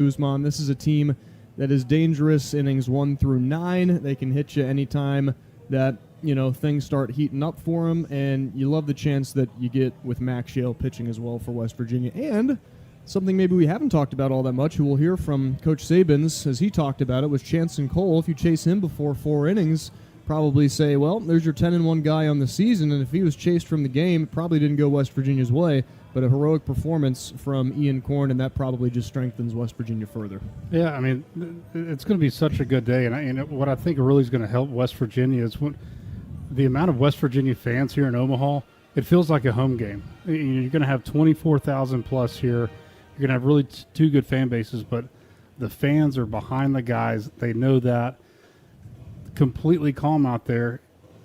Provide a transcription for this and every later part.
Guzman. This is a team that is dangerous innings 1 through 9. They can hit you anytime that, things start heating up for them, and you love the chance that you get with Max Yale pitching as well for West Virginia. And something maybe we haven't talked about all that much, who we'll hear from Coach Sabins as he talked about it, was Chanson Cole. If you chase him before 4 innings, probably say, well, there's your 10-1 guy on the season, and if he was chased from the game, it probably didn't go West Virginia's way, but a heroic performance from Ian Korn, and that probably just strengthens West Virginia further. Yeah, I mean, it's going to be such a good day, and what I think really is going to help West Virginia is the amount of West Virginia fans here in Omaha. It feels like a home game. You're going to have 24,000 plus here. You're going to have really two good fan bases, but the fans are behind the guys. They know that. Completely calm out there.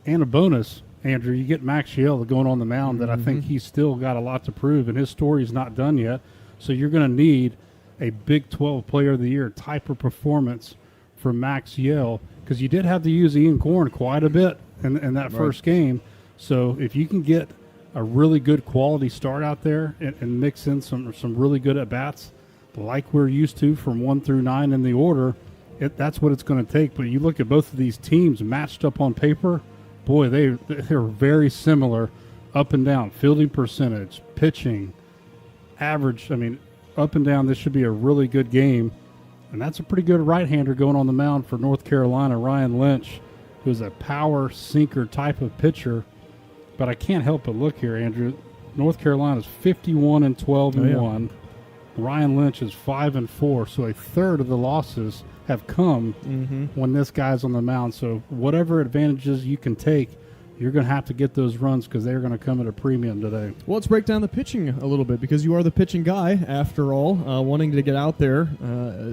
And a bonus, Andrew, you get Max Yale going on the mound that I think he's still got a lot to prove, and his story is not done yet. So you're going to need a Big 12 Player of the Year type of performance from Max Yale, because you did have to use Ian Korn quite a bit in that first game. So if you can get a really good quality start out there and mix in some really good at-bats like we're used to from 1 through 9 in the order, that's what it's going to take. But you look at both of these teams matched up on paper, boy, they're very similar up and down. Fielding percentage, pitching, average, up and down, this should be a really good game. And that's a pretty good right-hander going on the mound for North Carolina, Ryan Lynch, who's a power sinker type of pitcher. But I can't help but look here, Andrew. North Carolina's 51-12-1. Ryan Lynch is 5-4. So a third of the losses have come when this guy's on the mound. So whatever advantages you can take, you're going to have to get those runs because they're going to come at a premium today. Well, let's break down the pitching a little bit, because you are the pitching guy, after all, wanting to get out there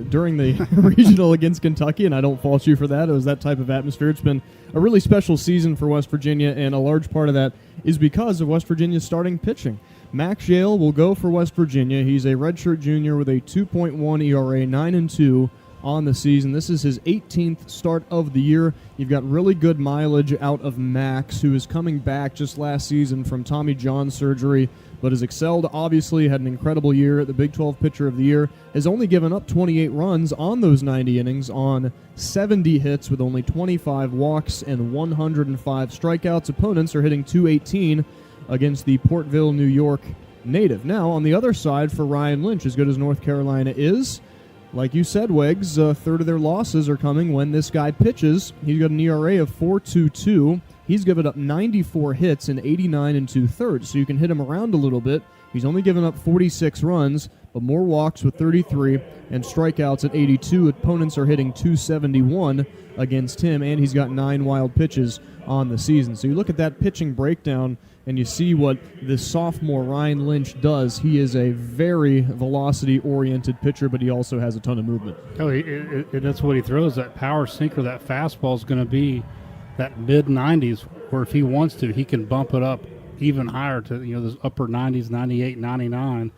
during the regional against Kentucky, and I don't fault you for that. It was that type of atmosphere. It's been a really special season for West Virginia, and a large part of that is because of West Virginia's starting pitching. Max Yale will go for West Virginia. He's a redshirt junior with a 2.1 ERA, 9-2 on the season. This is his 18th start of the year. You've got really good mileage out of Max, who is coming back just last season from Tommy John surgery, but has excelled. Obviously had an incredible year. The Big 12 Pitcher of the Year. Has only given up 28 runs on those 90 innings on 70 hits with only 25 walks and 105 strikeouts. Opponents are hitting .218 against the Portville, New York native. Now, on the other side for Ryan Lynch, as good as North Carolina is, like you said, Weggs, a third of their losses are coming when this guy pitches. He's got an ERA of 4.22. He's given up 94 hits in 89 2/3, so you can hit him around a little bit. He's only given up 46 runs, but more walks with 33 and strikeouts at 82. Opponents are hitting .271 against him, and he's got 9 wild pitches on the season. So you look at that pitching breakdown, and you see what this sophomore Ryan Lynch does. He is a very velocity-oriented pitcher, but he also has a ton of movement. Oh, that's what he throws. That power sinker, that fastball is going to be that mid-90s, where if he wants to, he can bump it up even higher to those upper 90s, 98, 99.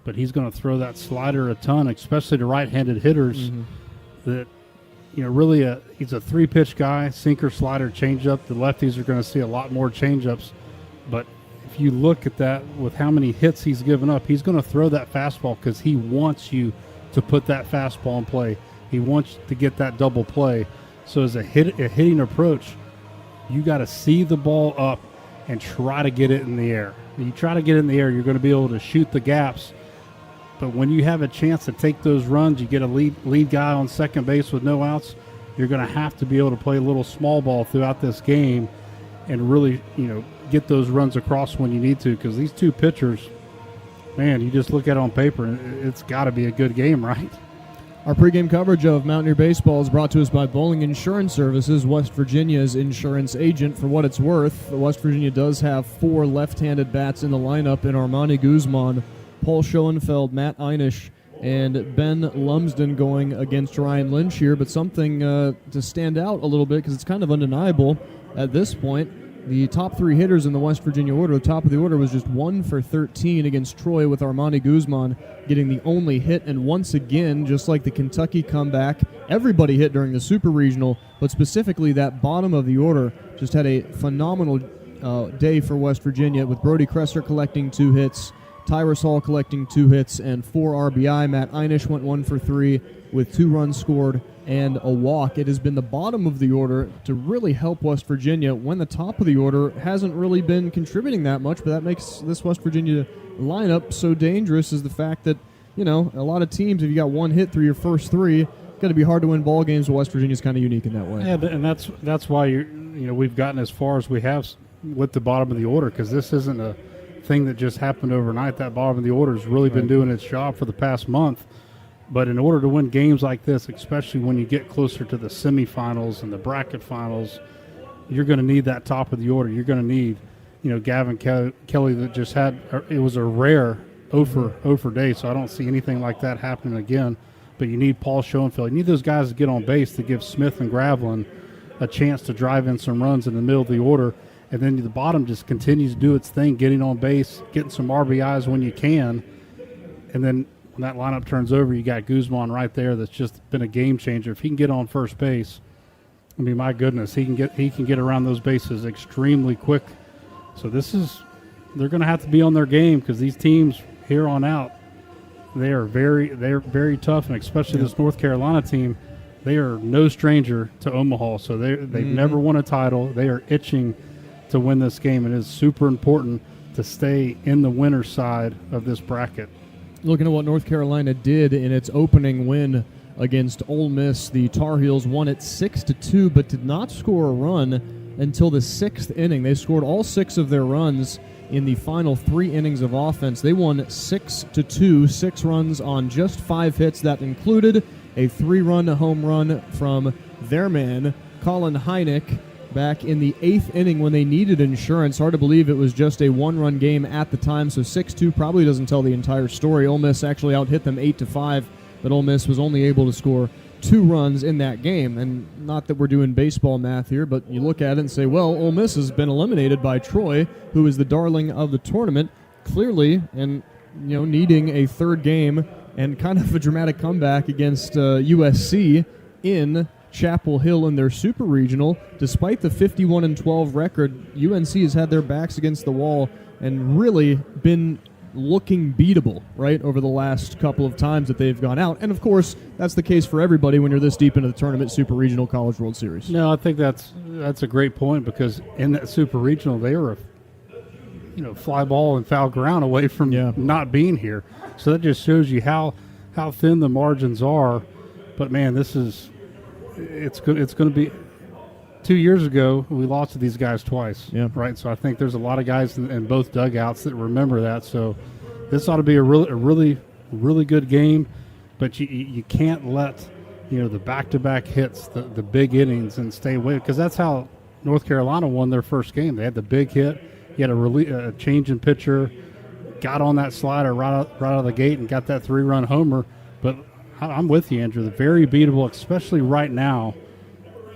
But he's going to throw that slider a ton, especially to right-handed hitters. That really he's a 3-pitch guy: sinker, slider, changeup. The lefties are going to see a lot more changeups. But if you look at that with how many hits he's given up, he's going to throw that fastball because he wants you to put that fastball in play. He wants to get that double play. So as a hitting approach, you got to see the ball up and try to get it in the air. When you try to get it in the air, you're going to be able to shoot the gaps. But when you have a chance to take those runs, you get a lead guy on second base with no outs, you're going to have to be able to play a little small ball throughout this game and really, get those runs across when you need to, because these two pitchers, man, you just look at it on paper and it's got to be a good game, right? Our pregame coverage of Mountaineer Baseball is brought to us by Bowling Insurance Services, West Virginia's insurance agent. For what it's worth, West Virginia does have 4 left-handed bats in the lineup in Armani Guzman, Paul Schoenfeld, Matt Einish, and Ben Lumsden going against Ryan Lynch here. But something to stand out a little bit, because it's kind of undeniable at this point. The top 3 hitters in the West Virginia order, the top of the order was just 1 for 13 against Troy, with Armani Guzman getting the only hit. And once again, just like the Kentucky comeback, everybody hit during the Super Regional, but specifically that bottom of the order just had a phenomenal day for West Virginia, with Brody Kresser collecting 2 hits, Tyrus Hall collecting 2 hits and 4 RBI. Matt Einish went 1 for 3 with 2 runs scored and a walk. It has been the bottom of the order to really help West Virginia when the top of the order hasn't really been contributing that much, but that makes this West Virginia lineup so dangerous is the fact that, a lot of teams, if you got 1 hit through your first 3, going to be hard to win ball games. West Virginia's kind of unique in that way. Yeah, and that's why we've gotten as far as we have with the bottom of the order, because this isn't a thing that just happened overnight. That bottom of the order has really been doing its job for the past month. But in order to win games like this, especially when you get closer to the semifinals and the bracket finals, you're going to need that top of the order. You're going to need, Gavin Kelly that just had – it was a rare 0 for day, so I don't see anything like that happening again. But you need Paul Schoenfeld. You need those guys to get on base to give Smith and Gravelin a chance to drive in some runs in the middle of the order. And then the bottom just continues to do its thing, getting on base, getting some RBIs when you can. And then when that lineup turns over, you got Guzman right there that's just been a game changer. If he can get on first base, I mean, my goodness, he can get around those bases extremely quick. So they're going to have to be on their game, because these teams here on out, they're very tough, and especially this North Carolina team, they are no stranger to Omaha. So they've never won a title. They are itching to win this game, and it is super important to stay in the winner's side of this bracket. Looking at what North Carolina did in its opening win against Ole Miss, the Tar Heels won it 6-2, but did not score a run until the 6th inning. They scored all 6 of their runs in the final 3 innings of offense. They won 6-2, 6 runs on just 5 hits. That included a 3-run home run from their man, Colin Heineck, back in the 8th inning when they needed insurance. Hard to believe it was just a 1-run game at the time, so 6-2 probably doesn't tell the entire story. Ole Miss actually out-hit them 8-5, but Ole Miss was only able to score 2 runs in that game. And not that we're doing baseball math here, but you look at it and say, well, Ole Miss has been eliminated by Troy, who is the darling of the tournament, clearly, and needing a 3rd game and kind of a dramatic comeback against USC in Chapel Hill in their Super Regional. Despite the 51-12 record, UNC has had their backs against the wall and really been looking beatable, right, over the last couple of times that they've gone out. And, of course, that's the case for everybody when you're this deep into the tournament, Super Regional, College World Series. No, I think that's a great point, because in that Super Regional, they were fly ball and foul ground away from not being here. So that just shows you how thin the margins are. But, man, it's going to be 2 years ago, we lost to these guys twice, right? So I think there's a lot of guys in both dugouts that remember that. So this ought to be a really good game, but you can't let the back-to-back hits, the big innings, and stay away, because that's how North Carolina won their first game. They had the big hit, you had a change in pitcher, got on that slider right out of the gate and got that 3-run homer. But I'm with you, Andrew. They're very beatable, especially right now.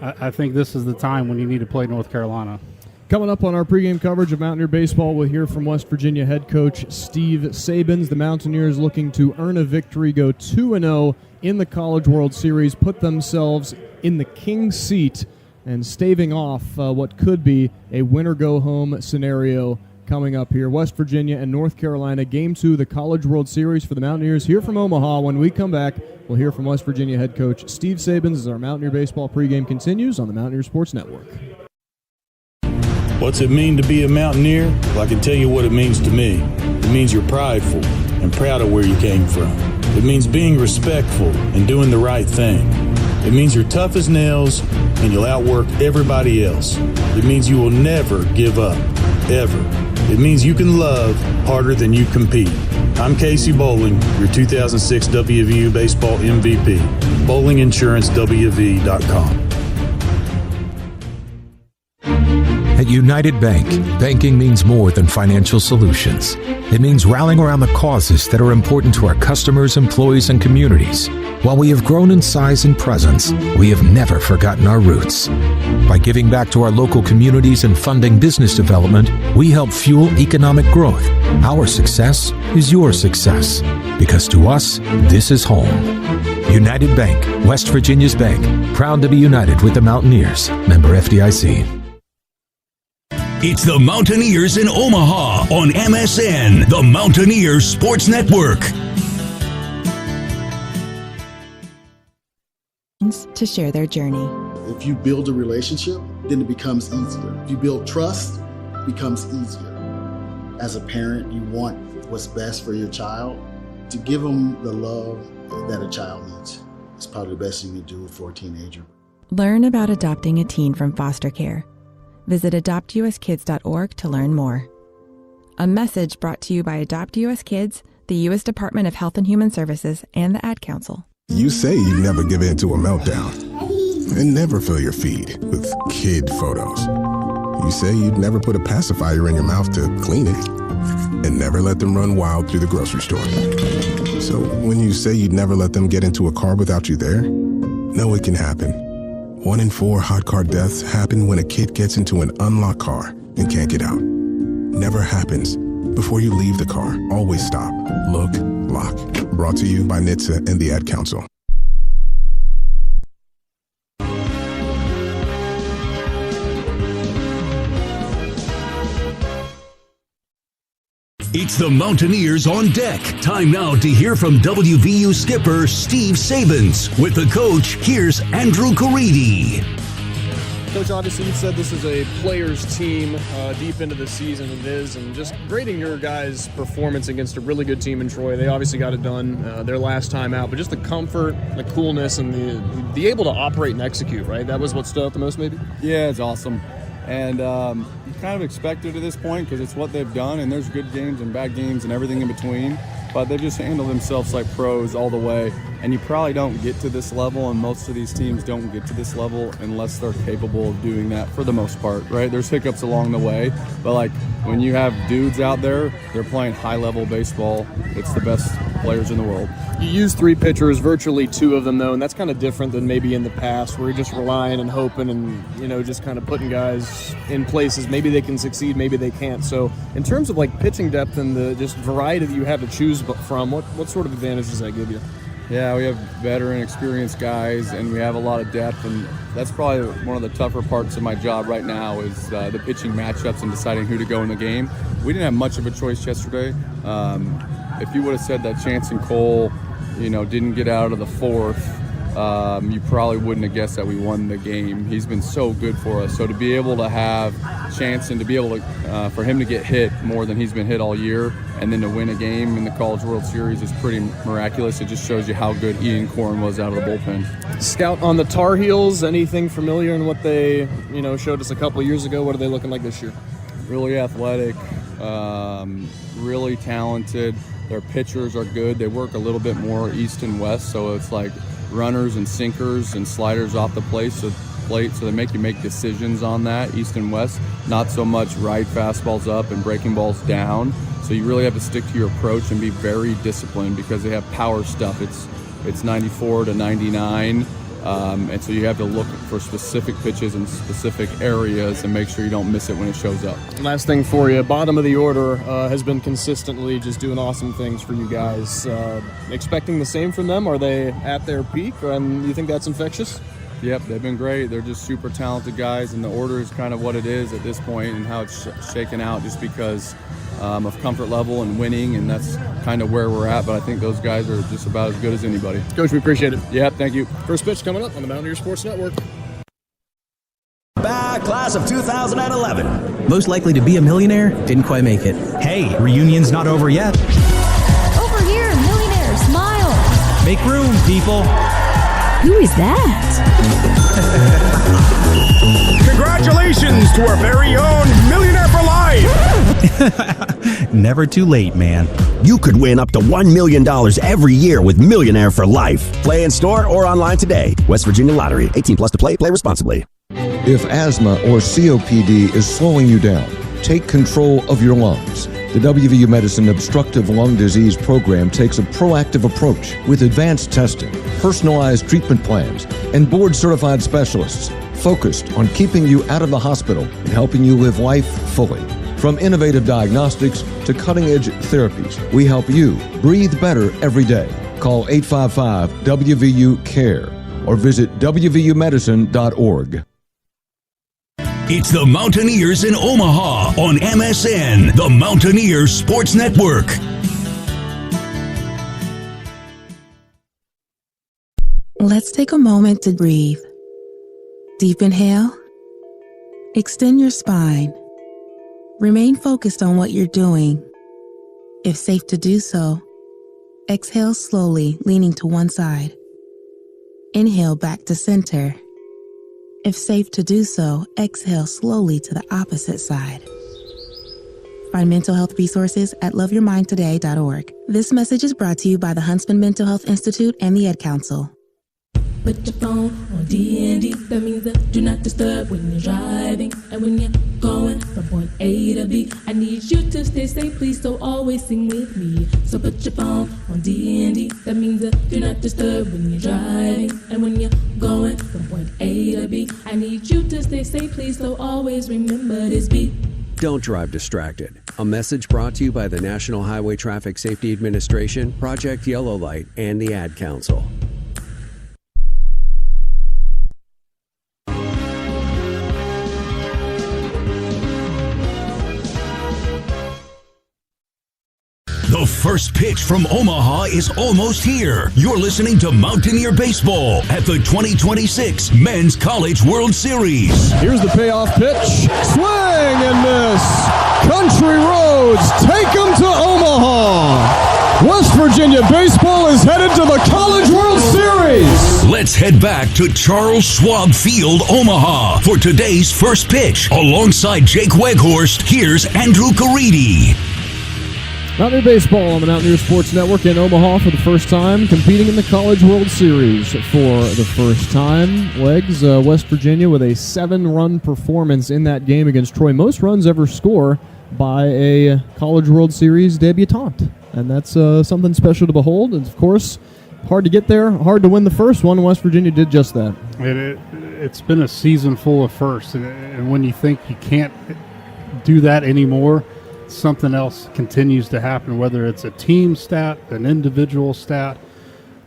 I think this is the time when you need to play North Carolina. Coming up on our pregame coverage of Mountaineer Baseball, we'll hear from West Virginia head coach Steve Sabins. The Mountaineers looking to earn a victory, go 2-0 in the College World Series, put themselves in the king's seat, and staving off what could be a winner-go-home scenario coming up here. West Virginia and North Carolina, Game 2 of the College World Series for the Mountaineers here from Omaha. When we come back, we'll hear from West Virginia head coach Steve Sabins as our Mountaineer Baseball pregame continues on the Mountaineer Sports Network. What's it mean to be a Mountaineer? Well, I can tell you what it means to me. It means you're prideful and proud of where you came from. It means being respectful and doing the right thing. It means you're tough as nails and you'll outwork everybody else. It means you will never give up, ever. It means you can love harder than you compete. I'm Casey Bowling, your 2006 WVU Baseball MVP. BowlingInsuranceWV.com. At United Bank, banking means more than financial solutions. It means rallying around the causes that are important to our customers, employees, and communities. While we have grown in size and presence, we have never forgotten our roots. By giving back to our local communities and funding business development, we help fuel economic growth. Our success is your success, because to us, this is home. United Bank, West Virginia's bank, proud to be united with the Mountaineers. Member FDIC. It's the Mountaineers in Omaha on MSN, the Mountaineers Sports Network. To share their journey. If you build a relationship, then it becomes easier. If you build trust, it becomes easier. As a parent, you want what's best for your child. To give them the love that a child needs is probably the best thing you can do for a teenager. Learn about adopting a teen from foster care. Visit adoptuskids.org to learn more. A message brought to you by Adopt US Kids, the U.S. Department of Health and Human Services, and the Ad Council. You say you never give in to a meltdown and never fill your feed with kid photos. You say you'd never put a pacifier in your mouth to clean it and never let them run wild through the grocery store. So when you say you'd never let them get into a car without you there, know it can happen. 1 in 4 hot car deaths happen when a kid gets into an unlocked car and can't get out. Never happens. Before you leave the car, always stop, look, lock. Brought to you by NHTSA and the Ad Council. It's the Mountaineers on deck. Time now to hear from WVU skipper Steve Sabins. With the coach, here's Andrew Caridi. Coach, obviously you said this is a players' team deep into the season. It is, and just grading your guys' performance against a really good team in Troy. They obviously got it done their last time out, but just the comfort, the coolness, and the able to operate and execute, right? That was what stood out the most, maybe? Yeah, it's awesome. And you kind of expect it at this point because it's what they've done, and there's good games and bad games and everything in between. But they've just handled themselves like pros all the way. And you probably don't get to this level, and most of these teams don't get to this level unless they're capable of doing that for the most part, right? There's hiccups along the way, but like when you have dudes out there, they're playing high-level baseball. It's the best players in the world. You use 3 pitchers, virtually 2 of them, though, and that's kind of different than maybe in the past where you're just relying and hoping and, just kind of putting guys in places. Maybe they can succeed, maybe they can't. So in terms of like pitching depth and the just variety that you have to choose from, what sort of advantage does that give you? Yeah, we have veteran, experienced guys, and we have a lot of depth, and that's probably one of the tougher parts of my job right now is the pitching matchups and deciding who to go in the game. We didn't have much of a choice yesterday. If you would have said that Chance and Cole, didn't get out of the 4th, you probably wouldn't have guessed that we won the game. He's been so good for us. So to be able to have Chance and to be able to, for him to get hit more than he's been hit all year, and then to win a game in the College World Series is pretty miraculous. It just shows you how good Ian Corn was out of the bullpen. Scout on the Tar Heels, anything familiar in what they, showed us a couple of years ago? What are they looking like this year? Really athletic, really talented. Their pitchers are good. They work a little bit more east and west, so it's like runners and sinkers and sliders off the plate, so they make you make decisions on that, east and west, not so much ride fastballs up and breaking balls down. So you really have to stick to your approach and be very disciplined because they have power stuff. It's 94 to 99, and so you have to look for specific pitches in specific areas and make sure you don't miss it when it shows up. Last thing for you, bottom of the order has been consistently just doing awesome things for you guys. Expecting the same from them? Are they at their peak? You think that's infectious? Yep, they've been great. They're just super talented guys, and the order is kind of what it is at this point and how it's shaken out just because of comfort level and winning, and that's kind of where we're at. But I think those guys are just about as good as anybody. Coach, we appreciate it. Yep, thank you. First pitch coming up on the Mountaineers Sports Network. Back, class of 2011. Most likely to be a millionaire, didn't quite make it. Hey, reunion's not over yet. Over here, millionaire, smile. Make room, people. Who is that? Congratulations to our very own Millionaire for Life! Never too late, man. You could win up to $1 million every year with Millionaire for Life. Play in store or online today. West Virginia Lottery. 18 plus to play. Play responsibly. If asthma or COPD is slowing you down, take control of your lungs. The WVU Medicine Obstructive Lung Disease Program takes a proactive approach with advanced testing, personalized treatment plans, and board-certified specialists focused on keeping you out of the hospital and helping you live life fully. From innovative diagnostics to cutting-edge therapies, we help you breathe better every day. Call 855-WVU-CARE or visit WVUmedicine.org. It's the Mountaineers in Omaha on MSN, the Mountaineers Sports Network. Let's take a moment to breathe. Deep inhale. Extend your spine. Remain focused on what you're doing. If safe to do so, exhale slowly, leaning to one side. Inhale back to center. If safe to do so, exhale slowly to the opposite side. Find mental health resources at loveyourmindtoday.org. This message is brought to you by the Huntsman Mental Health Institute and the Ed Council. Put your phone on D&D, that means do not disturb when you're driving. And when you're going from point A to B, I need you to stay safe, please, so always sing with me. So put your phone on D&D, that means do not disturb when you're driving. And when you're going from point A to B, I need you to stay safe, please, so always remember this beat. Don't drive distracted. A message brought to you by the National Highway Traffic Safety Administration, Project Yellow Light, and the Ad Council. The first pitch from Omaha is almost here. You're listening to Mountaineer Baseball at the 2026 Men's College World Series. Here's the payoff pitch. Swing and miss. Country Roads take them to Omaha. West Virginia baseball is headed to the College World Series. Let's head back to Charles Schwab Field, Omaha for today's first pitch. Alongside Jake Weghorst, here's Andrew Caridi. Mountaineer Baseball on the Mountaineer Sports Network in Omaha for the first time, competing in the College World Series for the first time. Legs, West Virginia with a 7-run performance in that game against Troy. Most runs ever score by a College World Series debutante. And that's something special to behold. And, of course, hard to get there, hard to win the first one. West Virginia did just that. It's been a season full of firsts. And when you think you can't do that anymore, something else continues to happen, whether it's a team stat, an individual stat.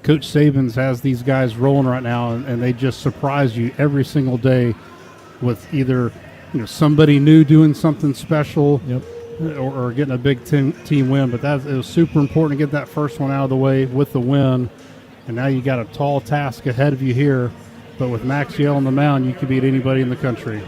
Coach Sabins has these guys rolling right now, and they just surprise you every single day with either somebody new doing something special, or getting a big team win. But it was super important to get that first one out of the way with the win, and now you got a tall task ahead of you here. But with Max Yale on the mound, you could beat anybody in the country.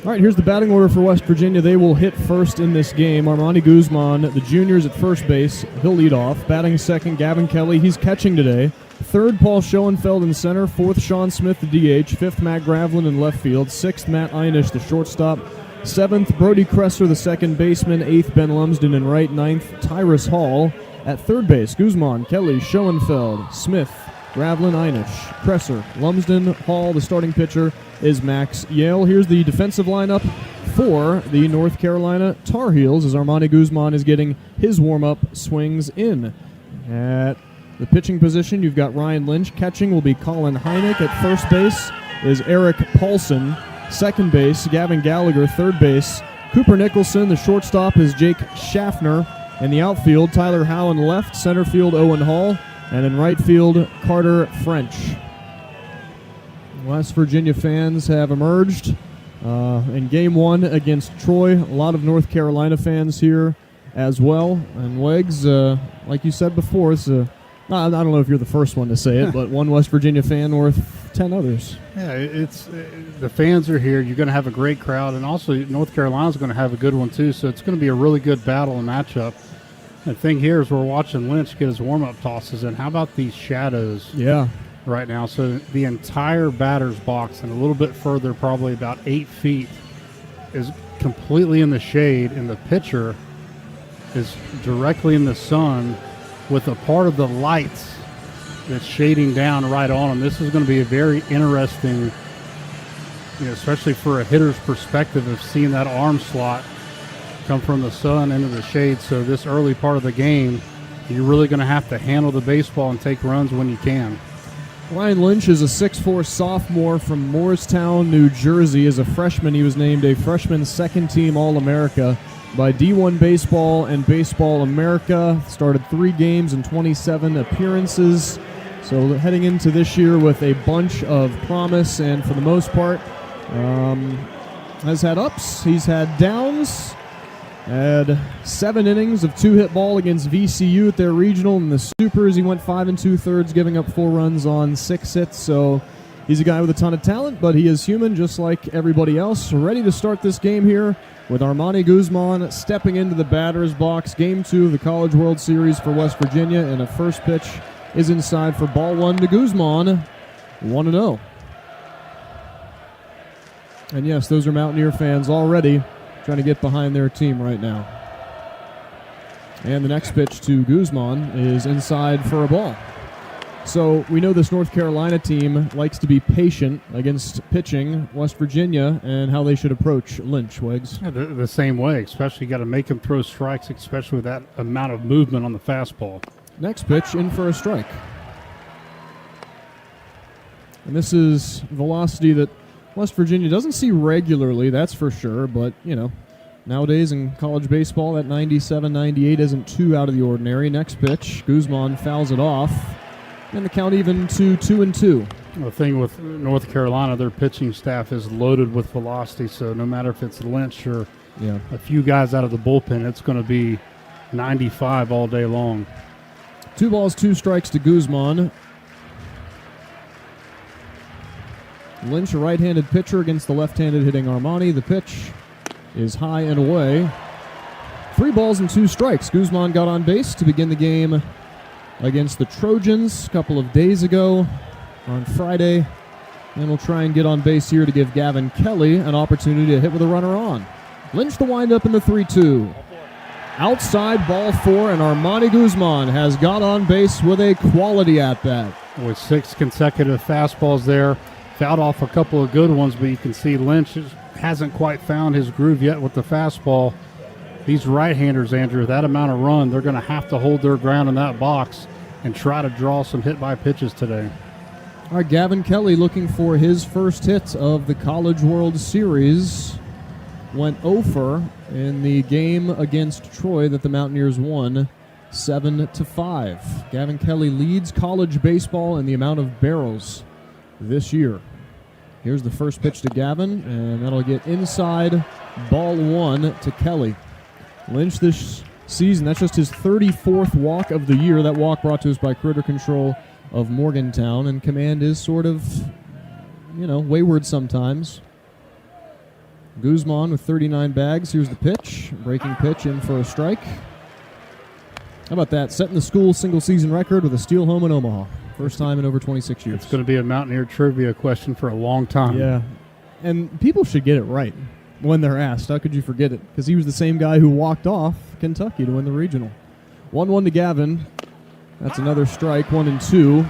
All right, here's the batting order for West Virginia. They will hit first in this game. Armani Guzman, the juniors at first base. He'll lead off. Batting second, Gavin Kelly. He's catching today. Third, Paul Schoenfeld in center. Fourth, Sean Smith, the DH. Fifth, Matt Gravlin in left field. Sixth, Matt Einish, the shortstop. Seventh, Brody Kresser, the second baseman. Eighth, Ben Lumsden in right. Ninth, Tyrus Hall. At third base, Guzman, Kelly, Schoenfeld, Smith, Gravlin, Einish, Kresser, Lumsden, Hall. The starting pitcher is Max Yale. Here's the defensive lineup for the North Carolina Tar Heels as Armani Guzman is getting his warm-up swings in. At the pitching position, you've got Ryan Lynch. Catching will be Colin Heineck. At first base is Eric Paulson. Second base, Gavin Gallagher. Third base, Cooper Nicholson. The shortstop is Jake Schaffner. In the outfield, Tyler Howe in left. Center field, Owen Hall. And in right field, Carter French. West Virginia fans have emerged in Game 1 against Troy. A lot of North Carolina fans here as well. And Legs, like you said before, it's I don't know if you're the first one to say it, but one West Virginia fan worth 10 others. Yeah, the fans are here. You're going to have a great crowd, and also North Carolina's going to have a good one too. So it's going to be a really good battle and matchup. The thing here is we're watching Lynch get his warm-up tosses in. How about these shadows? Yeah. Right now, so the entire batter's box and a little bit further, probably about 8 feet, is completely in the shade, and the pitcher is directly in the sun with a part of the lights that's shading down right on him. This is going to be a very interesting, especially for a hitter's perspective of seeing that arm slot come from the sun into the shade. So this early part of the game, you're really going to have to handle the baseball and take runs when you can. Ryan Lynch is a 6'4 sophomore from Morristown, New Jersey. As a freshman, he was named a freshman second-team All-America by D1 Baseball and Baseball America. Started 3 games and 27 appearances. So heading into this year with a bunch of promise, and for the most part, has had ups, he's had downs. Had 7 innings of 2-hit ball against VCU at their regional. In the Supers, he went 5 2/3, giving up 4 runs on 6 hits. So he's a guy with a ton of talent, but he is human just like everybody else. Ready to start this game here with Armani Guzman stepping into the batter's box. Game 2 of the College World Series for West Virginia, and a first pitch is inside for ball 1 to Guzman, 1-0. And yes, those are Mountaineer fans already trying to get behind their team right now. And the next pitch to Guzman is inside for a ball. So we know this North Carolina team likes to be patient against pitching West Virginia and how they should approach Lynch, Wags. Yeah, the same way, especially you got to make him throw strikes, especially with that amount of movement on the fastball. Next pitch in for a strike. And this is velocity that West Virginia doesn't see regularly, that's for sure, but, you know, nowadays in college baseball, that 97, 98 isn't too out of the ordinary. Next pitch, Guzman fouls it off, and the count even to 2-2. The thing with North Carolina, their pitching staff is loaded with velocity, so no matter if it's Lynch or a few guys out of the bullpen, it's going to be 95 all day long. 2 balls, 2 strikes to Guzman. Lynch, a right-handed pitcher against the left-handed hitting Armani. The pitch is high and away. 3 balls and 2 strikes. Guzman got on base to begin the game against the Trojans a couple of days ago on Friday. And we'll try and get on base here to give Gavin Kelly an opportunity to hit with a runner on. Lynch the windup in the 3-2. Outside ball 4, and Armani Guzman has got on base with a quality at-bat. With 6 consecutive fastballs there. Fouled off a couple of good ones, but you can see Lynch hasn't quite found his groove yet with the fastball. These right-handers, Andrew, that amount of run, they're going to have to hold their ground in that box and try to draw some hit-by pitches today. All right, Gavin Kelly looking for his first hit of the College World Series. Went 0 in the game against Troy that the Mountaineers won 7-5. Gavin Kelly leads college baseball in the amount of barrels this year. Here's the first pitch to Gavin, and that'll get inside, ball 1 to Kelly. Lynch this season, that's just his 34th walk of the year. That walk brought to us by Critter Control of Morgantown, and command is sort of, wayward sometimes. Guzman with 39 bags. Here's the pitch. Breaking pitch in for a strike. How about that? Setting the school single-season record with a steal home in Omaha. First time in over 26 years. It's going to be a Mountaineer trivia question for a long time. Yeah. And people should get it right when they're asked. How could you forget it? Because he was the same guy who walked off Kentucky to win the regional. 1-1 to Gavin. That's another strike, 1-2.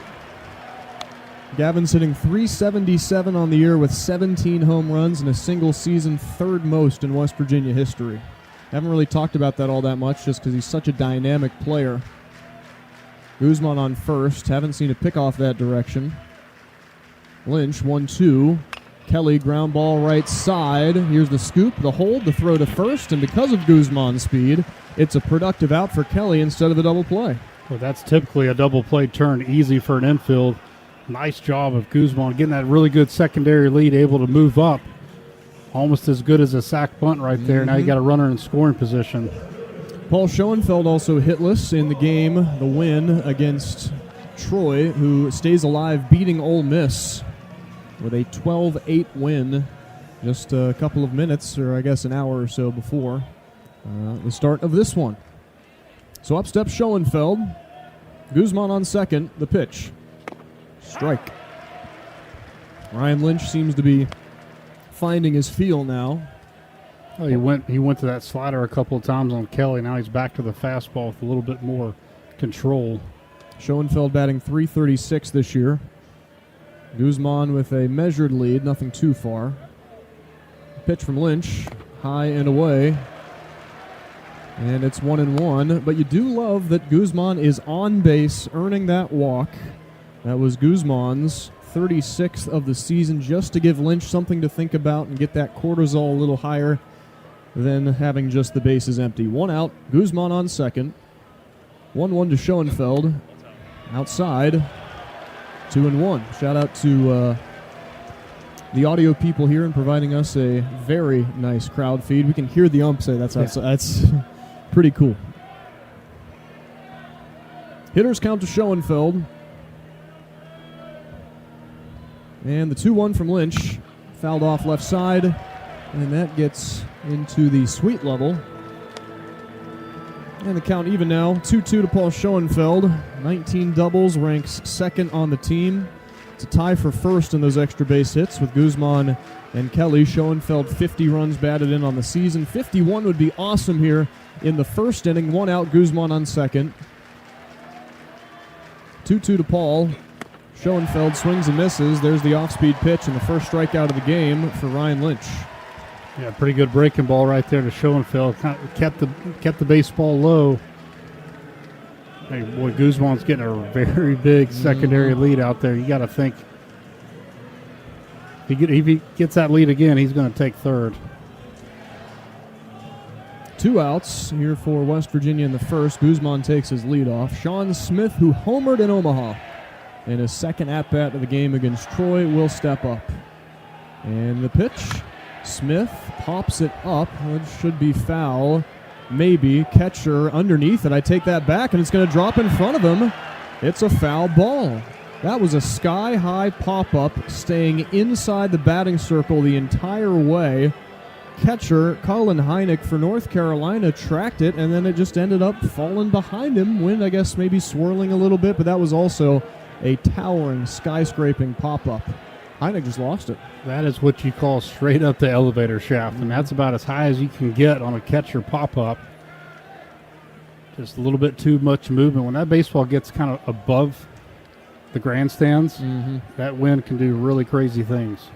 Gavin's hitting .377 on the year with 17 home runs in a single season, 3rd most in West Virginia history. Haven't really talked about that all that much just because he's such a dynamic player. Guzman on first. Haven't seen a pick off that direction. Lynch, 1-2. Kelly, ground ball right side. Here's the scoop, the hold, the throw to first, and because of Guzman's speed, it's a productive out for Kelly instead of a double play. Well, that's typically a double play turn, easy for an infield. Nice job of Guzman getting that really good secondary lead, able to move up. Almost as good as a sack bunt right there. Now you got a runner in scoring position. Paul Schoenfeld also hitless in the game, the win against Troy, who stays alive beating Ole Miss with a 12-8 win just a couple of minutes, or I guess an hour or so before the start of this one. So up steps Schoenfeld. Guzman on second, the pitch. Strike. Ryan Lynch seems to be finding his feel now. Oh, he went to that slider a couple of times on Kelly. Now he's back to the fastball with a little bit more control. Schoenfeld batting .336 this year. Guzman with a measured lead, nothing too far. Pitch from Lynch, high and away. And it's 1-1. But you do love that Guzman is on base, earning that walk. That was Guzman's 36th of the season, just to give Lynch something to think about and get that cortisol a little higher than having just the bases empty. 1 out, Guzman on second. 1-1 to Schoenfeld. Outside, 2-1. Shout out to the audio people here and providing us a very nice crowd feed. We can hear the ump say that's outside. That's pretty cool. Hitters count to Schoenfeld. And the 2-1 from Lynch. Fouled off left side. And that gets into the sweet level. And the count even now. 2-2 to Paul Schoenfeld. 19 doubles, ranks second on the team. It's a tie for first in those extra base hits with Guzman and Kelly. Schoenfeld 50 runs batted in on the season. 51 would be awesome here in the first inning. 1 out, Guzman on second. 2-2 to Paul. Schoenfeld swings and misses. There's the off-speed pitch and the first strikeout of the game for Ryan Lynch. Yeah, pretty good breaking ball right there to Schoenfeld. Kind of kept the baseball low. Hey, boy, Guzman's getting a very big secondary lead out there. You got to think if he gets that lead again, he's going to take third. 2 outs here for West Virginia in the first. Guzman takes his lead off. Sean Smith, who homered in Omaha in his second at-bat of the game against Troy, will step up. And the pitch, Smith pops it up, which should be foul. Maybe. Catcher underneath it. I take that back, and it's going to drop in front of him. It's a foul ball. That was a sky-high pop-up, staying inside the batting circle the entire way. Catcher Colin Heineck for North Carolina tracked it, and then it just ended up falling behind him. Wind, I guess, maybe swirling a little bit, but that was also a towering, skyscraping pop-up. Heineck just lost it. That is what you call straight up the elevator shaft, and that's about as high as you can get on a catcher pop-up. Just a little bit too much movement. When that baseball gets kind of above the grandstands, that wind can do really crazy things.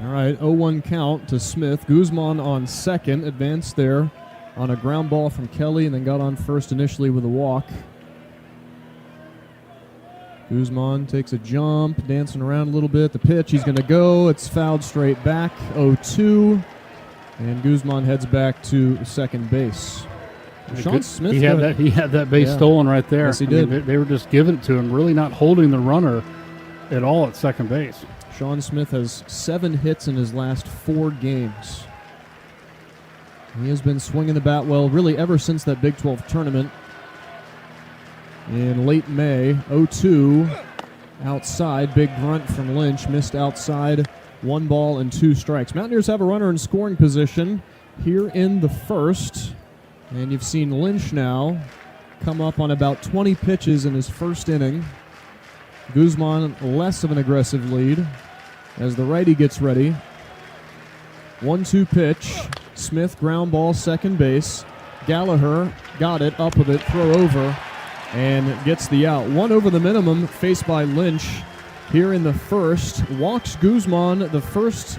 All right, 0-1 count to Smith. Guzman on second, advanced there on a ground ball from Kelly, and then got on first initially with a walk. Guzman takes a jump, dancing around a little bit. The pitch, he's going to go. It's fouled straight back, 0-2. And Guzman heads back to second base. Sean Smith. He had that base stolen right there. Yes, he did. They were just giving it to him, really not holding the runner at all at second base. Sean Smith has 7 hits in his last 4 games. He has been swinging the bat well really ever since that Big 12 tournament in late May. 0-2 outside. Big grunt from Lynch. Missed outside. 1 ball and 2 strikes. Mountaineers have a runner in scoring position here in the first. And you've seen Lynch now come up on about 20 pitches in his first inning. Guzman less of an aggressive lead as the righty gets ready. 1-2 pitch. Smith ground ball second base. Gallagher got it, up with it, throw over, and gets the out. 1 over the minimum faced by Lynch here in the first. Walks Guzman, the first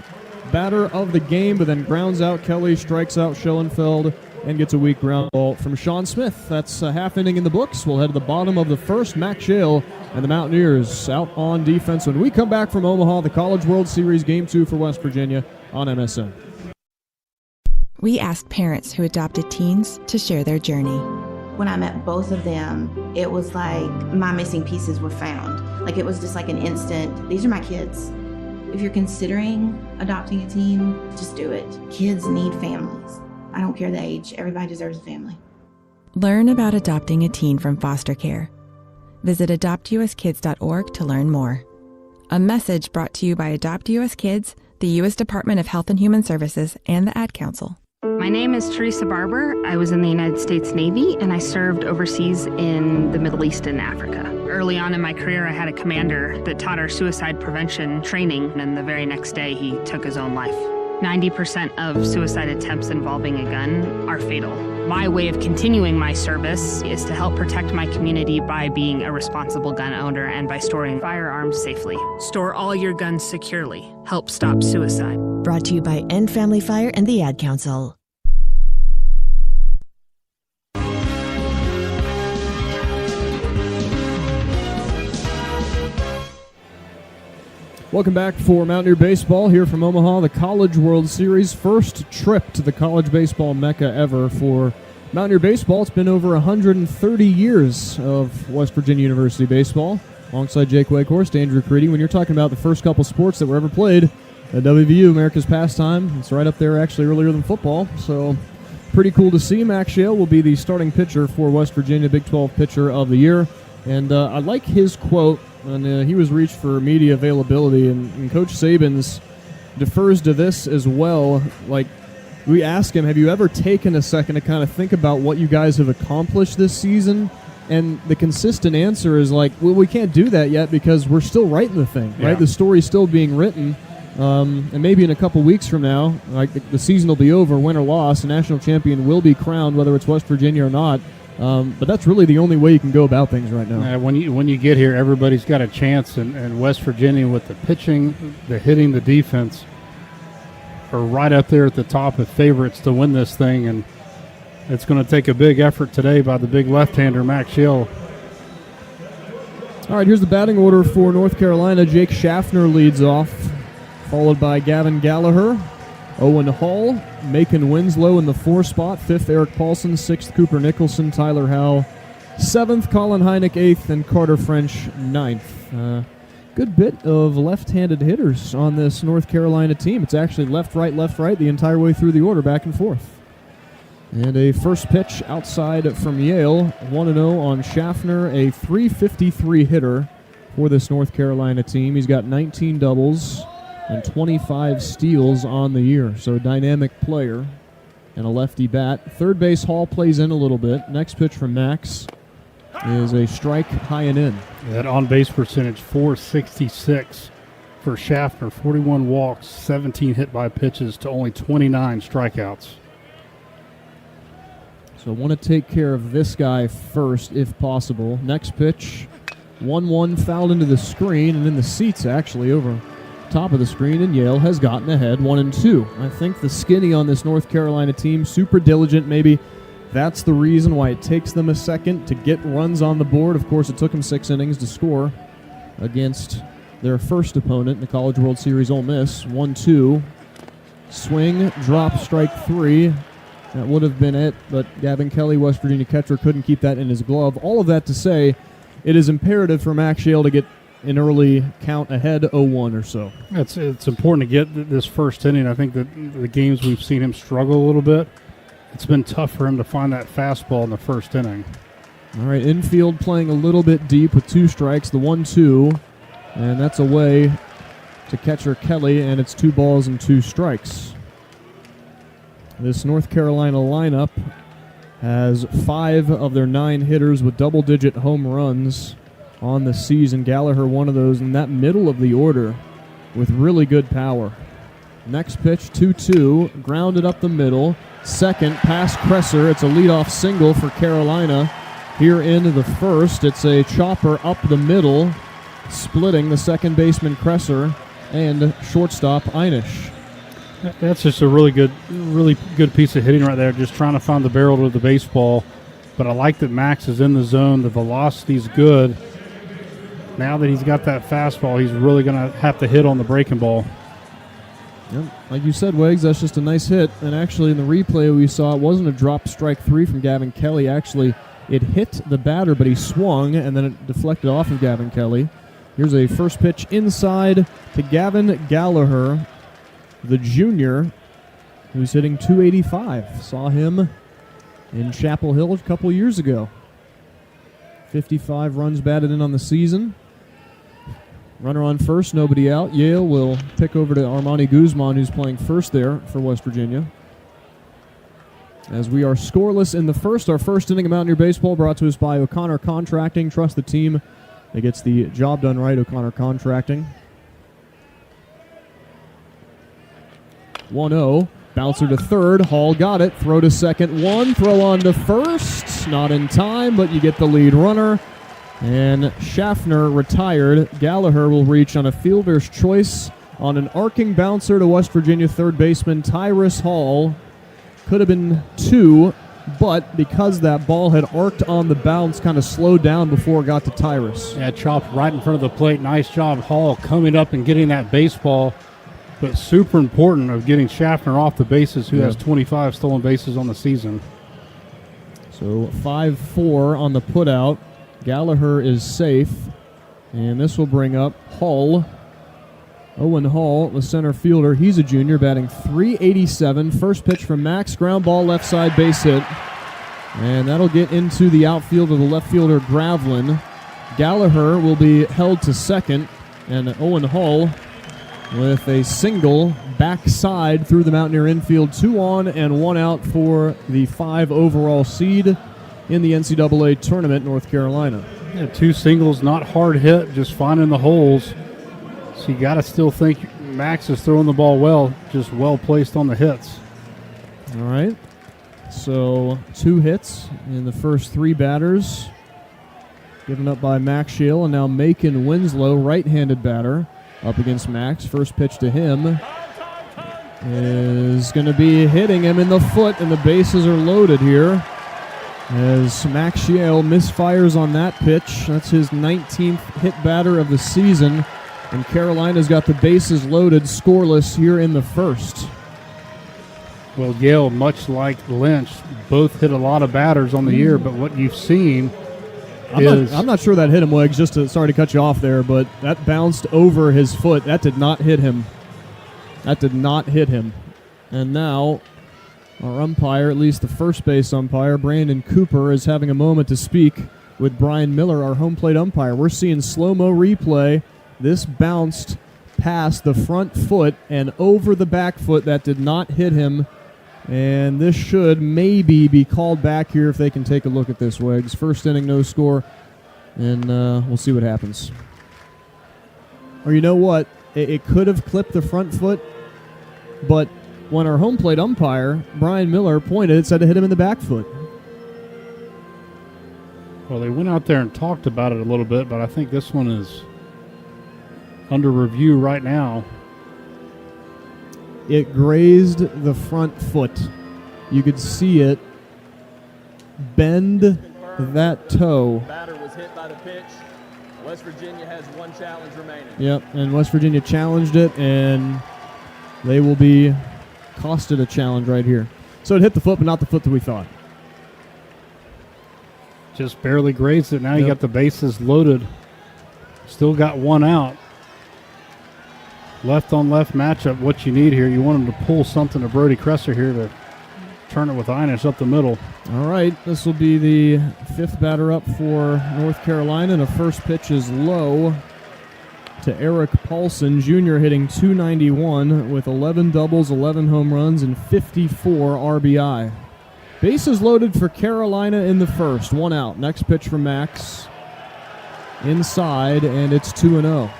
batter of the game, but then grounds out Kelly, strikes out Schoenfeld, and gets a weak ground ball from Sean Smith. That's a half inning in the books. We'll head to the bottom of the first. Mac Shale and the Mountaineers out on defense. When we come back from Omaha, the College World Series Game 2 for West Virginia on MSN. We asked parents who adopted teens to share their journey. When I met both of them, it was like my missing pieces were found. Like it was just like an instant, these are my kids. If you're considering adopting a teen, just do it. Kids need families. I don't care the age. Everybody deserves a family. Learn about adopting a teen from foster care. Visit adoptuskids.org to learn more. A message brought to you by Adopt US Kids, the U.S. Department of Health and Human Services, and the Ad Council. My name is Teresa Barber. I was in the United States Navy, and I served overseas in the Middle East and Africa. Early on in my career, I had a commander that taught our suicide prevention training, and the very next day, he took his own life. 90% of suicide attempts involving a gun are fatal. My way of continuing my service is to help protect my community by being a responsible gun owner and by storing firearms safely. Store all your guns securely. Help stop suicide. Brought to you by End Family Fire and the Ad Council. Welcome back for Mountaineer Baseball here from Omaha, the College World Series. First trip to the college baseball mecca ever for Mountaineer Baseball. It's been over 130 years of West Virginia University baseball. Alongside Jake Wakehorst, Andrew Creedy. When you're talking about the first couple sports that were ever played at WVU, America's pastime, it's right up there actually earlier than football. So pretty cool to see. Max Shale will be the starting pitcher for West Virginia, Big 12 Pitcher of the Year. And I like his quote, and he was reached for media availability, and Coach Sabins defers to this as well. Like, we ask him, have you ever taken a second to kind of think about what you guys have accomplished this season? And the consistent answer is like, well, we can't do that yet because we're still writing the thing, right? Yeah. The story's still being written. And maybe in a couple weeks from now, like the season will be over, win or loss, a national champion will be crowned, whether it's West Virginia or not. But that's really the only way you can go about things right now. When you get here, everybody's got a chance, and West Virginia with the pitching, the hitting, the defense are right up there at the top of favorites to win this thing, and it's going to take a big effort today by the big left-hander, Max Schill. All right, here's the batting order for North Carolina. Jake Schaffner leads off, followed by Gavin Gallagher, Owen Hall, Macon Winslow in the 4 spot, 5th Eric Paulson, 6th Cooper Nicholson, Tyler Howe, 7th Colin Heineck, 8th, and Carter French 9th. Good bit of left-handed hitters on this North Carolina team. It's actually left, right the entire way through the order, back and forth. And a first pitch outside from Yale, 1-0 on Schaffner, a .353 hitter for this North Carolina team. He's got 19 doubles and 25 steals on the year, so a dynamic player and a lefty bat. Third base, Hall plays in a little bit. Next pitch from Max is a strike high and in. That on-base percentage, .466 for Schaffner, 41 walks, 17 hit by pitches to only 29 strikeouts. So want to take care of this guy first if possible. Next pitch, 1-1 fouled into the screen and in the seats actually over top of the screen, and Yale has gotten ahead 1-2. I think the skinny on this North Carolina team, super diligent. Maybe that's the reason why it takes them a second to get runs on the board. Of course, it took them 6 innings to score against their first opponent in the College World Series, Ole Miss. 1-2. Swing, drop, strike 3. That would have been it, but Gavin Kelly, West Virginia catcher, couldn't keep that in his glove. All of that to say, it is imperative for Max Shale to get an early count ahead, 0-1 or so. It's important to get this first inning. I think that the games we've seen him struggle a little bit, it's been tough for him to find that fastball in the first inning. All right, infield playing a little bit deep with 2 strikes, the 1-2, and that's away to catcher Kelly, and it's 2 balls and 2 strikes. This North Carolina lineup has 5 of their 9 hitters with double-digit home runs on the season. Gallagher, one of those in that middle of the order with really good power. Next pitch, 2-2, grounded up the middle. Second, past Kresser. It's a leadoff single for Carolina here in the first. It's a chopper up the middle, splitting the second baseman Kresser and shortstop Einish. That's just a really good piece of hitting right there, just trying to find the barrel to the baseball. But I like that Max is in the zone. The velocity's good. Now that he's got that fastball, he's really going to have to hit on the breaking ball. Yep. Like you said, Wags, that's just a nice hit. And actually in the replay we saw, it wasn't a drop strike 3 from Gavin Kelly. Actually, it hit the batter, but he swung, and then it deflected off of Gavin Kelly. Here's a first pitch inside to Gavin Gallagher, the junior, who's hitting .285. Saw him in Chapel Hill a couple years ago. 55 runs batted in on the season. Runner on first, nobody out. Yale will pick over to Armani Guzman, who's playing first there for West Virginia. As we are scoreless in the first, our first inning of Mountaineer Baseball brought to us by O'Connor Contracting. Trust the team that gets the job done right, O'Connor Contracting. 1-0. Bouncer to third. Hall got it. Throw to second. 1. Throw on to first. Not in time, but you get the lead runner. And Schaffner retired. Gallagher will reach on a fielder's choice on an arcing bouncer to West Virginia third baseman Tyrus Hall. Could have been 2, but because that ball had arced on the bounce, kind of slowed down before it got to Tyrus. Yeah, chopped right in front of the plate. Nice job, Hall, coming up and getting that baseball. But super important of getting Schaffner off the bases, who has 25 stolen bases on the season. So 5-4 on the putout. Gallagher is safe. And this will bring up Hall. Owen Hall, the center fielder. He's a junior, batting .387. First pitch from Max. Ground ball, left side, base hit. And that'll get into the outfield of the left fielder, Gravlin. Gallagher will be held to second. And Owen Hall with a single backside through the Mountaineer infield. 2 on and 1 out for the 5 overall seed in the NCAA tournament, North Carolina. Yeah, 2 singles, not hard hit, just finding the holes. So you got to still think Max is throwing the ball well, just well placed on the hits. All right. So 2 hits in the first 3 batters given up by Max Shale, and now Macon Winslow, right-handed batter, up against Max. First pitch to him is going to be hitting him in the foot, and the bases are loaded here as Max Shale misfires on that pitch. That's his 19th hit batter of the season, and Carolina's got the bases loaded, scoreless here in the first. Well, Yale, much like Lynch, both hit a lot of batters on the year, but what you've seen I'm not sure that hit him, Wiggs, sorry to cut you off there, but that bounced over his foot. That did not hit him. And now our umpire, at least the first base umpire, Brandon Cooper, is having a moment to speak with Brian Miller, our home plate umpire. We're seeing slow-mo replay. This bounced past the front foot and over the back foot. That did not hit him. And this should maybe be called back here if they can take a look at this, Wiggs. First inning, no score, and we'll see what happens. Or you know what? It could have clipped the front foot, but when our home plate umpire, Brian Miller, pointed, it said it hit him in the back foot. Well, they went out there and talked about it a little bit, but I think this one is under review right now. It grazed the front foot. You could see it bend that toe. Batter was hit by the pitch. West Virginia has 1 challenge remaining. Yep, and West Virginia challenged it, and they will be costed a challenge right here. So it hit the foot, but not the foot that we thought. Just barely grazed it. Now you got the bases loaded. Still got 1 out. Left on left matchup, what you need here. You want him to pull something to Brody Kresser here to turn it with Einish up the middle. All right, this will be the 5th batter up for North Carolina, and the first pitch is low to Eric Paulson, Jr., hitting .291 with 11 doubles, 11 home runs, and 54 RBI. Bases loaded for Carolina in the first. 1 out. Next pitch from Max. Inside, and it's 2-0.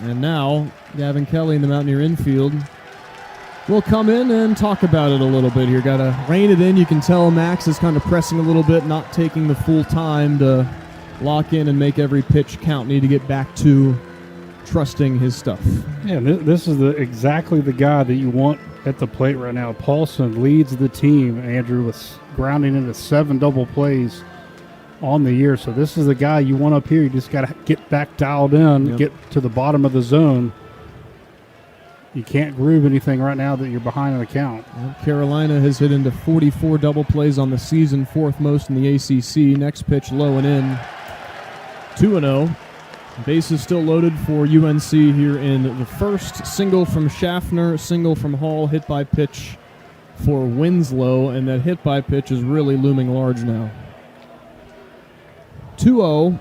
And now, Gavin Kelly in the Mountaineer infield will come in and talk about it a little bit here. Got to rein it in. You can tell Max is kind of pressing a little bit, not taking the full time to lock in and make every pitch count. Need to get back to trusting his stuff. Yeah, this is exactly the guy that you want at the plate right now. Paulson leads the team, Andrew, with grounding into 7 double plays on the year. So this is the guy you want up here. You just got to get back dialed in, get to the bottom of the zone. You can't groove anything right now that you're behind in the count. Well, Carolina has hit into 44 double plays on the season, 4th most in the ACC. Next pitch low and in. 2-0. Bases still loaded for UNC here in the first. Single from Schaffner, single from Hall, hit by pitch for Winslow, and that hit by pitch is really looming large now. 2-0.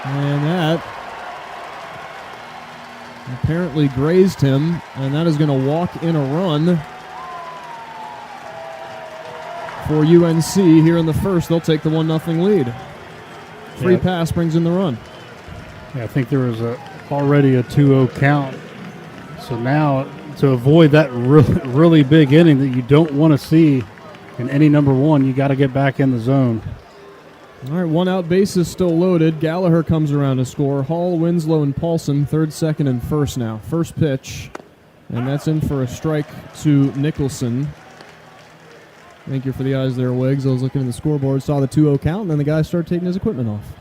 And that apparently grazed him, and that is going to walk in a run for UNC here in the first. They'll take the 1-0 lead. Free pass brings in the run. Yeah, I think there was already a 2-0 count. So now, to avoid that really big inning that you don't want to see in any number 1, you got to get back in the zone. All right, 1 out, bases still loaded. Gallagher comes around to score. Hall, Winslow, and Paulson, 3rd, 2nd, and 1st now. First pitch, and that's in for a strike to Nicholson. Thank you for the eyes there, Wiggs. I was looking at the scoreboard, saw the 2-0 count, and then the guy started taking his equipment off.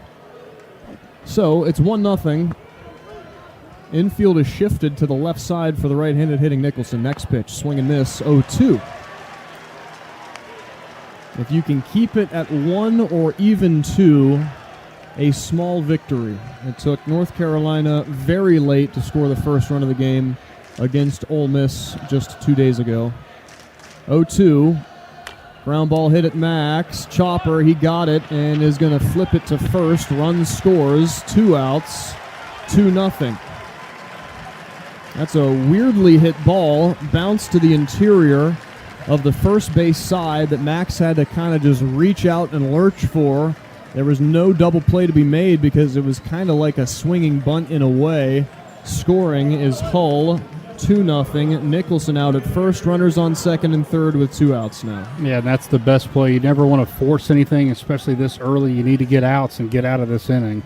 So it's 1-0. Infield is shifted to the left side for the right-handed hitting Nicholson. Next pitch, swing and miss, 0-2. If you can keep it at 1 or even 2, a small victory. It took North Carolina very late to score the first run of the game against Ole Miss just 2 days ago. 0-2. Ground ball hit at Max. Chopper, he got it and is going to flip it to first. Run scores. 2 outs. 2-0. That's a weirdly hit ball. Bounced to the interior of the first base side that Max had to kind of just reach out and lurch for. There was no double play to be made because it was kind of like a swinging bunt in a way. Scoring is Hull, 2-0. Nicholson out at first. Runners on second and third with 2 outs now. Yeah, that's the best play. You never want to force anything, especially this early. You need to get outs and get out of this inning.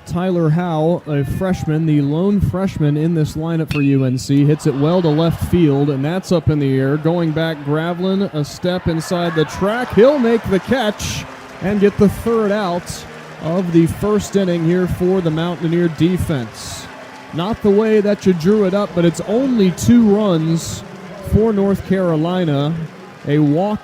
Tyler Howe, a freshman, the lone freshman in this lineup for UNC, hits it well to left field, and that's up in the air. Going back, Gravlin, a step inside the track. He'll make the catch and get the third out of the first inning here for the Mountaineer defense. Not the way that you drew it up, but it's only 2 runs for North Carolina. A walk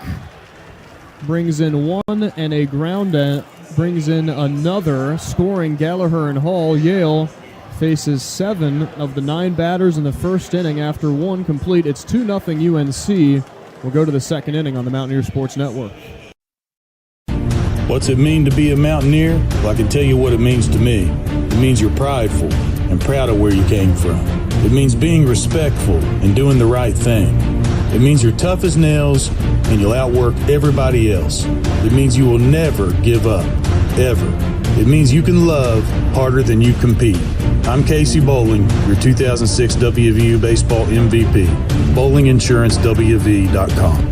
brings in 1, and a ground out brings in another. Scoring Gallagher and Hall. Yale faces 7 of the 9 batters in the first inning after 1 complete. It's 2-0 UNC. We'll go to the second inning on the Mountaineer Sports Network. What's it mean to be a Mountaineer? Well, I can tell you what it means to me. It means you're prideful and proud of where you came from. It means being respectful and doing the right thing. It means you're tough as nails and you'll outwork everybody else. It means you will never give up, ever. It means you can love harder than you compete. I'm Casey Bowling, your 2006 WVU Baseball MVP. BowlingInsuranceWV.com.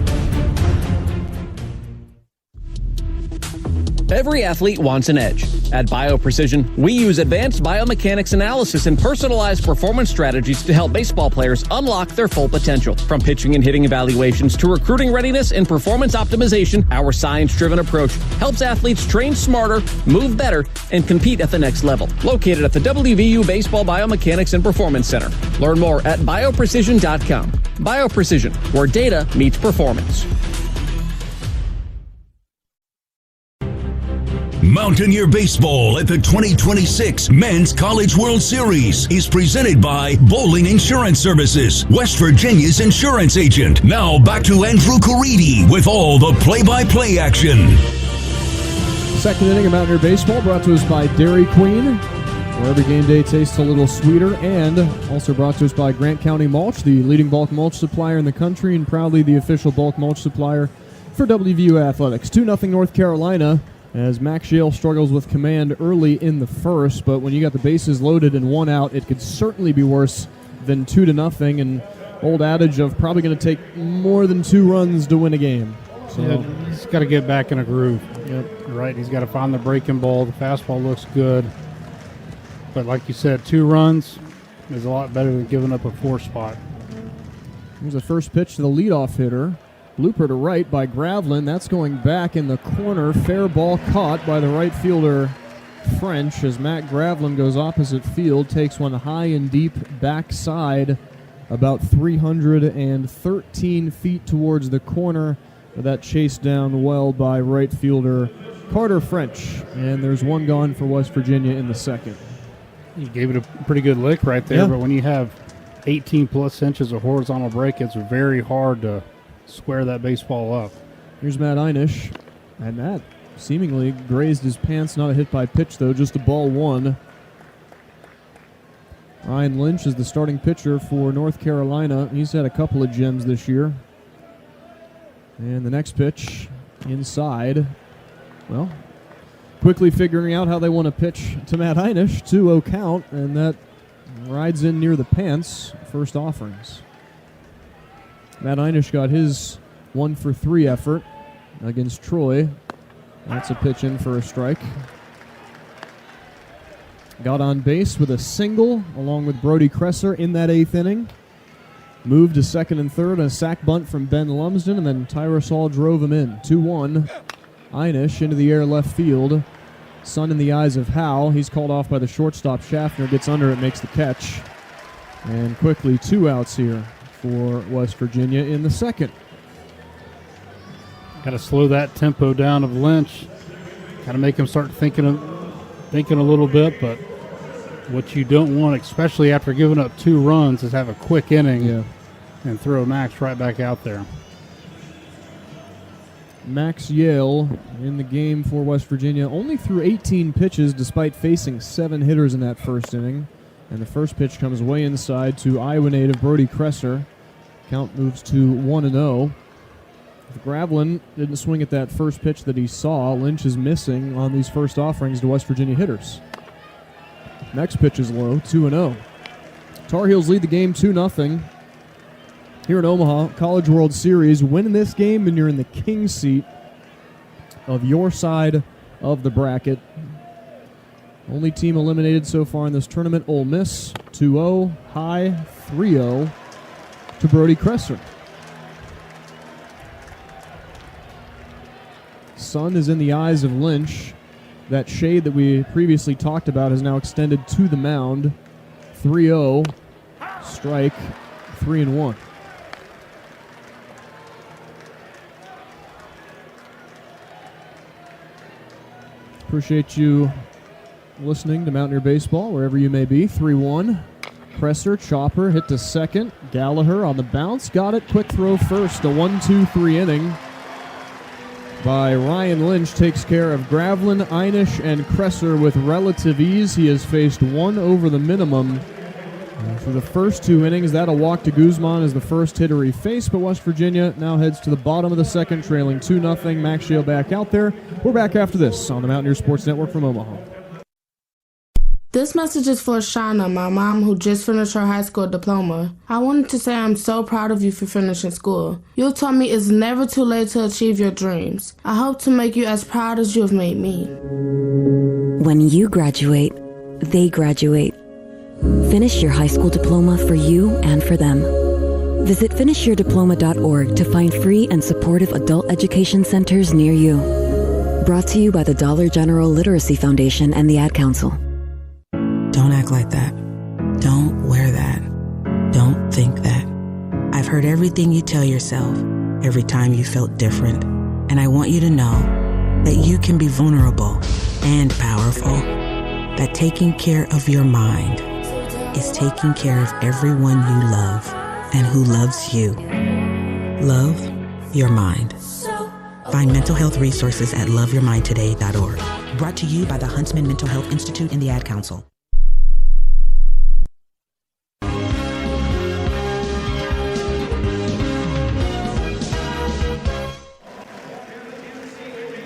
Every athlete wants an edge. At BioPrecision, we use advanced biomechanics analysis and personalized performance strategies to help baseball players unlock their full potential. From pitching and hitting evaluations to recruiting readiness and performance optimization, our science-driven approach helps athletes train smarter, move better, and compete at the next level. Located at the WVU Baseball Biomechanics and Performance Center. Learn more at bioprecision.com. BioPrecision, where data meets performance. Mountaineer Baseball at the 2026 Men's College World Series is presented by Bowling Insurance Services, West Virginia's insurance agent. Now back to Andrew Caridi with all the play-by-play action. Second inning of Mountaineer Baseball brought to us by Dairy Queen, where every game day tastes a little sweeter, and also brought to us by Grant County Mulch, the leading bulk mulch supplier in the country and proudly the official bulk mulch supplier for WVU Athletics. 2-0 North Carolina, as Max Yale struggles with command early in the first, but when you got the bases loaded and 1 out, it could certainly be worse than 2-0, and old adage of probably going to take more than 2 runs to win a game. So yeah, he's got to get back in a groove. Yep, right. He's got to find the breaking ball. The fastball looks good, but like you said, 2 runs is a lot better than giving up a 4 spot. Here's the first pitch to the leadoff hitter. Blooper to right by Gravlin. That's going back in the corner. Fair ball caught by the right fielder French as Matt Gravlin goes opposite field, takes one high and deep backside about 313 feet towards the corner. That chased down well by right fielder Carter French. And there's 1 gone for West Virginia in the second. He gave it a pretty good lick right there, but when you have 18-plus inches of horizontal break, it's very hard to square that baseball up. Here's Matt Einish, and that seemingly grazed his pants. Not a hit by pitch, though, just a ball 1. Ryan Lynch is the starting pitcher for North Carolina. He's had a couple of gems this year. And the next pitch inside. Well, quickly figuring out how they want to pitch to Matt Einish. 2-0 count, and that rides in near the pants. First offerings. Matt Einish got his 1-for-3 effort against Troy. That's a pitch in for a strike. Got on base with a single along with Brody Kresser in that 8th inning. Moved to second and third, a sac bunt from Ben Lumsden, and then Tyrosol drove him in. 2-1. Einish into the air left field. Sun in the eyes of Howe. He's called off by the shortstop. Schaffner gets under it, makes the catch. And quickly 2 outs here for West Virginia in the second. Got to slow that tempo down of Lynch. Got to make him start thinking a little bit. But what you don't want, especially after giving up 2 runs, is have a quick inning and throw Max right back out there. Max Yale in the game for West Virginia only threw 18 pitches despite facing 7 hitters in that first inning. And the first pitch comes way inside to Iowa native Brody Kresser. Count moves to 1-0. If Gravelin didn't swing at that first pitch that he saw, Lynch is missing on these first offerings to West Virginia hitters. Next pitch is low, 2-0. Tar Heels lead the game 2-0. Here in Omaha, College World Series, win this game and you're in the king seat of your side of the bracket. Only team eliminated so far in this tournament, Ole Miss, 2-0, high 3-0 to Brody Kresser. Sun is in the eyes of Lynch. That shade that we previously talked about has now extended to the mound. 3-0, strike, 3-1. Appreciate you listening to Mountaineer Baseball, wherever you may be. 3-1. Kresser, chopper, hit to second. Gallagher on the bounce, got it. Quick throw first. A 1-2-3 inning by Ryan Lynch takes care of Gravelin, Einish, and Kresser with relative ease. He has faced 1 over the minimum. For the first 2 innings, that'll walk to Guzman as the first hitter he faced, but West Virginia now heads to the bottom of the second, trailing 2-0. Max Yale back out there. We're back after this on the Mountaineer Sports Network from Omaha. This message is for Shauna, my mom, who just finished her high school diploma. I wanted to say I'm so proud of you for finishing school. You taught me it's never too late to achieve your dreams. I hope to make you as proud as you have made me. When you graduate, they graduate. Finish your high school diploma for you and for them. Visit finishyourdiploma.org to find free and supportive adult education centers near you. Brought to you by the Dollar General Literacy Foundation and the Ad Council. Don't act like that. Don't wear that. Don't think that. I've heard everything you tell yourself every time you felt different. And I want you to know that you can be vulnerable and powerful. That taking care of your mind is taking care of everyone you love and who loves you. Love your mind. Find mental health resources at loveyourmindtoday.org. Brought to you by the Huntsman Mental Health Institute and the Ad Council.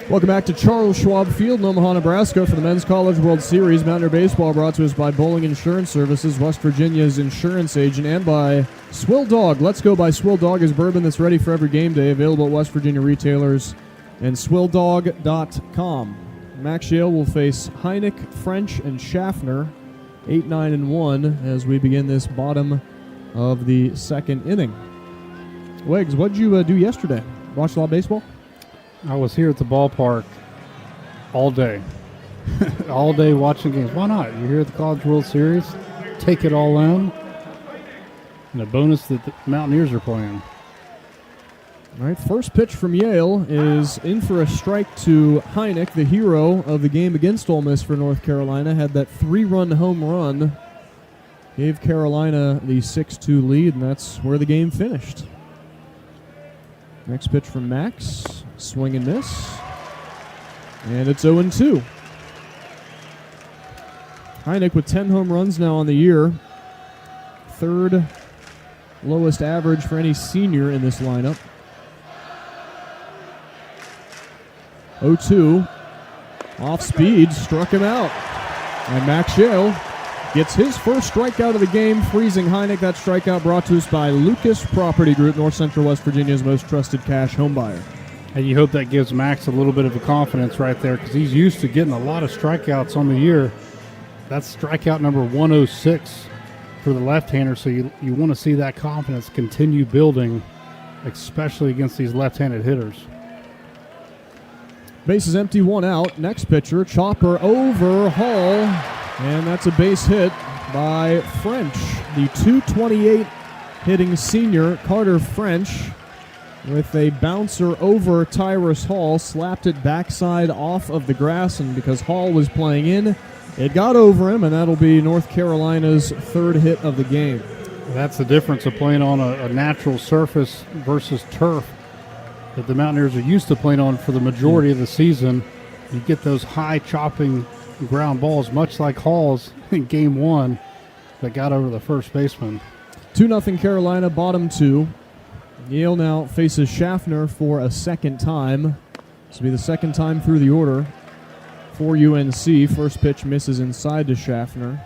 Welcome back to Charles Schwab Field in Omaha, Nebraska for the Men's College World Series. Mountaineer Baseball brought to us by Bowling Insurance Services, West Virginia's insurance agent, and by Swill Dog. Let's Go by Swill Dog is bourbon that's ready for every game day, available at West Virginia retailers and swilldog.com. Max Yale will face Heineck, French, and Schaffner, 8-9-1, as we begin this bottom of the second inning. Wiggs, what did you do yesterday? Watch a lot of baseball? I was here at the ballpark all day. All day watching games. Why not? You're here at the College World Series. Take it all in. And a bonus that the Mountaineers are playing. All right, first pitch from Yale is in for a strike to Heineck, the hero of the game against Ole Miss for North Carolina. Had that 3-run home run. Gave Carolina the 6-2 lead, and that's where the game finished. Next pitch from Max. Swing and miss. And it's 0-2. Heineck with 10 home runs now on the year. Third lowest average for any senior in this lineup. 0-2. Off speed, struck him out. And Max Yale gets his first strikeout of the game, freezing Heineck. That strikeout brought to us by Lucas Property Group, North Central West Virginia's most trusted cash home buyer. And you hope that gives Max a little bit of a confidence right there, because he's used to getting a lot of strikeouts on the year. That's strikeout number 106 for the left-hander, so you want to see that confidence continue building, especially against these left-handed hitters. Base is empty, 1 out. Next pitcher, chopper over Hall, and that's a base hit by French. The .228 hitting senior, Carter French, with a bouncer over Tyrus Hall, slapped it backside off of the grass, and because Hall was playing in, it got over him, and that'll be North Carolina's third hit of the game. That's the difference of playing on a natural surface versus turf that the Mountaineers are used to playing on for the majority of the season. You get those high chopping ground balls, much like Hall's in Game 1 that got over the first baseman. 2-0 Carolina, bottom 2. Yale now faces Schaffner for a second time. This will be the second time through the order for UNC. First pitch misses inside to Schaffner.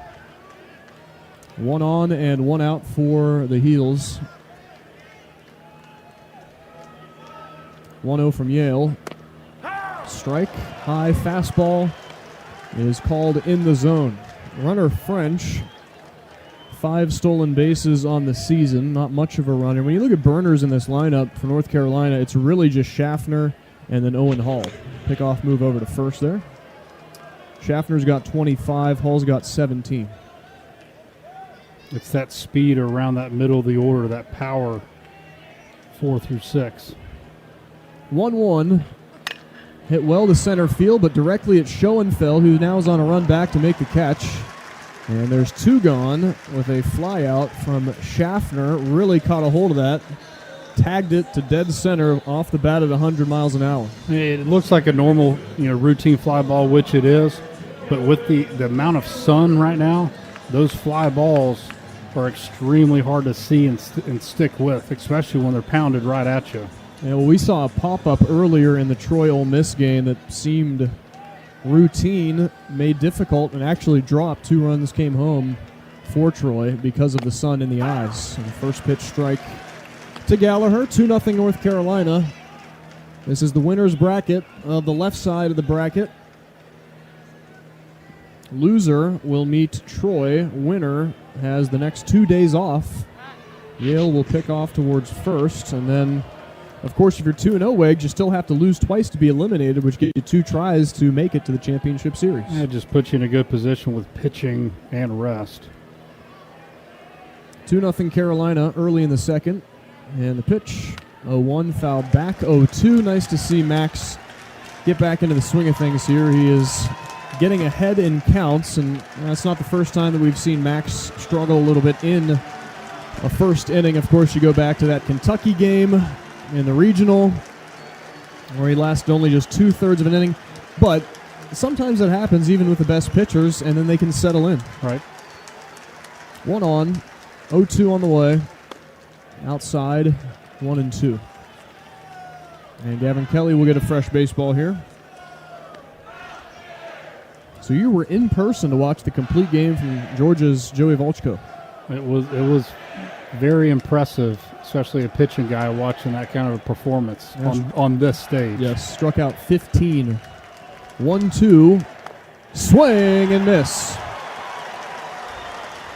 1 on and 1 out for the Heels. 1-0 from Yale. Strike, high fastball is called in the zone. Runner French, 5 stolen bases on the season, not much of a runner. When you look at burners in this lineup for North Carolina, it's really just Schaffner and then Owen Hall. Pickoff move over to first there. Schaffner's got 25, Hall's got 17. It's that speed around that middle of the order, that power, 4 through 6. 1-1. Hit well to center field, but directly at Schoenfeld, who now is on a run back to make the catch. And there's 2 gone with a fly out from Schaffner. Really caught a hold of that. Tagged it to dead center off the bat at 100 miles an hour. It looks like a normal, routine fly ball, which it is. But with the amount of sun right now, those fly balls are extremely hard to see and stick with, especially when they're pounded right at you. Yeah, well, we saw a pop-up earlier in the Troy-Ole Miss game that seemed routine, made difficult, and actually dropped. 2 runs came home for Troy because of the sun in the eyes. And the first pitch strike to Gallagher, 2-0 North Carolina. This is the winner's bracket of the left side of the bracket. Loser will meet Troy. Winner has the next 2 days off. Yale will pick off towards first, and then, of course, if you're 2-0, Wags, you still have to lose twice to be eliminated, which gets you 2 tries to make it to the championship series. It just puts you in a good position with pitching and rest. 2-0 Carolina early in the second. And the pitch, 0-1, foul back, 0-2. Nice to see Max get back into the swing of things here. He is getting ahead in counts, and that's not the first time that we've seen Max struggle a little bit in a first inning. Of course, you go back to that Kentucky game in the regional, where he lasted only just 2/3 of an inning. But sometimes that happens even with the best pitchers, and then they can settle in. Right. 1 on, 0-2 on the way. Outside, 1-2. And Gavin Kelly will get a fresh baseball here. So you were in person to watch the complete game from Georgia's Joey Volchko. It was very impressive, especially a pitching guy watching that kind of a performance on this stage. Yes, struck out 15. 1-2, swing and miss.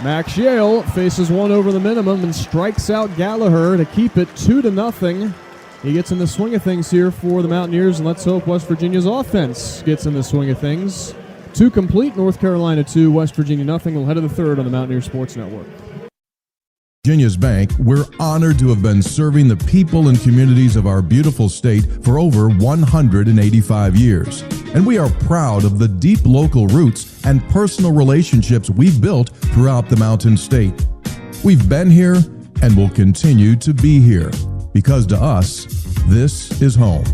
Max Yale faces 1 over the minimum and strikes out Gallagher to keep it 2-0. He gets in the swing of things here for the Mountaineers, and let's hope West Virginia's offense gets in the swing of things. 2 complete, North Carolina 2, West Virginia 0. We'll head to the third on the Mountaineer Sports Network. Virginia's Bank, we're honored to have been serving the people and communities of our beautiful state for over 185 years. And we are proud of the deep local roots and personal relationships we've built throughout the Mountain State. We've been here and will continue to be here because to us, this is home.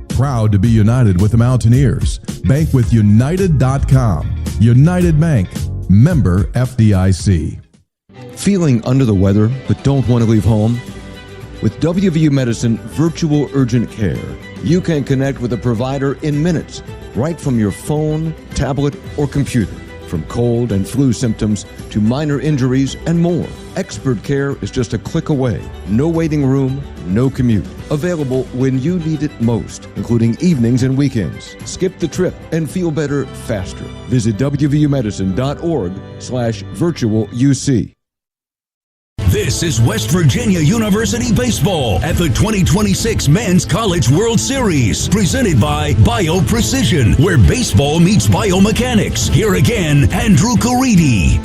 Proud to be united with the Mountaineers. Bank with United.com. United Bank. Member FDIC. Feeling under the weather but don't want to leave home? With WVU Medicine Virtual Urgent Care, you can connect with a provider in minutes, right from your phone, tablet, or computer. From cold and flu symptoms to minor injuries and more. Expert care is just a click away. No waiting room, no commute. Available when you need it most, including evenings and weekends. Skip the trip and feel better faster. Visit wvumedicine.org/virtualuc. This is West Virginia University Baseball at the 2026 Men's College World Series, presented by BioPrecision, where baseball meets biomechanics. Here again, Andrew Caridi.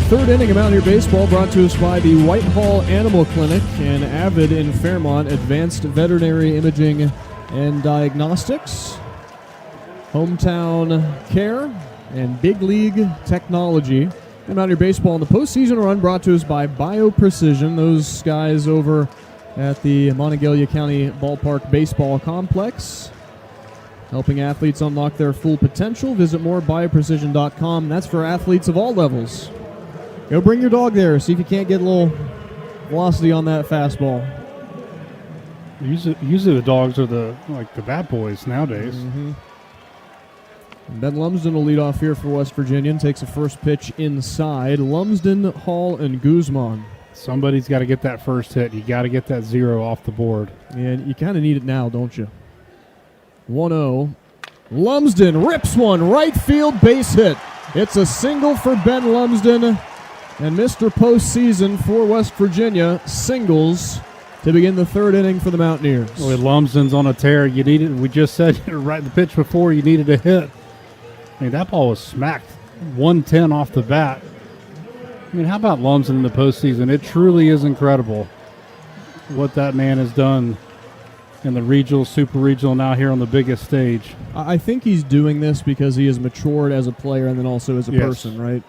Third inning of Mountaineer Baseball brought to us by the Whitehall Animal Clinic and Avid in Fairmont Advanced Veterinary Imaging and Diagnostics, Hometown Care, and Big League Technology. And Mountaineer Baseball in the postseason run brought to us by BioPrecision, those guys over at the Monongalia County Ballpark Baseball Complex, helping athletes unlock their full potential. Visit more at bioprecision.com. That's for athletes of all levels. Go bring your dog there. See if you can't get a little velocity on that fastball. Usually the dogs are the bad boys nowadays. Mm-hmm. Ben Lumsden will lead off here for West Virginia and takes a first pitch inside. Lumsden, Hall, and Guzman. Somebody's got to get that first hit. You got to get that 0 off the board. And you kind of need it now, don't you? 1-0. Lumsden rips one right field base hit. It's a single for Ben Lumsden. And Mr. Postseason for West Virginia singles to begin the third inning for the Mountaineers. Well, Lumsden's on a tear. You needed. We just said right the pitch before you needed a hit. I mean, that ball was smacked 110 off the bat. I mean, how about Lumsden in the postseason? It truly is incredible what that man has done in the regional, super regional, now here on the biggest stage. I think he's doing this because he has matured as a player and then also as a person, right?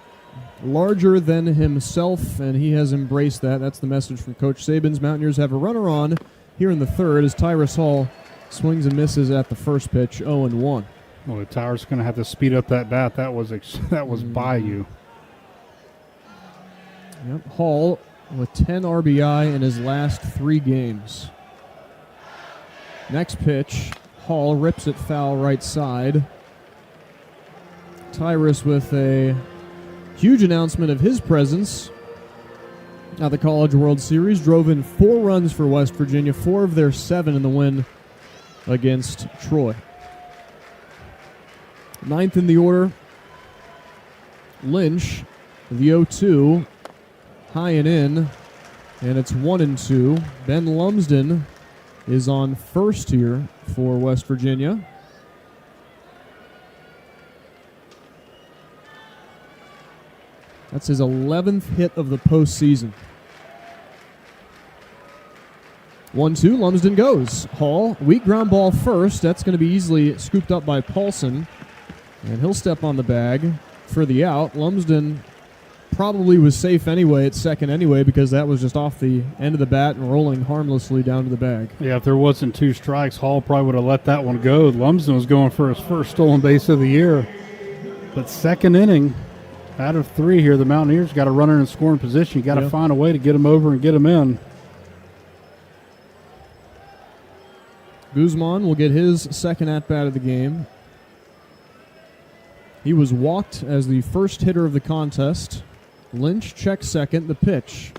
Larger than himself, and he has embraced that. That's the message from Coach Saban's. Mountaineers have a runner on here in the third as Tyrus Hall swings and misses at the first pitch, 0-1. Well, the Tyrus going to have to speed up that bat. That was by you. Yep, Hall with 10 RBI in his last 3 games. Next pitch, Hall rips it foul right side. Tyrus with a huge announcement of his presence at the College World Series. Drove in 4 runs for West Virginia, 4 of their 7 in the win against Troy. Ninth in the order, Lynch, the 0-2, high and in, and it's 1-2. Ben Lumsden is on first here for West Virginia. That's his 11th hit of the postseason. 1-2, Lumsden goes. Hall, weak ground ball first. That's going to be easily scooped up by Paulson. And he'll step on the bag for the out. Lumsden probably was safe anyway at second anyway because that was just off the end of the bat and rolling harmlessly down to the bag. Yeah, if there wasn't 2 strikes, Hall probably would have let that one go. Lumsden was going for his first stolen base of the year. But second inning, out of 3 here, the Mountaineers got a runner in scoring position. You got to find a way to get him over and get him in. Guzman will get his second at-bat of the game. He was walked as the first hitter of the contest. Lynch checks second. The pitch.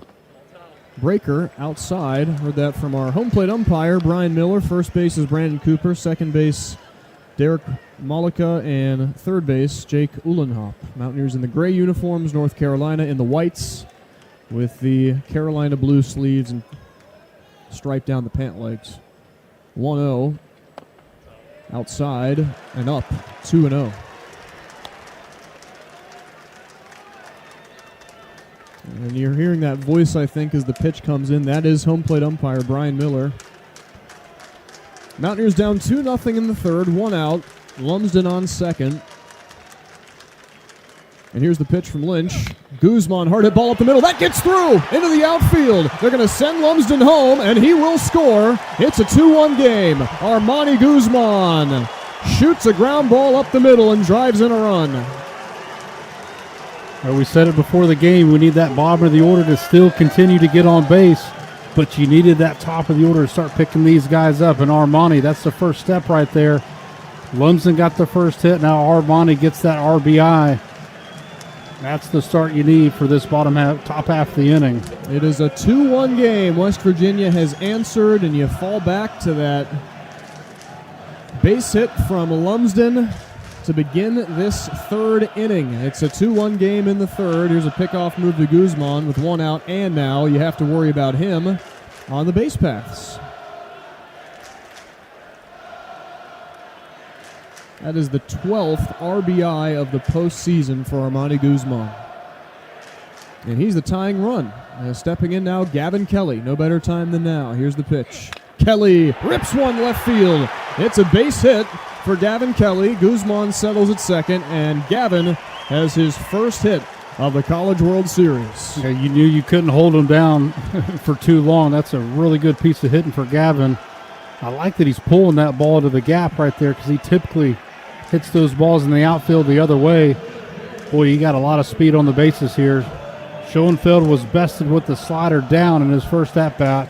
Breaker outside. Heard that from our home plate umpire, Brian Miller. First base is Brandon Cooper. Second base, Derek Malika. And third base, Jake Uhlenhop. Mountaineers in the gray uniforms. North Carolina in the whites with the Carolina blue sleeves and stripe down the pant legs. 1-0. Outside and up. 2-0. And you're hearing that voice, I think, as the pitch comes in. That is home plate umpire Brian Miller. Mountaineers down 2-0 in the third, 1 out. Lumsden on second. And here's the pitch from Lynch. Guzman, hard hit ball up the middle. That gets through into the outfield. They're going to send Lumsden home, and he will score. It's a 2-1 game. Armani Guzman shoots a ground ball up the middle and drives in a run. We said it before the game. We need that bottom of the order to still continue to get on base, but you needed that top of the order to start picking these guys up. And Armani, that's the first step right there. Lumsden got the first hit. Now Armani gets that RBI. That's the start you need for this top half of the inning. It is a 2-1 game. West Virginia has answered, and you fall back to that base hit from Lumsden to begin this third inning. It's a 2-1 game in the third. Here's a pickoff move to Guzman with 1 out, and now you have to worry about him on the base paths. That is the 12th RBI of the postseason for Armani Guzman. And he's the tying run. Stepping in now, Gavin Kelly. No better time than now. Here's the pitch. Kelly rips one left field. It's a base hit for Gavin Kelly. Guzman settles at second, and Gavin has his first hit of the College World Series. Yeah, you knew you couldn't hold him down for too long. That's a really good piece of hitting for Gavin. I like that he's pulling that ball to the gap right there because he typically hits those balls in the outfield the other way. Boy, he got a lot of speed on the bases here. Schoenfeld was bested with the slider down in his first at-bat.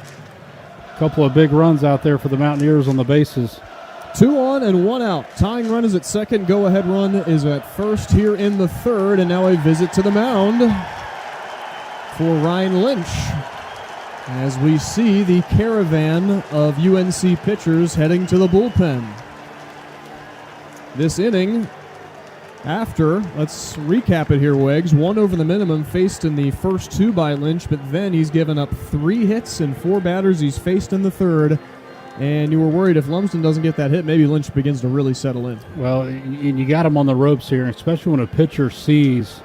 A couple of big runs out there for the Mountaineers on the bases. 2 on and 1 out. Tying run is at second. Go-ahead run is at first here in the third. And now a visit to the mound for Ryan Lynch, as we see the caravan of UNC pitchers heading to the bullpen. This inning, after, let's recap it here, Wags, 1 over the minimum faced in the first 2 by Lynch, but then he's given up 3 hits and 4 batters he's faced in the third. And you were worried if Lumsden doesn't get that hit, maybe Lynch begins to really settle in. Well, you got him on the ropes here, especially when a pitcher sees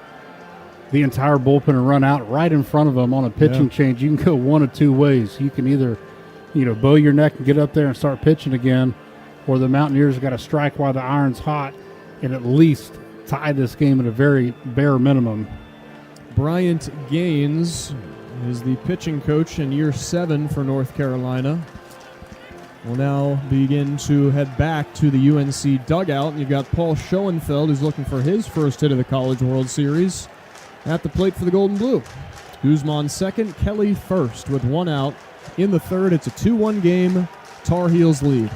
the entire bullpen and run out right in front of him on a pitching change. You can go one of 2 ways. You can either, bow your neck and get up there and start pitching again, or the Mountaineers got to strike while the iron's hot and at least tie this game at a very bare minimum. Bryant Gaines is the pitching coach in year 7 for North Carolina. We'll now begin to head back to the UNC dugout. You've got Paul Schoenfeld, who's looking for his first hit of the College World Series, at the plate for the Golden Blue. Guzman second, Kelly first with 1 out. In the third, it's a 2-1 game. Tar Heels lead.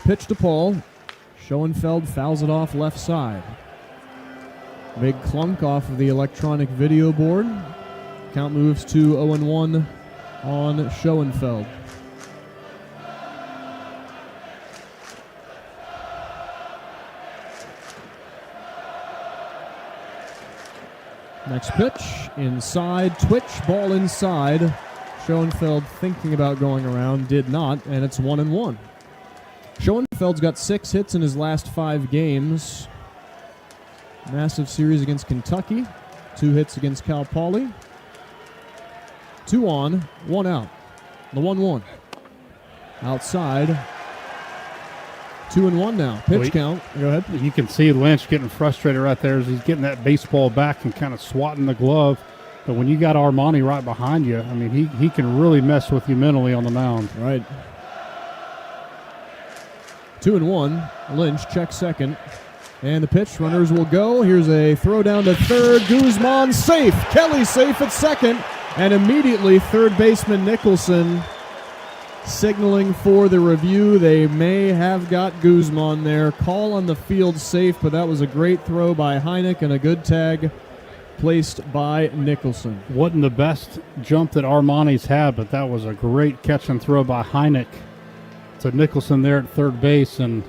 Pitch to Paul. Schoenfeld fouls it off left side. Big clunk off of the electronic video board. Count moves to 0-1 on Schoenfeld. Next pitch, inside, twitch, ball inside. Schoenfeld thinking about going around, did not, and it's 1-1. Schoenfeld's got 6 hits in his last 5 games. Massive series against Kentucky, 2 hits against Cal Poly. 2 on, 1 out. The 1-1. Outside. 2-1 now. Pitch count. Go ahead. You can see Lynch getting frustrated right there as he's getting that baseball back and kind of swatting the glove. But when you got Armani right behind you, I mean, he can really mess with you mentally on the mound. Right. 2-1. Lynch checks second. And the pitch, runners will go. Here's a throw down to third. Guzman safe. Kelly safe at second. And immediately third baseman Nicholson signaling for the review. They may have got Guzman there. Call on the field safe, but that was a great throw by Heineck and a good tag placed by Nicholson. Wasn't the best jump that Armani's had, but that was a great catch and throw by Heineck to Nicholson there at third base. And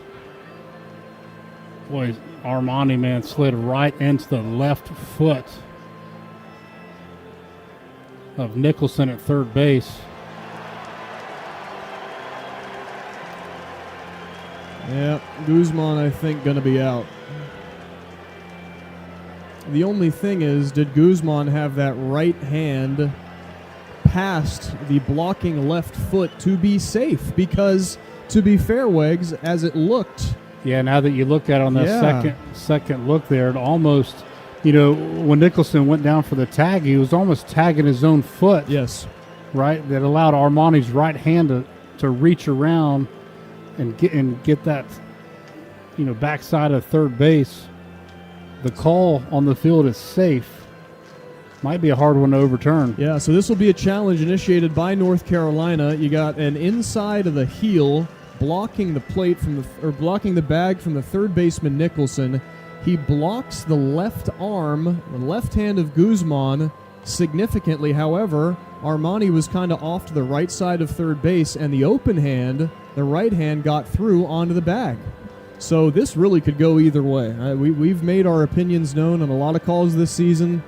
boy, Armani, man, slid right into the left foot of Nicholson at third base. Yeah, Guzman, I think, going to be out. The only thing is, did Guzman have that right hand past the blocking left foot to be safe? Because, to be fair, Wags, as it looked... Yeah, now that you look at it on that second look there, it almost, when Nicholson went down for the tag, he was almost tagging his own foot. Yes. Right? That allowed Armani's right hand to reach around and get that, backside of third base. The call on the field is safe. Might be a hard one to overturn. Yeah, so this will be a challenge initiated by North Carolina. You got an inside of the heel blocking the plate blocking the bag from the third baseman Nicholson. He blocks the left arm, the left hand of Guzman significantly. However, Armani was kind of off to the right side of third base, and the open hand, the right hand, got through onto the bag. So this really could go either way. We've made our opinions known on a lot of calls this season.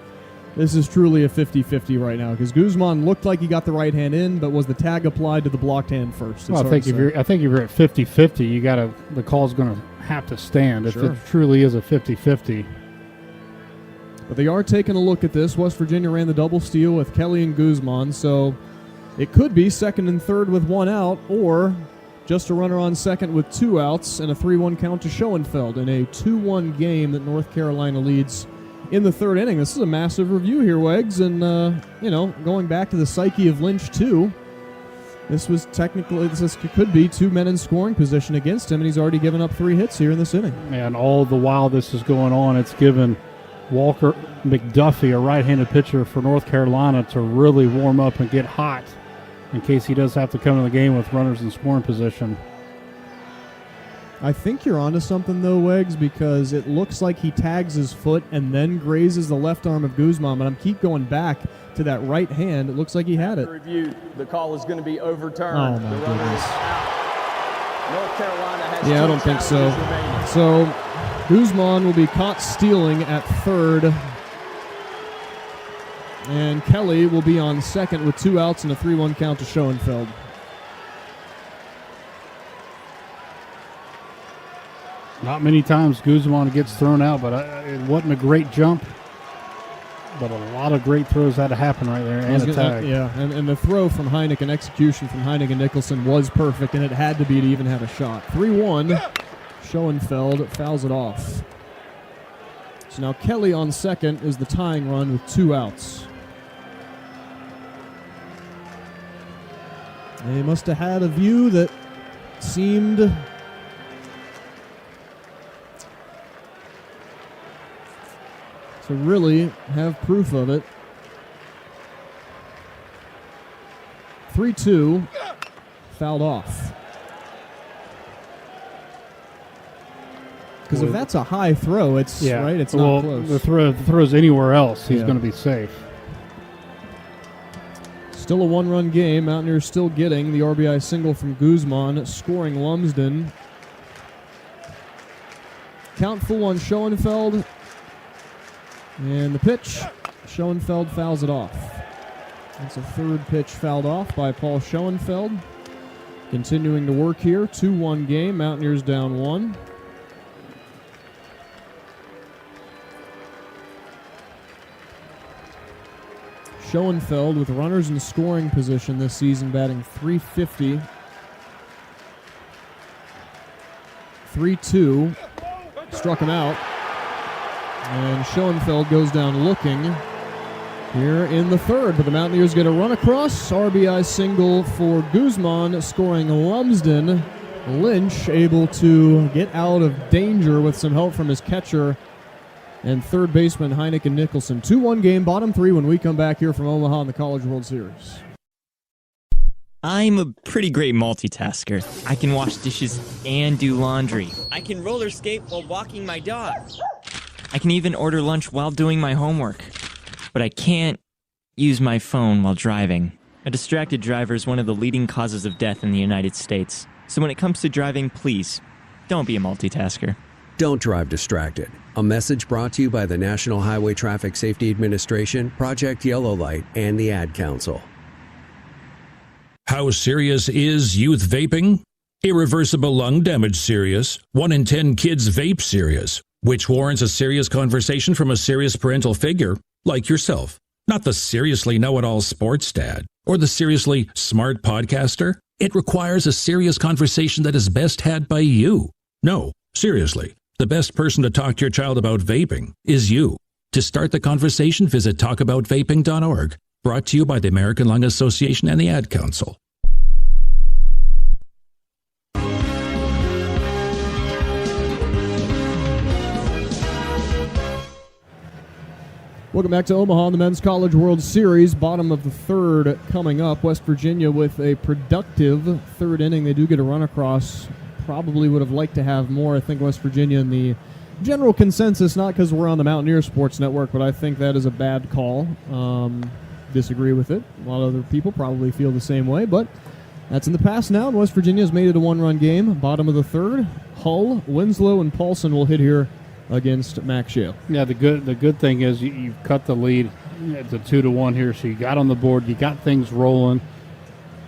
This is truly a 50-50 right now because Guzman looked like he got the right hand in, but was the tag applied to the blocked hand first? Well, I think if you're at 50-50, the call's going to have to stand if it truly is a 50-50. But they are taking a look at this. West Virginia ran the double steal with Kelly and Guzman, so it could be second and third with one out, or just a runner on second with 2 outs and a 3-1 count to Schoenfeld in a 2-1 game that North Carolina leads in the third inning. This is a massive review here, Wags, and, going back to the psyche of Lynch, too, this could be 2 men in scoring position against him, and he's already given up 3 hits here in this inning. And all the while this is going on, it's given Walker McDuffie, a right-handed pitcher for North Carolina, to really warm up and get hot in case he does have to come to the game with runners in scoring position. I think you're onto something, though, Wags, because it looks like he tags his foot and then grazes the left arm of Guzman, but I'm keep going back to that right hand. It looks like he had it. Review. The call is going to be overturned. Oh, my the goodness. Out. North Carolina has I don't think so. So Guzman will be caught stealing at third, and Kelly will be on second with 2 outs and a 3-1 count to Schoenfeld. Not many times Guzman gets thrown out, but it wasn't a great jump. But a lot of great throws had to happen right there, and a tag. And the throw from Heineken, execution from Heineken Nicholson was perfect, and it had to be to even have a shot. 3-1, Schoenfeld fouls it off. So now Kelly on second is the tying run with 2 outs. They must have had a view that seemed to really have proof of it. 3-2, fouled off. Because if that's a high throw, it's right. It's not close. The throw's anywhere else, he's going to be safe. Still a 1-run game. Mountaineers still getting the RBI single from Guzman, scoring Lumsden. Count full on Schoenfeld. And the pitch, Schoenfeld fouls it off. That's a third pitch fouled off by Paul Schoenfeld. Continuing to work here, 2-1 game, Mountaineers down 1. Schoenfeld with runners in scoring position this season, batting .350. 3-2, struck him out. And Schoenfeld goes down looking here in the third, but the Mountaineers get a run across. RBI single for Guzman, scoring Lumsden. Lynch able to get out of danger with some help from his catcher and third baseman Heineken Nicholson. 2-1 game, bottom 3 when we come back here from Omaha in the College World Series. I'm a pretty great multitasker. I can wash dishes and do laundry. I can roller skate while walking my dog. I can even order lunch while doing my homework. But I can't use my phone while driving. A distracted driver is one of the leading causes of death in the United States. So when it comes to driving, please, don't be a multitasker. Don't drive distracted. A message brought to you by the National Highway Traffic Safety Administration, Project Yellow Light, and the Ad Council. How serious is youth vaping? Irreversible lung damage serious. 1 in 10 kids vape serious, which warrants a serious conversation from a serious parental figure like yourself. Not the seriously know-it-all sports dad or the seriously smart podcaster. It requires a serious conversation that is best had by you. No, seriously, the best person to talk to your child about vaping is you. To start the conversation, visit talkaboutvaping.org. Brought to you by the American Lung Association and the Ad Council. Welcome back to Omaha in the Men's College World Series. Bottom of the third coming up. West Virginia with a productive third inning. They do get a run across. Probably would have liked to have more. I think West Virginia in the general consensus, not because we're on the Mountaineer Sports Network, but I think that is a bad call. Disagree with it. A lot of other people probably feel the same way, but that's in the past now, and West Virginia has made it a one-run game. Bottom of the third. Hull, Winslow, and Paulson will hit here against Max Shale. Yeah, the good thing is you've cut the lead to 2-1 here, so you got on the board, you got things rolling.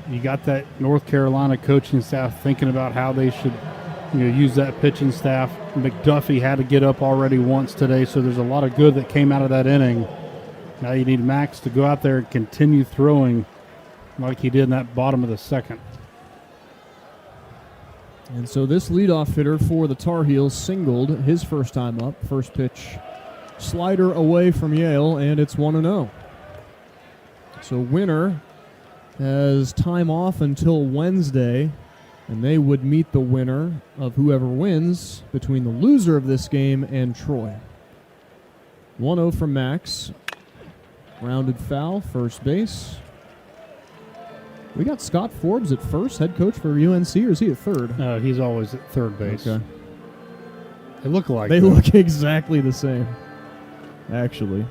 You got that North Carolina coaching staff thinking about how they should use that pitching staff. McDuffie had to get up already once today, so there's a lot of good that came out of that inning. Now you need Max to go out there and continue throwing like he did in that bottom of the second. And so this leadoff hitter for the Tar Heels singled his first time up. First pitch slider away from Yale, and it's 1-0. So winner has time off until Wednesday, and they would meet the winner of whoever wins between the loser of this game and Troy. 1-0 from Max. Rounded foul, first base. We got Scott Forbes at first, head coach for UNC, or is he at third? He's always at third base. Okay. They look alike. They look exactly the same, actually.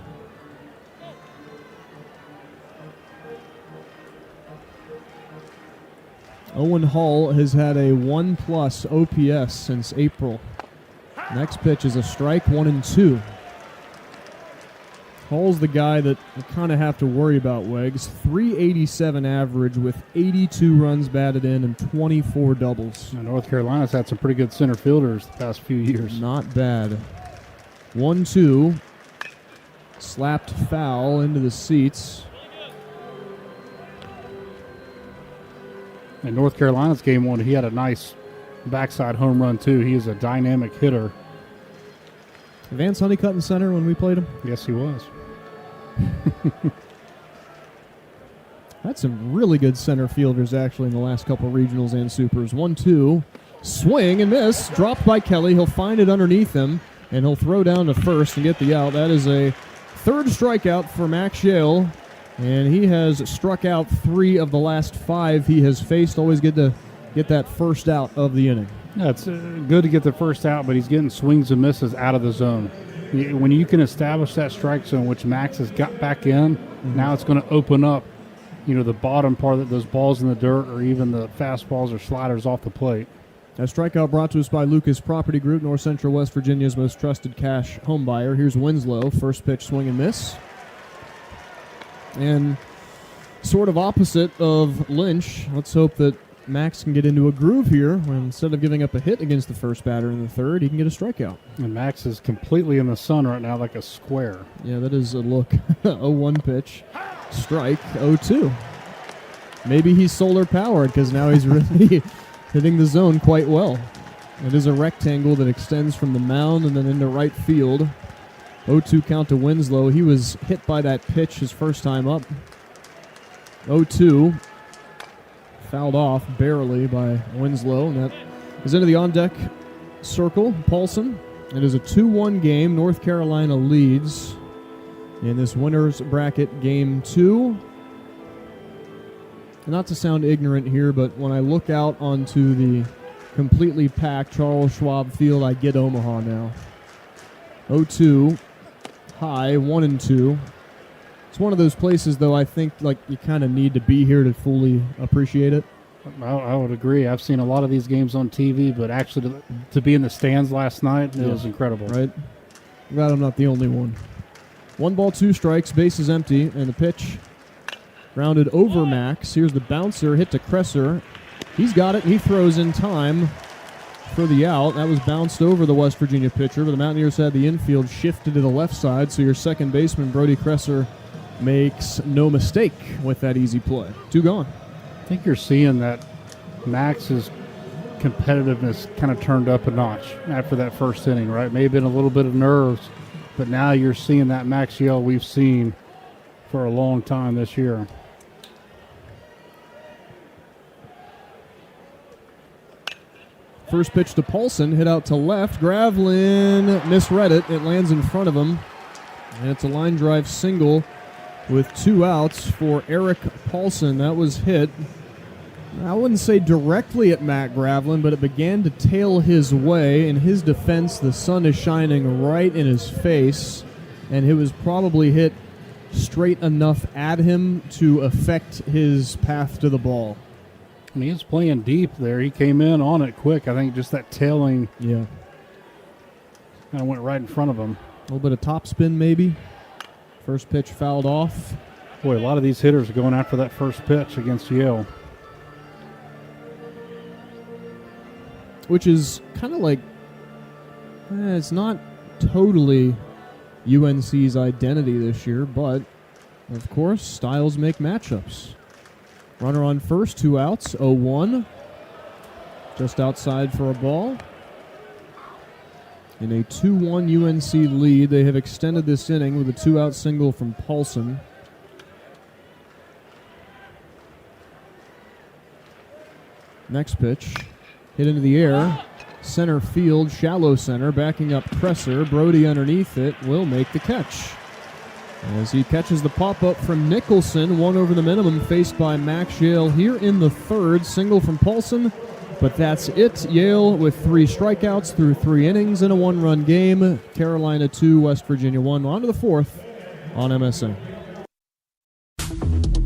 Owen Hall has had a 1+ OPS since April. Next pitch is a strike, 1-2. Hall's the guy that you kind of have to worry about, Wegs. 387 average with 82 runs batted in and 24 doubles. Now, North Carolina's had some pretty good center fielders the past few years. Not bad. 1-2. Slapped foul into the seats. In North Carolina's game one, he had a nice backside home run, too. He is a dynamic hitter. Vance Honeycutt in center when we played him? Yes, he was. Had some really good center fielders, actually, in the last couple regionals and supers. 1-2. Swing and miss. Dropped by Kelly. He'll find it underneath him, and he'll throw down to first and get the out. That is a third strikeout for Max Yale, and he has struck out 3 of the last 5 he has faced. Always good to get that first out of the inning. Yeah, it's good to get the first out, but he's getting swings and misses out of the zone. When you can establish that strike zone, which Max has got back in, now it's going to open up, the bottom part of those balls in the dirt or even the fastballs or sliders off the plate. A strikeout brought to us by Lucas Property Group, North Central West Virginia's most trusted cash home buyer. Here's Winslow, first pitch swing and miss. And sort of opposite of Lynch, let's hope that Max can get into a groove here when instead of giving up a hit against the first batter in the third, he can get a strikeout. And Max is completely in the sun right now like a square. Yeah, that is a look. 0-1 pitch. Strike, 0-2. Maybe he's solar powered because now he's really hitting the zone quite well. It is a rectangle that extends from the mound and then into right field. 0-2 count to Winslow. He was hit by that pitch his first time up. 0-2. Fouled off barely by Winslow, and that is into the on-deck circle. Paulson. It is a 2-1 game. North Carolina leads in this winner's bracket game 2. Not to sound ignorant here, but when I look out onto the completely packed Charles Schwab Field, I get Omaha now. 0-2, high, 1-2. It's one of those places, though, I think like you kind of need to be here to fully appreciate it. I would agree. I've seen a lot of these games on TV, but actually to be in the stands last night, it was incredible. Right? Glad I'm not the only one. 1 ball, 2 strikes, base is empty, and the pitch grounded over Max. Here's the bouncer, hit to Kresser. He's got it, and he throws in time for the out. That was bounced over the West Virginia pitcher, but the Mountaineers had the infield shifted to the left side, so your second baseman, Brody Kresser, makes no mistake with that easy play. 2 gone. I think you're seeing that Max's competitiveness kind of turned up a notch after that first inning, right? May have been a little bit of nerves, but now you're seeing that Max Yell we've seen for a long time this year. First pitch to Paulson, hit out to left. Gravlin misread it. It lands in front of him, and it's a line drive single with 2 outs for Eric Paulson. That was hit, I wouldn't say directly at Matt Gravlin, but it began to tail his way. In his defense, the sun is shining right in his face, and it was probably hit straight enough at him to affect his path to the ball. And he was playing deep there. He came in on it quick. I think just that tailing kind of went right in front of him. A little bit of topspin maybe. First pitch fouled off. Boy, a lot of these hitters are going after that first pitch against Yale. which is kind of like, it's not totally UNC's identity this year, but of course, styles make matchups. Runner on first, 2 outs, 0-1. Just outside for a ball. In a 2-1 UNC lead, they have extended this inning with a 2-out single from Paulson. Next pitch, hit into the air. Center field, shallow center, backing up Presser. Brody underneath it will make the catch. As he catches the pop-up from Nicholson, 1 over the minimum, faced by Max Yale here in the third. Single from Paulson, but that's it. Yale with 3 strikeouts through 3 innings in a 1-run game. Carolina 2, West Virginia 1. On to the 4th on MSN.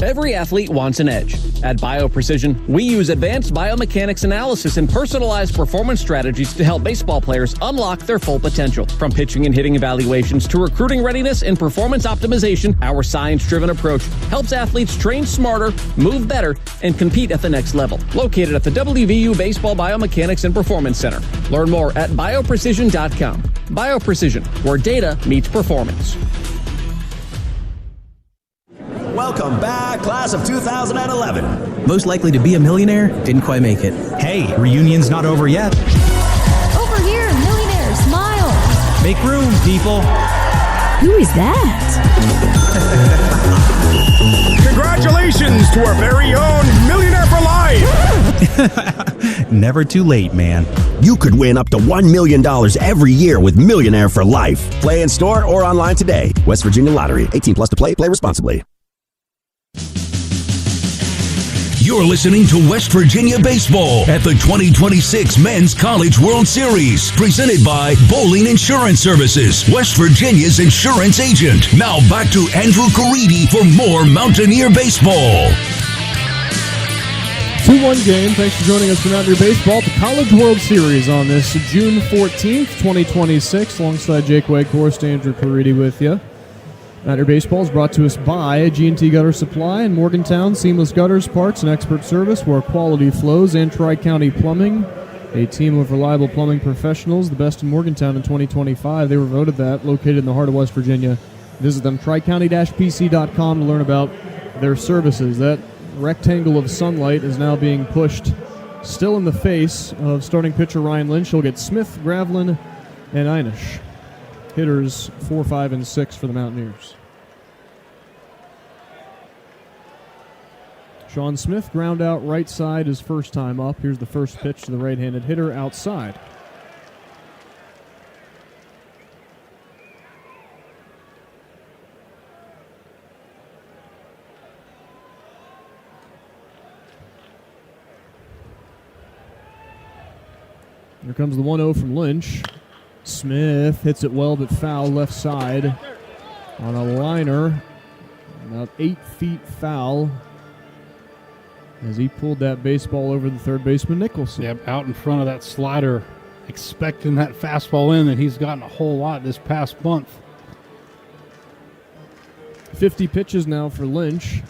Every athlete wants an edge. At BioPrecision, we use advanced biomechanics analysis and personalized performance strategies to help baseball players unlock their full potential. From pitching and hitting evaluations to recruiting readiness and performance optimization, our science-driven approach helps athletes train smarter, move better, and compete at the next level. Located at the WVU Baseball Biomechanics and Performance Center. Learn more at bioprecision.com. BioPrecision, where data meets performance. Welcome back, class of 2011. Most likely to be a millionaire, didn't quite make it. Hey, reunion's not over yet. Over here, millionaire, smile. Make room, people. Who is that? Congratulations to our very own Millionaire for Life. Never too late, man. You could win up to $1 million every year with Millionaire for Life. Play in store or online today. West Virginia Lottery. 18 plus to play. Play responsibly. You're listening to West Virginia Baseball at the 2026 Men's College World Series, presented by Bowling Insurance Services, West Virginia's insurance agent. Now back to Andrew Caridi for more Mountaineer Baseball. 2-1 game. Thanks for joining us for Mountaineer Baseball at the College World Series on this June 14th, 2026. Alongside Jake Weghorst, Andrew Caridi with you. Mountaineer Baseball is brought to us by G&T Gutter Supply in Morgantown, Seamless Gutters, Parts, and Expert Service where quality flows, and Tri-County Plumbing, a team of reliable plumbing professionals, the best in Morgantown in 2025. They were voted that, located in the heart of West Virginia. Visit them, tricounty-pc.com, to learn about their services. That rectangle of sunlight is now being pushed still in the face of starting pitcher Ryan Lynch. He'll get Smith, Gravlin, and Einish. Hitters 4, 5, and 6 for the Mountaineers. Sean Smith ground out right side his first time up. Here's the first pitch to the right-handed hitter outside. Here comes the 1-0 from Lynch. Smith hits it well but foul left side on a liner, about 8 feet foul, as he pulled that baseball over the third baseman Nicholson. Yep, out in front of that slider, expecting that fastball in that he's gotten a whole lot this past month. 50 pitches now for Lynch.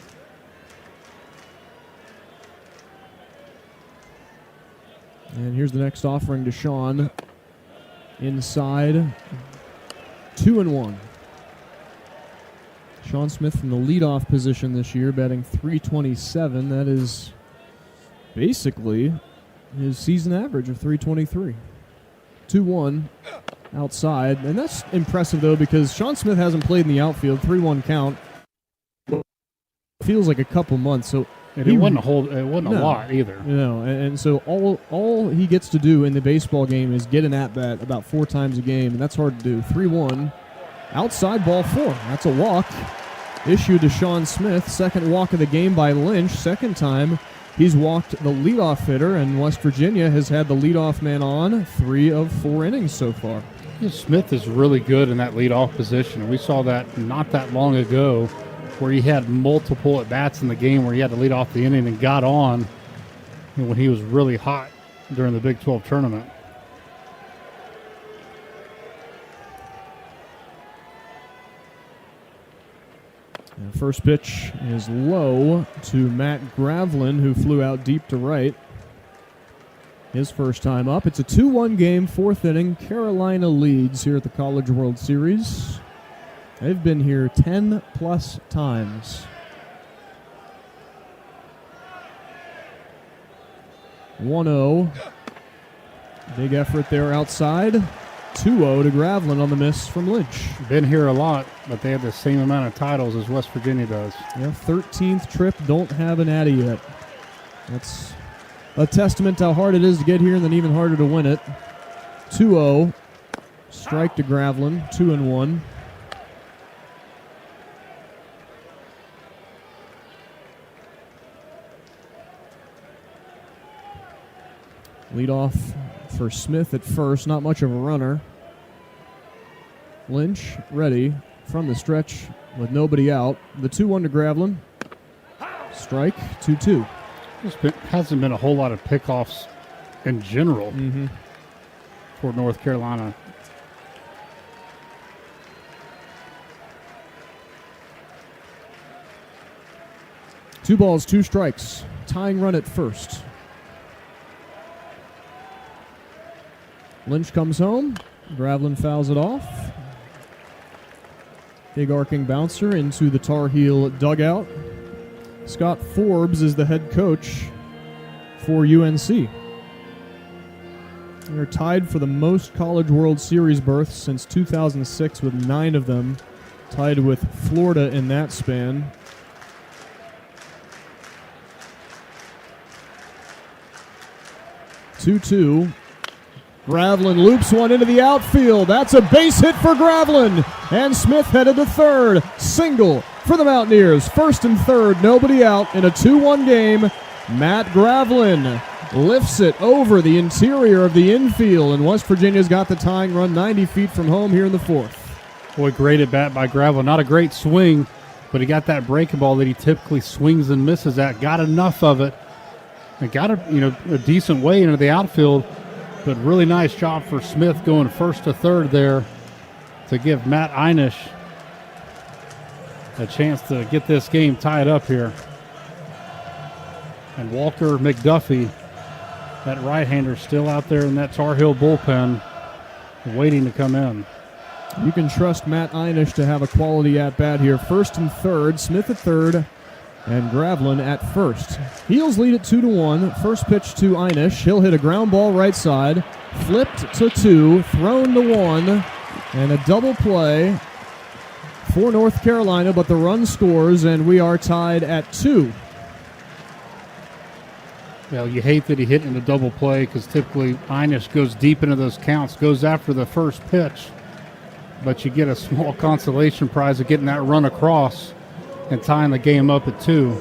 And here's the next offering to Sean. Inside, 2-1. Sean Smith from the leadoff position this year, batting .327. That is basically his season average of .323. 2-1 outside, and that's impressive though because Sean Smith hasn't played in the outfield. 3-1 count. Feels like a couple months, so. And it wasn't a lot either. No, and so all he gets to do in the baseball game is get an at-bat about 4 times a game, and that's hard to do. 3-1, outside ball 4. That's a walk issued to Sean Smith. Second walk of the game by Lynch. Second time he's walked the leadoff hitter, and West Virginia has had the leadoff man on 3 of 4 innings so far. Smith is really good in that leadoff position. We saw that not that long ago, where he had multiple at-bats in the game where he had to lead off the inning and got on when he was really hot during the Big 12 tournament. And first pitch is low to Matt Gravlin, who flew out deep to right. his first time up. It's a 2-1 game, 4th inning. Carolina leads here at the College World Series. They've been here 10-plus times. 1-0. Big effort there outside. 2-0 to Gravelin on the miss from Lynch. Been here a lot, but they have the same amount of titles as West Virginia does. Yeah, 13th trip, don't have an Addy yet. That's a testament to how hard it is to get here and then even harder to win it. 2-0. Strike to Gravelin, 2-1. Lead off for Smith at first, not much of a runner. Lynch ready from the stretch with nobody out. The 2-1 to Gravelin. Strike, 2-2. Hasn't been a whole lot of pickoffs in general for North Carolina. Two balls, two strikes. Tying run at first. Lynch comes home. Gravelin fouls it off. Big arcing bouncer into the Tar Heel dugout. Scott Forbes is the head coach for UNC. They're tied for the most College World Series berths since 2006 with 9 of them, tied with Florida in that span. Two-two. Gravelin loops one into the outfield. That's a base hit for Gravelin. And Smith headed to third. Single for the Mountaineers. First and third, nobody out in a 2-1 game. Matt Gravelin lifts it over the interior of the infield, and West Virginia's got the tying run 90 feet from home here in the 4th. Boy, great at bat by Gravelin. Not a great swing, but he got that breaking ball that he typically swings and misses at. Got enough of it. And got a decent way into the outfield. But really nice job for Smith going first to third there to give Matt Einish a chance to get this game tied up here. And Walker McDuffie, that right-hander, still out there in that Tar Heel bullpen waiting to come in. You can trust Matt Einish to have a quality at-bat here. First and third, Smith at third, and Gravelin at first. Heels lead at 2-1. First pitch to Einish. He'll hit a ground ball right side. Flipped to 2, thrown to 1, and a double play for North Carolina, but the run scores, and we are tied at 2. Well, you hate that he hit in a double play because typically Einish goes deep into those counts, goes after the first pitch, but you get a small consolation prize of getting that run across and tying the game up at 2.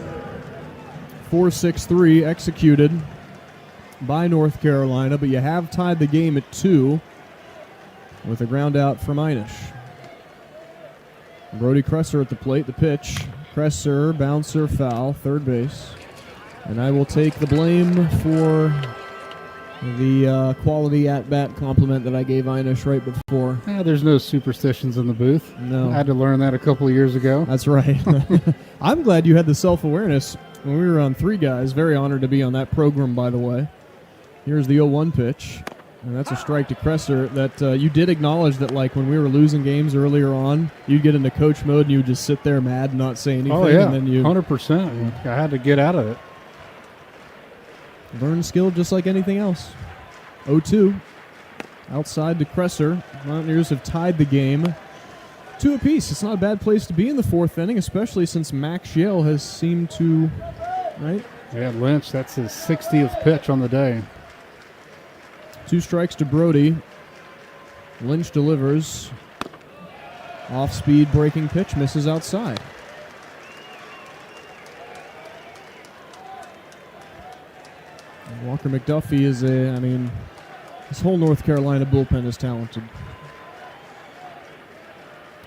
4-6-3 executed by North Carolina, but you have tied the game at 2 with a ground out from Einish. Brody Kresser at the plate, the pitch. Kresser, bouncer, foul, third base. And I will take the blame for the quality at-bat compliment that I gave Einish right before. There's no superstitions in the booth. No. I had to learn that a couple of years ago. That's right. I'm glad you had the self-awareness when we were on Three Guys. Very honored to be on that program, by the way. Here's the 0-1 pitch. And that's a strike to Kresser. That you did acknowledge that, like, when we were losing games earlier on, you'd get into coach mode and you would just sit there mad and not say anything. Oh, yeah, and then you 100%. I had to get out of it. Learn skill just like anything else. 0-2. Outside to Kresser. Mountaineers have tied the game 2 apiece. It's not a bad place to be in the 4th inning, especially since Max Yale has seemed to, right? Yeah, Lynch, that's his 60th pitch on the day. 2 strikes to Brody. Lynch delivers. Off-speed breaking pitch, misses outside. Walker McDuffie is this whole North Carolina bullpen is talented.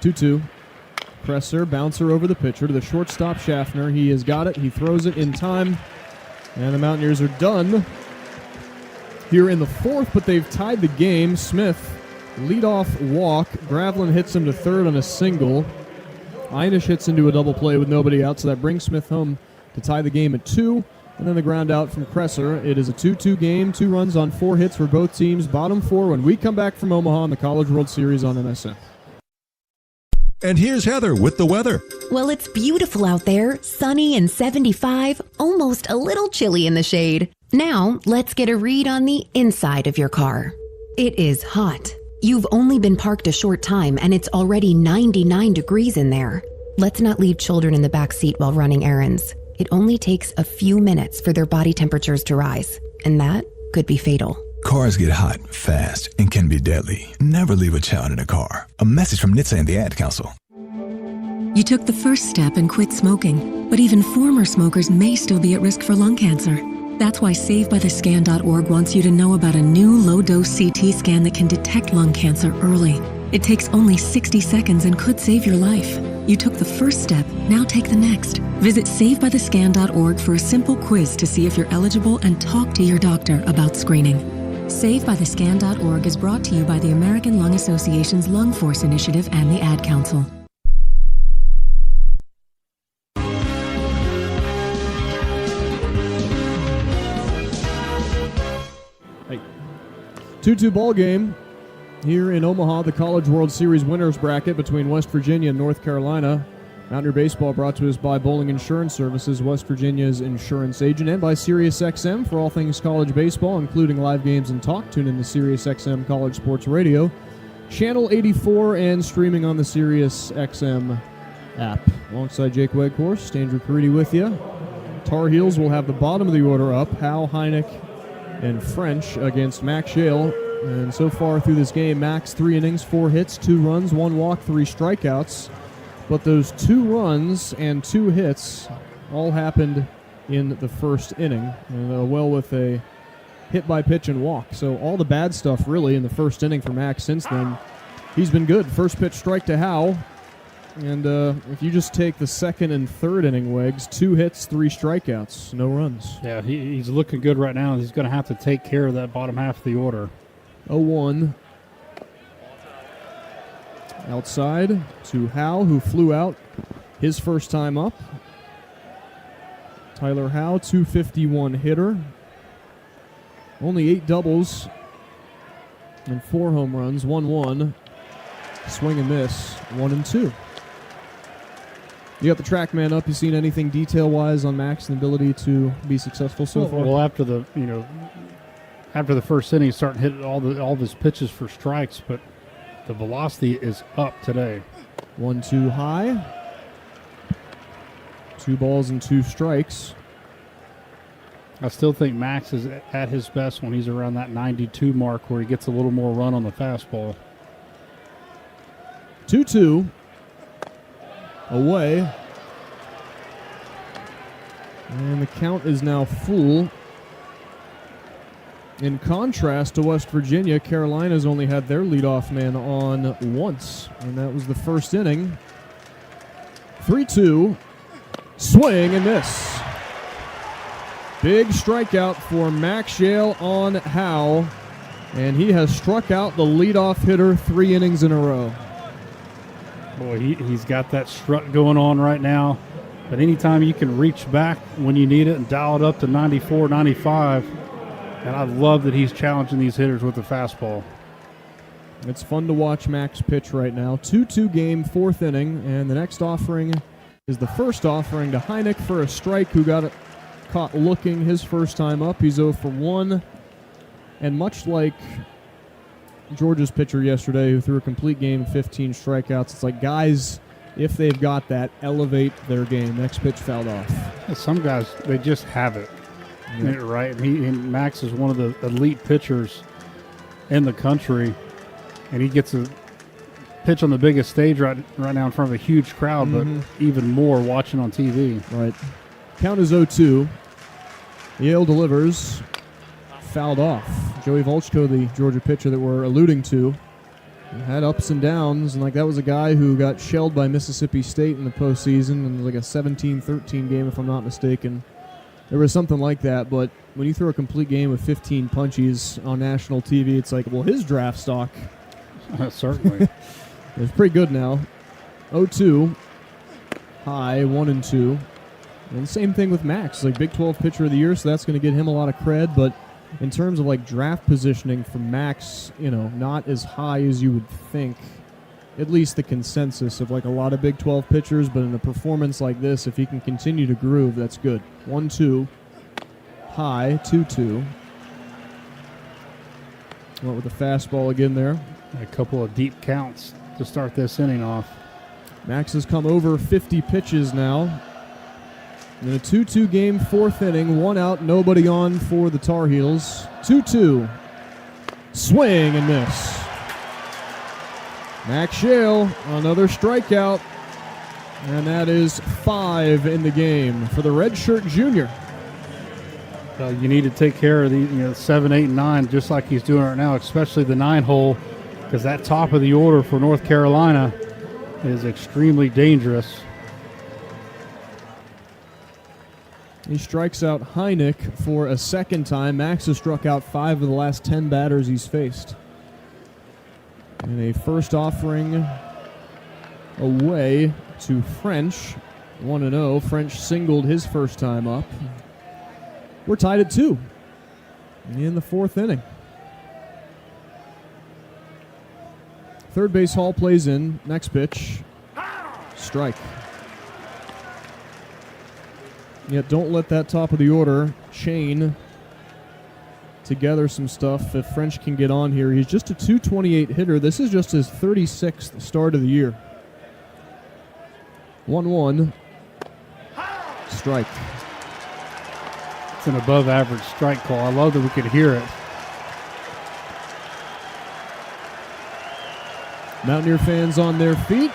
2-2. Kresser, bouncer over the pitcher to the shortstop, Schaffner. He has got it. He throws it in time. And the Mountaineers are done here in the 4th, but they've tied the game. Smith, leadoff walk. Gravelin hits him to third on a single. Einish hits into a double play with nobody out, so that brings Smith home to tie the game at 2. And then the ground out from Kresser. It is a 2-2 game, 2 runs on 4 hits for both teams. Bottom 4 when we come back from Omaha in the College World Series on MSN. And here's Heather with the weather. Well, it's beautiful out there, sunny and 75, almost a little chilly in the shade. Now, let's get a read on the inside of your car. It is hot. You've only been parked a short time and it's already 99 degrees in there. Let's not leave children in the back seat while running errands. It only takes a few minutes for their body temperatures to rise, and that could be fatal. Cars get hot, fast, and can be deadly. Never leave a child in a car. A message from NHTSA and the Ad Council. You took the first step and quit smoking, but even former smokers may still be at risk for lung cancer. That's why SaveByTheScan.org wants you to know about a new low-dose CT scan that can detect lung cancer early. It takes only 60 seconds and could save your life. You took the first step, now take the next. Visit SaveByTheScan.org for a simple quiz to see if you're eligible and talk to your doctor about screening. SaveByTheScan.org is brought to you by the American Lung Association's Lung Force Initiative and the Ad Council. Hey. 2-2 ball game here in Omaha, the College World Series winners bracket between West Virginia and North Carolina. Mountaineer Baseball brought to us by Bowling Insurance Services, West Virginia's insurance agent, and by SiriusXM for all things college baseball, including live games and talk. Tune in to SiriusXM College Sports Radio, Channel 84, and streaming on the SiriusXM app. Alongside Jake Weghorst, Andrew Caridi with you. Tar Heels will have the bottom of the order up. Hal, Heineck, and French against Max Shale. And so far through this game, Max 3 innings, 4 hits, 2 runs, 1 walk, 3 strikeouts. But those 2 runs and 2 hits all happened in the first inning, and well with a hit by pitch and walk. So all the bad stuff really in the first inning for Max since then. He's been good. First pitch strike to Howe. And if you just take the second and third inning, Wags, 2 hits, 3 strikeouts, no runs. Yeah, he's looking good right now. He's going to have to take care of that bottom half of the order. 0-1. Outside to Howe, who flew out his first time up. Tyler Howe, 251 hitter. Only 8 doubles and 4 home runs, 1-1. Swing and miss, 1-2. You got the track man up. You seen anything detail-wise on Max and ability to be successful so far? Well, after the first inning, he's starting to hit all of his pitches for strikes, but the velocity is up today. 1-2 high. 2 balls and 2 strikes. I still think Max is at his best when he's around that 92 mark where he gets a little more run on the fastball. 2-2. Away. And the count is now full. In contrast to West Virginia, Carolina's only had their leadoff man on once, and that was the first inning. 3-2. Swing and miss. Big strikeout for Max Shale on Howe, and he has struck out the leadoff hitter 3 innings in a row. Boy, he's got that strut going on right now. But anytime you can reach back when you need it and dial it up to 94, 95, and I love that he's challenging these hitters with the fastball. It's fun to watch Max pitch right now. 2-2 game, 4th inning, and the next offering is the first offering to Heineck for a strike, who got it caught looking his first time up. He's 0 for 1, and much like Georgia's pitcher yesterday, who threw a complete game, 15 strikeouts, it's like, guys, if they've got that, elevate their game. Next pitch fouled off. Some guys, they just have it. Yeah. Right? And Max is one of the elite pitchers in the country, and he gets a pitch on the biggest stage right now in front of a huge crowd, but even more watching on TV. Right. Count is 0-2. Yale delivers. Fouled off. Joey Volchko, the Georgia pitcher that we're alluding to, had ups and downs, and like that was a guy who got shelled by Mississippi State in the postseason, and it was like a 17-13 game, if I'm not mistaken. There was something like that, but when you throw a complete game with 15 punchies on national TV, it's like, well, his draft stock certainly is pretty good now. 0-2. High, 1-2. And same thing with Max, like Big 12 Pitcher of the Year, so that's going to get him a lot of cred. But in terms of like draft positioning for Max, not as high as you would think. At least the consensus of like a lot of Big 12 pitchers, but in a performance like this, if he can continue to groove, that's good. 1-2, high, 2-2. Went with a fastball again there. A couple of deep counts to start this inning off. Max has come over 50 pitches now. In a 2-2 game, fourth inning, 1 out, nobody on for the Tar Heels. 2-2. Swing and miss. Max Yale, another strikeout. And that is 5 in the game for the redshirt junior. You need to take care of the 7, 8, and 9, just like he's doing right now, especially the 9 hole, because that top of the order for North Carolina is extremely dangerous. He strikes out Heineck for a second time. Max has struck out 5 of the last 10 batters he's faced. And a first offering away to French. 1-0. French singled his first time up. We're tied at 2 in the fourth inning. Third base Hall plays in. Next pitch. Strike. Yet don't let that top of the order chain together some stuff. If French can get on here, he's just a .228 hitter. This is just his 36th start of the year. 1-1. Strike. It's an above average strike call. I love that we could hear it. Mountaineer fans on their feet.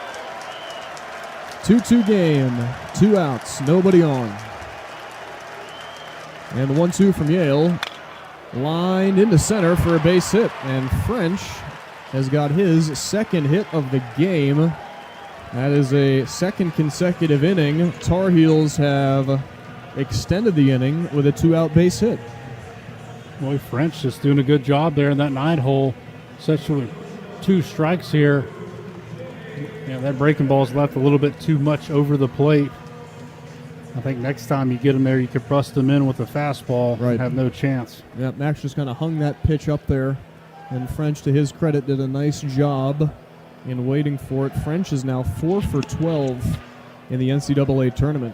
2-2 game. 2 outs. Nobody on. And the 1-2 from Yale. Lined into center for a base hit. And French has got his second hit of the game. That is a second consecutive inning. Tar Heels have extended the inning with a 2-out base hit. Boy, French just doing a good job there in that 9 hole. Such with 2 strikes here. That breaking ball's left a little bit too much over the plate. I think next time you get him there, you could bust him in with a fastball and have no chance. Yeah, Max just kind of hung that pitch up there. And French, to his credit, did a nice job in waiting for it. French is now 4 for 12 in the NCAA tournament.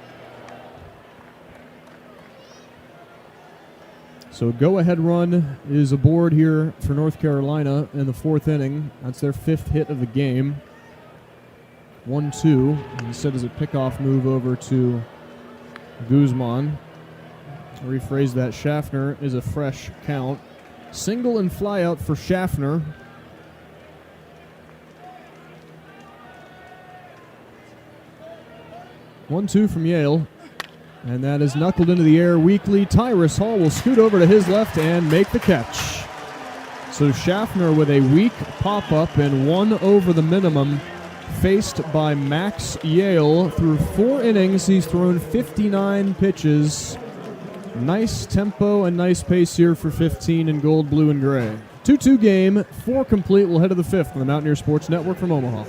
So go-ahead run is aboard here for North Carolina in the fourth inning. That's their 5th hit of the game. 1-2. Instead is a pickoff move over to Guzman. Rephrase that. Schaffner is a fresh count. Single and fly out for Schaffner. One-two from Yale. And that is knuckled into the air weakly. Tyrus Hall will scoot over to his left and make the catch. So Schaffner with a weak pop-up and 1 over the minimum, faced by Max Yale. Through 4 innings, he's thrown 59 pitches. Nice tempo and nice pace here for 15 in gold, blue, and gray. 2-2 game, 4 complete. We'll head to the 5th on the Mountaineer Sports Network from Omaha.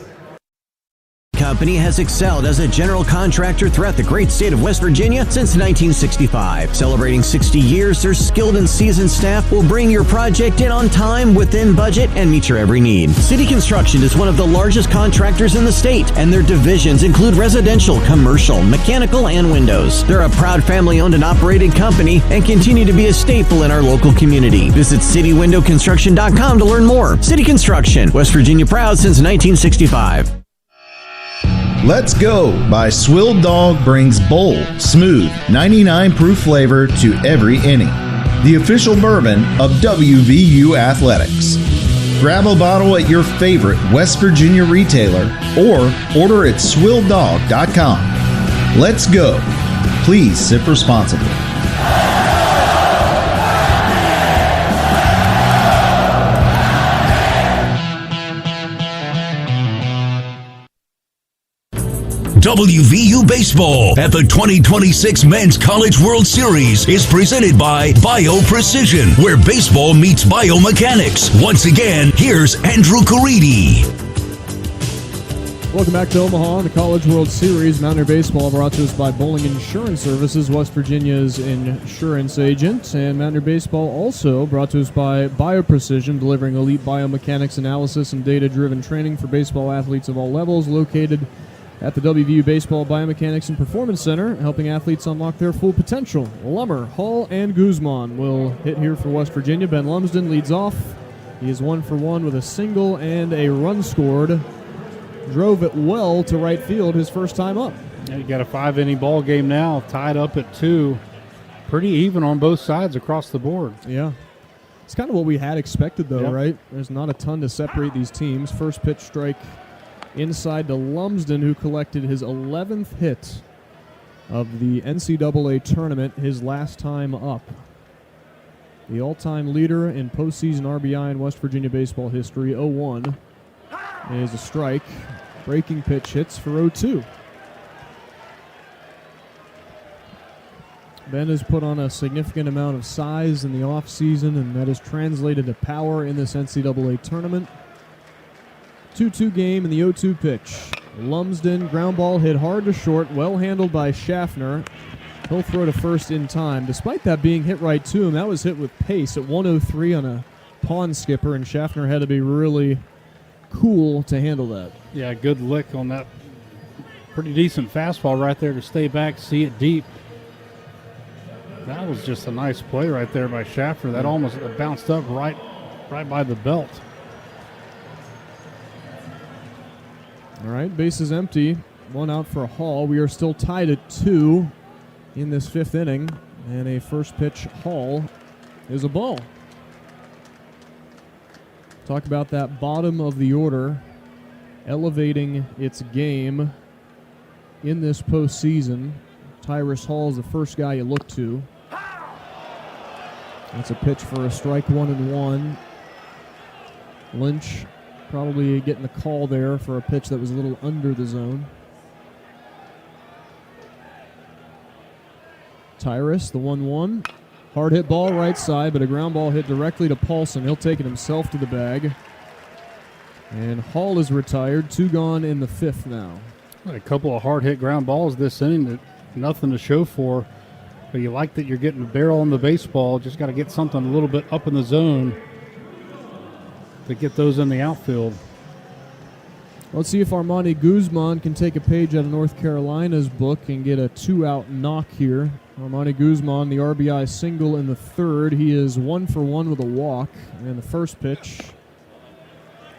Company has excelled as a general contractor throughout the great state of West Virginia since 1965. Celebrating 60 years, their skilled and seasoned staff will bring your project in on time, within budget, and meet your every need. City Construction is one of the largest contractors in the state, and their divisions include residential, commercial, mechanical, and windows. They're a proud family-owned and operated company and continue to be a staple in our local community. Visit citywindowconstruction.com to learn more. City Construction, West Virginia proud since 1965. Let's Go by Swill Dog brings bold, smooth, 99 proof flavor to every inning. The official bourbon of WVU Athletics. Grab a bottle at your favorite West Virginia retailer or order at swilldog.com. Let's Go. Please sip responsibly. WVU Baseball at the 2026 Men's College World Series is presented by Bio Precision, where baseball meets biomechanics. Once again, here's Andrew Caridi. Welcome back to Omaha on the College World Series. Mountaineer Baseball brought to us by Bowling Insurance Services, West Virginia's insurance agent. And Mountaineer Baseball also brought to us by BioPrecision, delivering elite biomechanics analysis and data-driven training for baseball athletes of all levels, located at the WVU Baseball Biomechanics and Performance Center, helping athletes unlock their full potential. Lummer, Hall, and Guzman will hit here for West Virginia. Ben Lumsden leads off. He is 1 for 1 with a single and a run scored. Drove it well to right field his first time up. Yeah, you got a 5-inning ball game now, tied up at 2. Pretty even on both sides across the board. Yeah. It's kind of what we had expected, though, Yep. right? There's not a ton to separate these teams. First pitch strike inside to Lumsden, who collected his 11th hit of the NCAA tournament, his last time up. The all-time leader in postseason RBI in West Virginia baseball history, 0-1, is a strike. Breaking pitch hits for 0-2. Ben has put on a significant amount of size in the offseason, and that has translated to power in this NCAA tournament. 2-2 game in the 0-2 pitch. Lumsden, ground ball hit hard to short, well handled by Schaffner. He'll throw to first in time. Despite that being hit right to him, that was hit with pace at 103 on a pawn skipper, and Schaffner had to be really cool to handle that. Yeah, good lick on that pretty decent fastball right there to stay back, see it deep. That was just a nice play right there by Schaffner. That almost bounced up right by the belt. All right, base is empty. 1 out for Hall. We are still tied at 2 in this 5th inning. And a first pitch Hall is a ball. Talk about that bottom of the order elevating its game in this postseason. Tyrus Hall is the first guy you look to. That's a pitch for a strike, 1-1. Lynch probably getting the call there for a pitch that was a little under the zone. Tyrus, the 1-1. Hard hit ball right side, but a ground ball hit directly to Paulson. He'll take it himself to the bag. And Hall is retired. 2 gone in the 5th now. A couple of hard hit ground balls this inning that nothing to show for. But you like that you're getting a barrel on the baseball. Just got to get something a little bit up in the zone to get those in the outfield. Let's see if Armani Guzman can take a page out of North Carolina's book and get a 2-out knock here. Armani Guzman, the RBI single in the 3rd. He is 1 for 1 with a walk. And the first pitch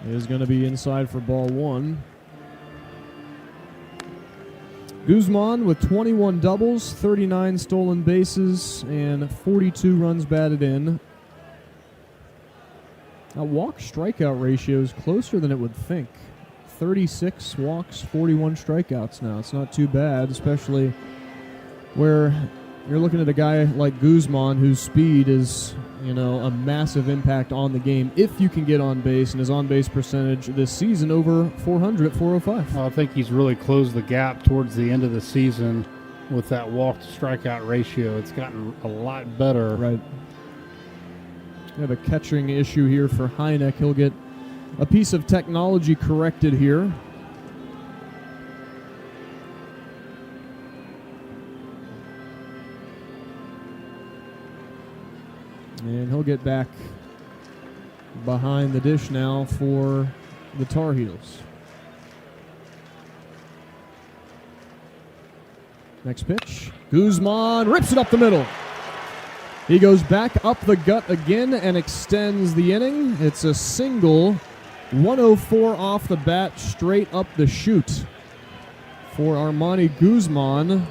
is going to be inside for ball 1. Guzman with 21 doubles, 39 stolen bases, and 42 runs batted in. That walk-strikeout ratio is closer than it would think. 36 walks, 41 strikeouts now. It's not too bad, especially where you're looking at a guy like Guzman whose speed is, a massive impact on the game if you can get on base, and his on-base percentage this season over 400 at 405. Well, I think he's really closed the gap towards the end of the season with that walk-to-strikeout ratio. It's gotten a lot better. Right. We have a catching issue here for Heineck. He'll get a piece of technology corrected here. And he'll get back behind the dish now for the Tar Heels. Next pitch. Guzman rips it up the middle. He goes back up the gut again and extends the inning. It's a single, 104 off the bat, straight up the chute for Armani Guzman.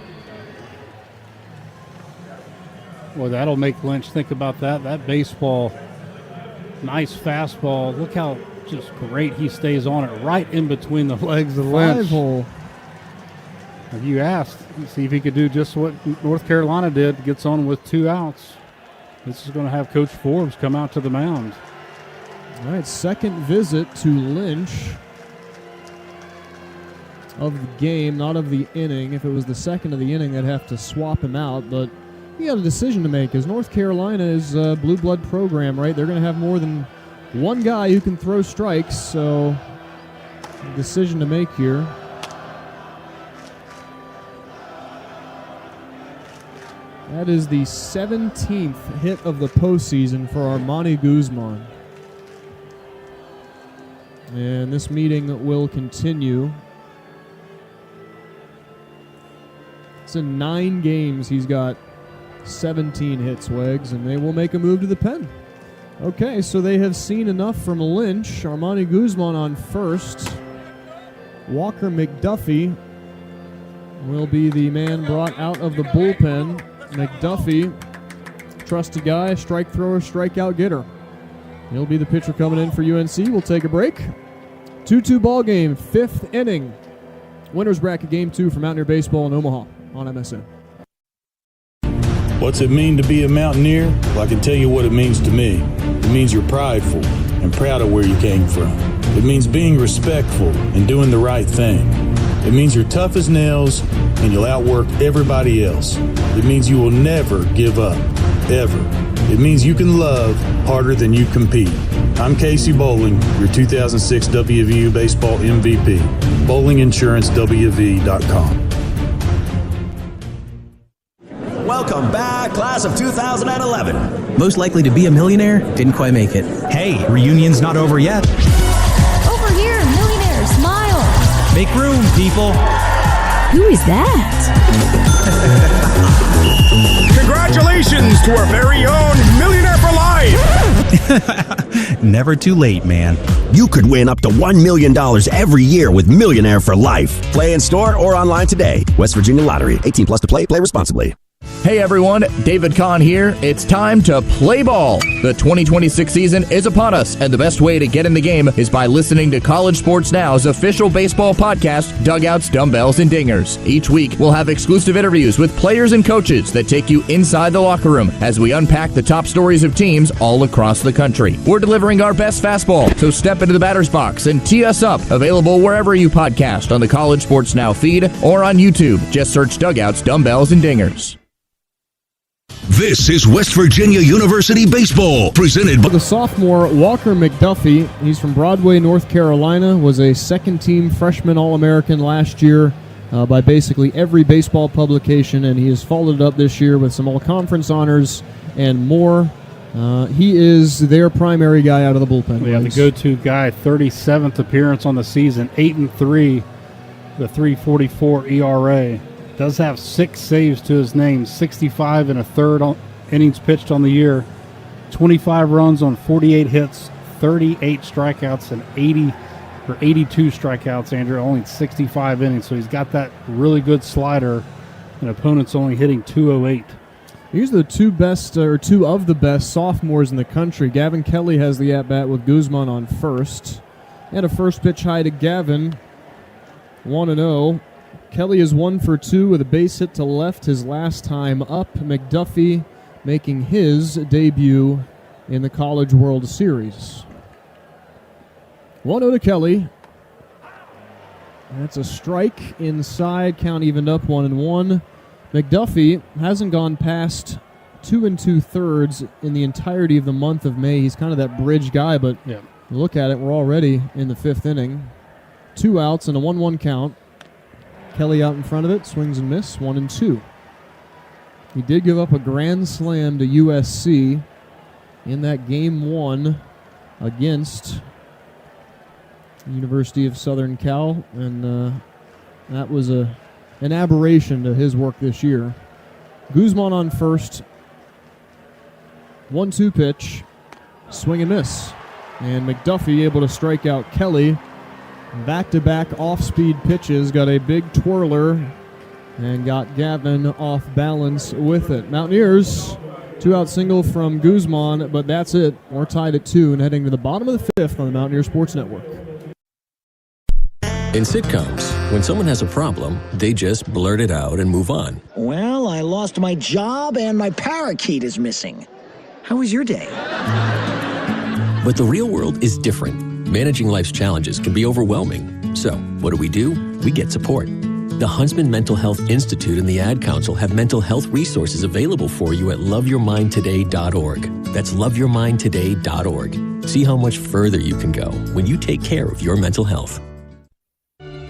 Well, that'll make Lynch think about that. That baseball, nice fastball. Look how just great he stays on it, right in between the legs of Lynch. 5-hole. You asked, see if he could do just what North Carolina did, gets on with 2 outs. This is going to have Coach Forbes come out to the mound. All right, second visit to Lynch of the game, not of the inning. If it was the second of the inning, they'd have to swap him out, but you got a decision to make, because North Carolina is a blue blood program, right? They're going to have more than one guy who can throw strikes, so decision to make here. That is the 17th hit of the postseason for Armani Guzman. And this meeting will continue. It's in 9 games. He's got 17 hits, Wags, and they will make a move to the pen. Okay, so they have seen enough from Lynch. Armani Guzman on first. Walker McDuffie will be the man brought out of the bullpen. McDuffie, trusted guy, strike thrower, strikeout getter. He'll be the pitcher coming in for UNC. We'll take a break. 2-2 ball game, 5th inning. Winners bracket game 2 for Mountaineer Baseball in Omaha on MSN. What's it mean to be a Mountaineer? Well, I can tell you what it means to me. It means you're prideful and proud of where you came from. It means being respectful and doing the right thing. It means you're tough as nails and you'll outwork everybody else. It means you will never give up, ever. It means you can love harder than you compete. I'm Casey Bowling, your 2006 WVU Baseball MVP. BowlingInsuranceWV.com. Welcome back, class of 2011. Most likely to be a millionaire, didn't quite make it. Hey, reunion's not over yet. Over here, millionaire, smile. Make room, people. Who is that? Congratulations to our very own Millionaire for Life. Never too late, man. You could win up to $1 million every year with Millionaire for Life. Play in store or online today. West Virginia Lottery. 18 plus to play. Play responsibly. Hey everyone, David Kahn here. It's time to play ball. The 2026 season is upon us, and the best way to get in the game is by listening to College Sports Now's official baseball podcast, Dugouts, Dumbbells, and Dingers. Each week, we'll have exclusive interviews with players and coaches that take you inside the locker room as we unpack the top stories of teams all across the country. We're delivering our best fastball, so step into the batter's box and tee us up. Available wherever you podcast on the College Sports Now feed or on YouTube. Just search Dugouts, Dumbbells, and Dingers. This is West Virginia University Baseball, presented by the sophomore Walker McDuffie. He's from Broadway, North Carolina, was a second-team freshman All-American last year by basically every baseball publication, and he has followed it up this year with some All-Conference honors and more. He is their primary guy out of the bullpen. Yeah, the go-to guy, 37th appearance on the season, 8-3, the 3.44 ERA. Does have 6 saves to his name, 65 and a third innings pitched on the year, 25 runs on 48 hits, 38 strikeouts, and 82 strikeouts, Andrew, only 65 innings. So he's got that really good slider, and opponents only hitting 208. He's the two of the best sophomores in the country. Gavin Kelly has the at-bat with Guzman on first. And a first pitch high to Gavin, 1-0. Kelly is 1 for 2 with a base hit to left his last time up. McDuffie making his debut in the College World Series. 1-0 to Kelly. That's a strike inside. Count evened up 1-1. McDuffie hasn't gone past 2 2/3 in the entirety of the month of May. He's kind of that bridge guy, but look at it. We're already in the 5th inning. 2 outs and a 1-1 count. Kelly out in front of it, swings and miss, 1-2. He did give up a grand slam to USC in that game 1 against University of Southern Cal, and that was an aberration to his work this year. Guzman on first, 1-2 pitch, swing and miss. And McDuffie able to strike out Kelly. Back-to-back off-speed pitches, got a big twirler, and got Gavin off balance with it. Mountaineers, 2-out single from Guzman, but that's it. We're tied at 2 and heading to the bottom of the 5th on the Mountaineer Sports Network. In sitcoms, when someone has a problem, they just blurt it out and move on. Well, I lost my job and my parakeet is missing. How was your day? But the real world is different. Managing life's challenges can be overwhelming. So, what do? We get support. The Huntsman Mental Health Institute and the Ad Council have mental health resources available for you at loveyourmindtoday.org. That's loveyourmindtoday.org. See how much further you can go when you take care of your mental health.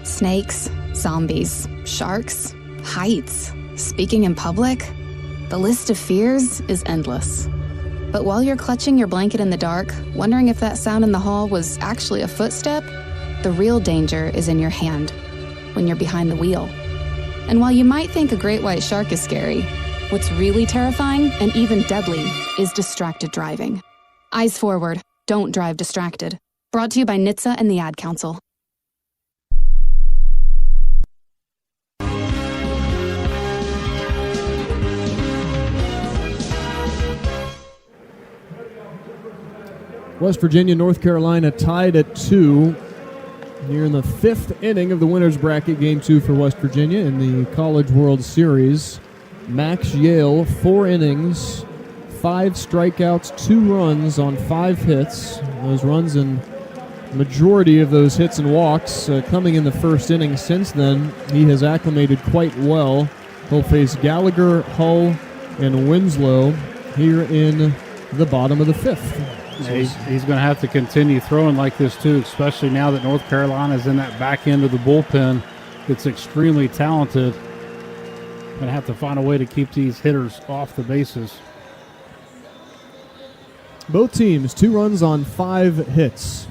Snakes, zombies, sharks, heights, speaking in public. The list of fears is endless. But while you're clutching your blanket in the dark, wondering if that sound in the hall was actually a footstep, the real danger is in your hand, when you're behind the wheel. And while you might think a great white shark is scary, what's really terrifying and even deadly is distracted driving. Eyes forward, don't drive distracted. Brought to you by NHTSA and the Ad Council. West Virginia, North Carolina tied at 2. Here in the 5th inning of the winner's bracket, Game 2 for West Virginia in the College World Series. Max Yale, 4 innings, 5 strikeouts, 2 runs on 5 hits. Those runs and majority of those hits and walks coming in the first inning. Since then, he has acclimated quite well. He'll face Gallagher, Hull, and Winslow here in the bottom of the 5th. He's going to have to continue throwing like this, too, especially now that North Carolina is in that back end of the bullpen. It's extremely talented. Going to have to find a way to keep these hitters off the bases. Both teams, 2 runs on 5 hits.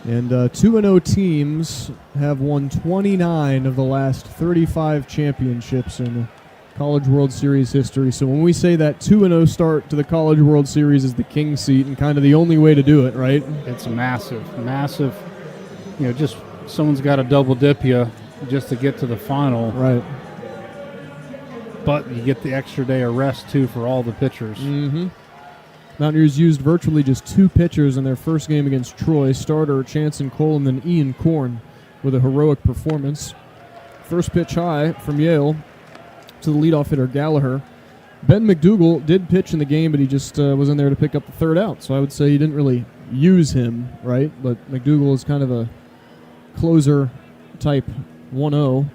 And 2-0 teams have won 29 of the last 35 championships in College World Series history. So when we say that 2-0 start to the College World Series is the king seat and kind of the only way to do it, right? It's massive. Just someone's got to double dip you just to get to the final. Right. But you get the extra day of rest, too, for all the pitchers. Mm-hmm. Mountaineers used virtually just 2 pitchers in their first game against Troy. Starter Chanson Cole and then Ian Korn with a heroic performance. First pitch high from Yale to the leadoff hitter Gallagher. Ben McDougal did pitch in the game, but he just was in there to pick up the 3rd out. So I would say he didn't really use him, right? But McDougal is kind of a closer type 1-0.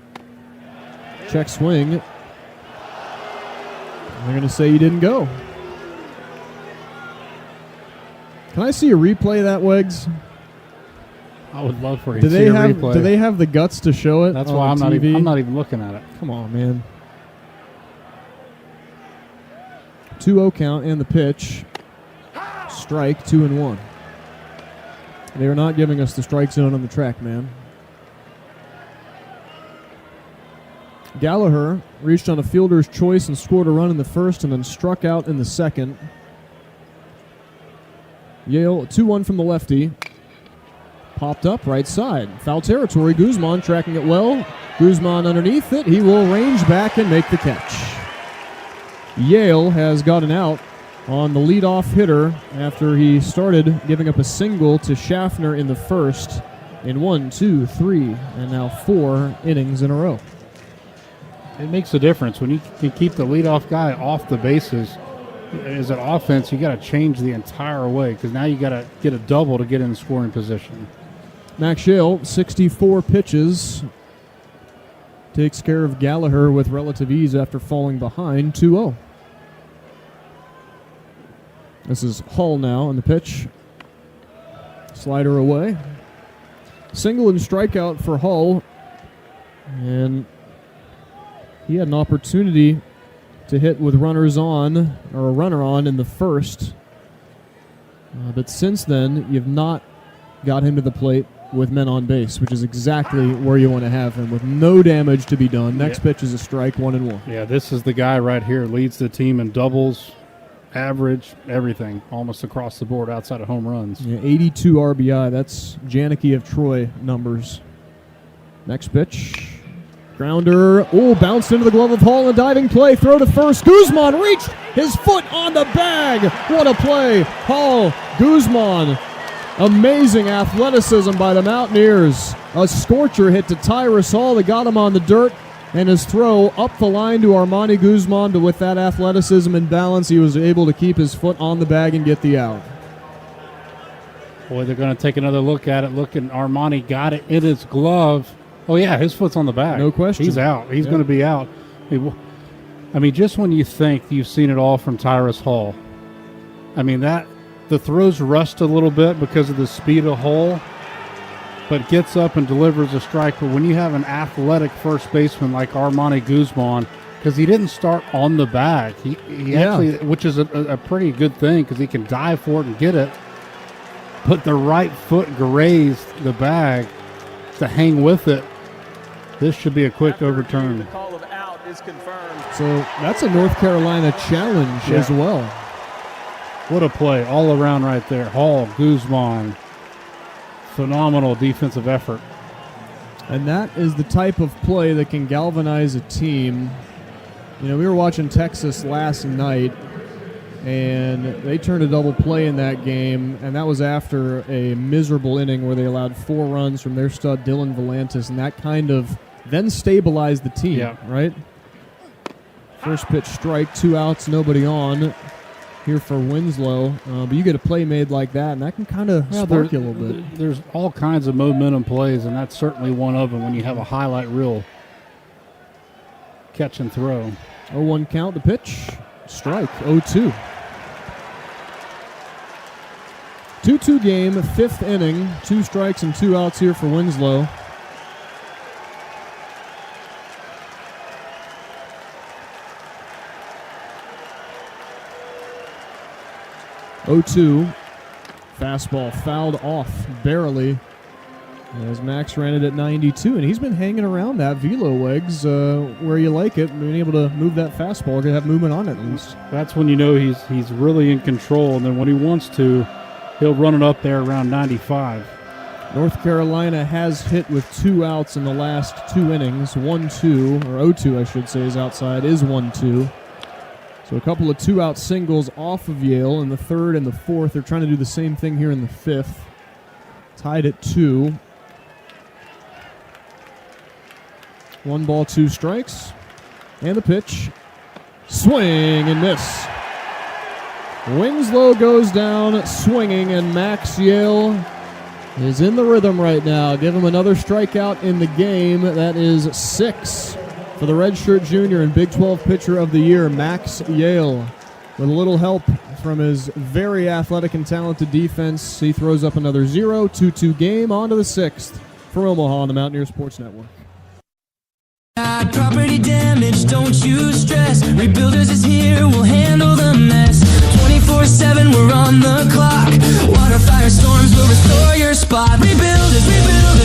Check swing. They're going to say he didn't go. Can I see a replay of that, Wegs? I would love for you to see a replay. Do they have the guts to show it? That's why I'm not even looking at it. Come on, man. 2-0 count and the pitch. Strike, 2-1. They are not giving us the strike zone on the track, man. Gallagher reached on a fielder's choice and scored a run in the first and then struck out in the second. Yale, 2-1 from the lefty. Popped up right side. Foul territory. Guzman tracking it well. Guzman underneath it. He will range back and make the catch. Yale has gotten out on the leadoff hitter after he started giving up a single to Schaffner in the first in 1, 2, 3, and now 4 innings in a row. It makes a difference when you can keep the leadoff guy off the bases. As an offense, you got to change the entire way because now you got to get a double to get in scoring position. Max Yale, 64 pitches, takes care of Gallagher with relative ease after falling behind 2-0. This is Hull now on the pitch. Slider away. Single and strikeout for Hull. And he had an opportunity to hit with runners on, or a runner on in the first. But since then, you've not got him to the plate with men on base, which is exactly where you want to have him, with no damage to be done. Next pitch is a strike, 1-1. Yeah, this is the guy right here. Leads the team in doubles, average, everything, almost across the board outside of home runs. Yeah, 82 RBI. That's Janicki of Troy numbers. Next pitch. Grounder. Oh, bounced into the glove of Hall. A diving play. Throw to first. Guzman reached his foot on the bag. What a play. Hall, Guzman. Amazing athleticism by the Mountaineers. A scorcher hit to Tyrus Hall that got him on the dirt. And his throw up the line to Armani Guzman. But with that athleticism and balance, he was able to keep his foot on the bag and get the out. Boy, they're going to take another look at it. Look, and Armani got it in his glove. Oh, yeah, his foot's on the back. No question. He's out. He's going to be out. I mean, just when you think you've seen it all from Tyrus Hall, I mean, the throws rust a little bit because of the speed of Hall, but gets up and delivers a strike. But when you have an athletic first baseman like Armani Guzman, because he didn't start on the bag, he actually, which is a pretty good thing because he can dive for it and get it, but the right foot grazed the bag to hang with it. This should be a quick overturn. The call of out is confirmed. So that's a North Carolina challenge as well. What a play all around right there. Hall, Guzman, phenomenal defensive effort. And that is the type of play that can galvanize a team. You know, we were watching Texas last night, and they turned a double play in that game, and that was after a miserable inning where they allowed 4 runs from their stud Dylan Volantis, and that kind of then stabilized the team, right? First pitch strike, 2 outs, nobody on here for Winslow. But you get a play made like that, and that can kind of spark you a little bit. There's all kinds of momentum plays, and that's certainly one of them when you have a highlight reel catch and throw. 0-1 count, the pitch, strike, 0-2. 2-2 game, 5th inning, 2 strikes and 2 outs here for Winslow. Fastball fouled off barely as Max ran it at 92, and he's been hanging around that velo legs where you like it, being able to move that fastball, to have movement on it at least. That's when you know he's really in control, and then when he wants to, he'll run it up there around 95. North Carolina has hit with 2 outs in the last 2 innings. 1-2, or 0-2 I should say, is outside, is 1-2. So a couple of 2-out singles off of Yale in the 3rd and the 4th. They're trying to do the same thing here in the 5th. Tied at 2. 1 ball, 2 strikes. And the pitch. Swing and miss. Winslow goes down swinging, and Max Yale is in the rhythm right now. Give him another strikeout in the game. That is 6 for the redshirt junior and Big 12 pitcher of the year, Max Yale. With a little help from his very athletic and talented defense, he throws up another 0. 2-2 game, on to the 6th for Omaha on the Mountaineer Sports Network. Property damage, don't you stress. Rebuilders is here, we'll handle the mess. 24/7, we're on the clock. Water, fire, storms will restore your spot. Rebuilders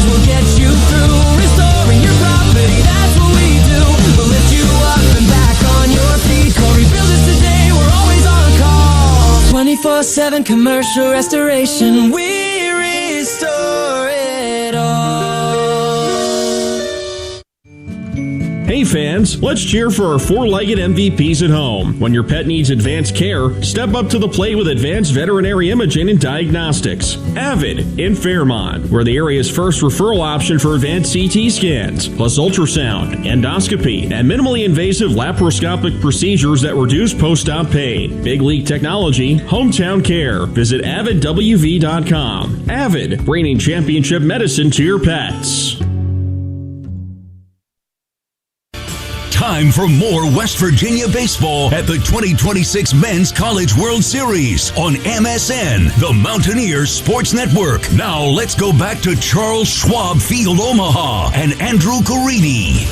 will get you through. Restoring your property, that's what we do. We'll lift you up and back on your feet. Call Rebuilders today, we're always on call. 24/7 commercial restoration, we restore it all. Hey fans, let's cheer for our 4-legged MVPs at home. When your pet needs advanced care, step up to the plate with advanced veterinary imaging and diagnostics. Avid in Fairmont, we're the area's first referral option for advanced CT scans, plus ultrasound, endoscopy, and minimally invasive laparoscopic procedures that reduce post-op pain. Big League Technology, hometown care. Visit avidwv.com. Avid, bringing championship medicine to your pets. Time for more West Virginia baseball at the 2026 Men's College World Series on MSN, the Mountaineers Sports Network. Now let's go back to Charles Schwab Field, Omaha, and Andrew Carini.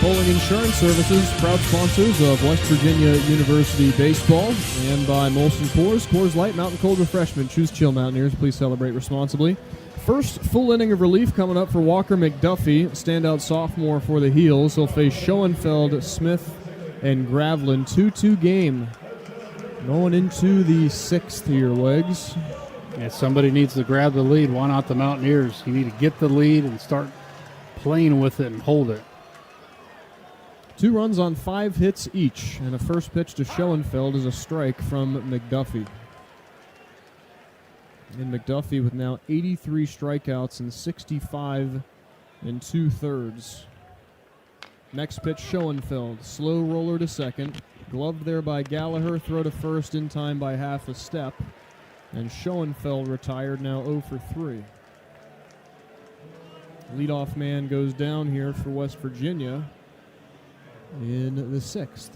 Bowling Insurance Services, proud sponsors of West Virginia University Baseball, and by Molson Coors Light, Mountain Cold Refreshment. Choose chill, Mountaineers. Please celebrate responsibly. First full inning of relief coming up for Walker McDuffie, standout sophomore for the Heels. He'll face Schoenfeld, Smith, and Gravlin. 2-2 game. Going into the 6th here, Legs. Yeah, somebody needs to grab the lead. Why not the Mountaineers? You need to get the lead and start playing with it and hold it. 2 runs on 5 hits each, and a first pitch to Schoenfeld is a strike from McDuffie. And McDuffie with now 83 strikeouts and 65 2/3. Next pitch, Schoenfeld. Slow roller to second. Gloved there by Gallagher. Throw to first in time by half a step. And Schoenfeld retired, now 0 for 3. Leadoff man goes down here for West Virginia in the 6th.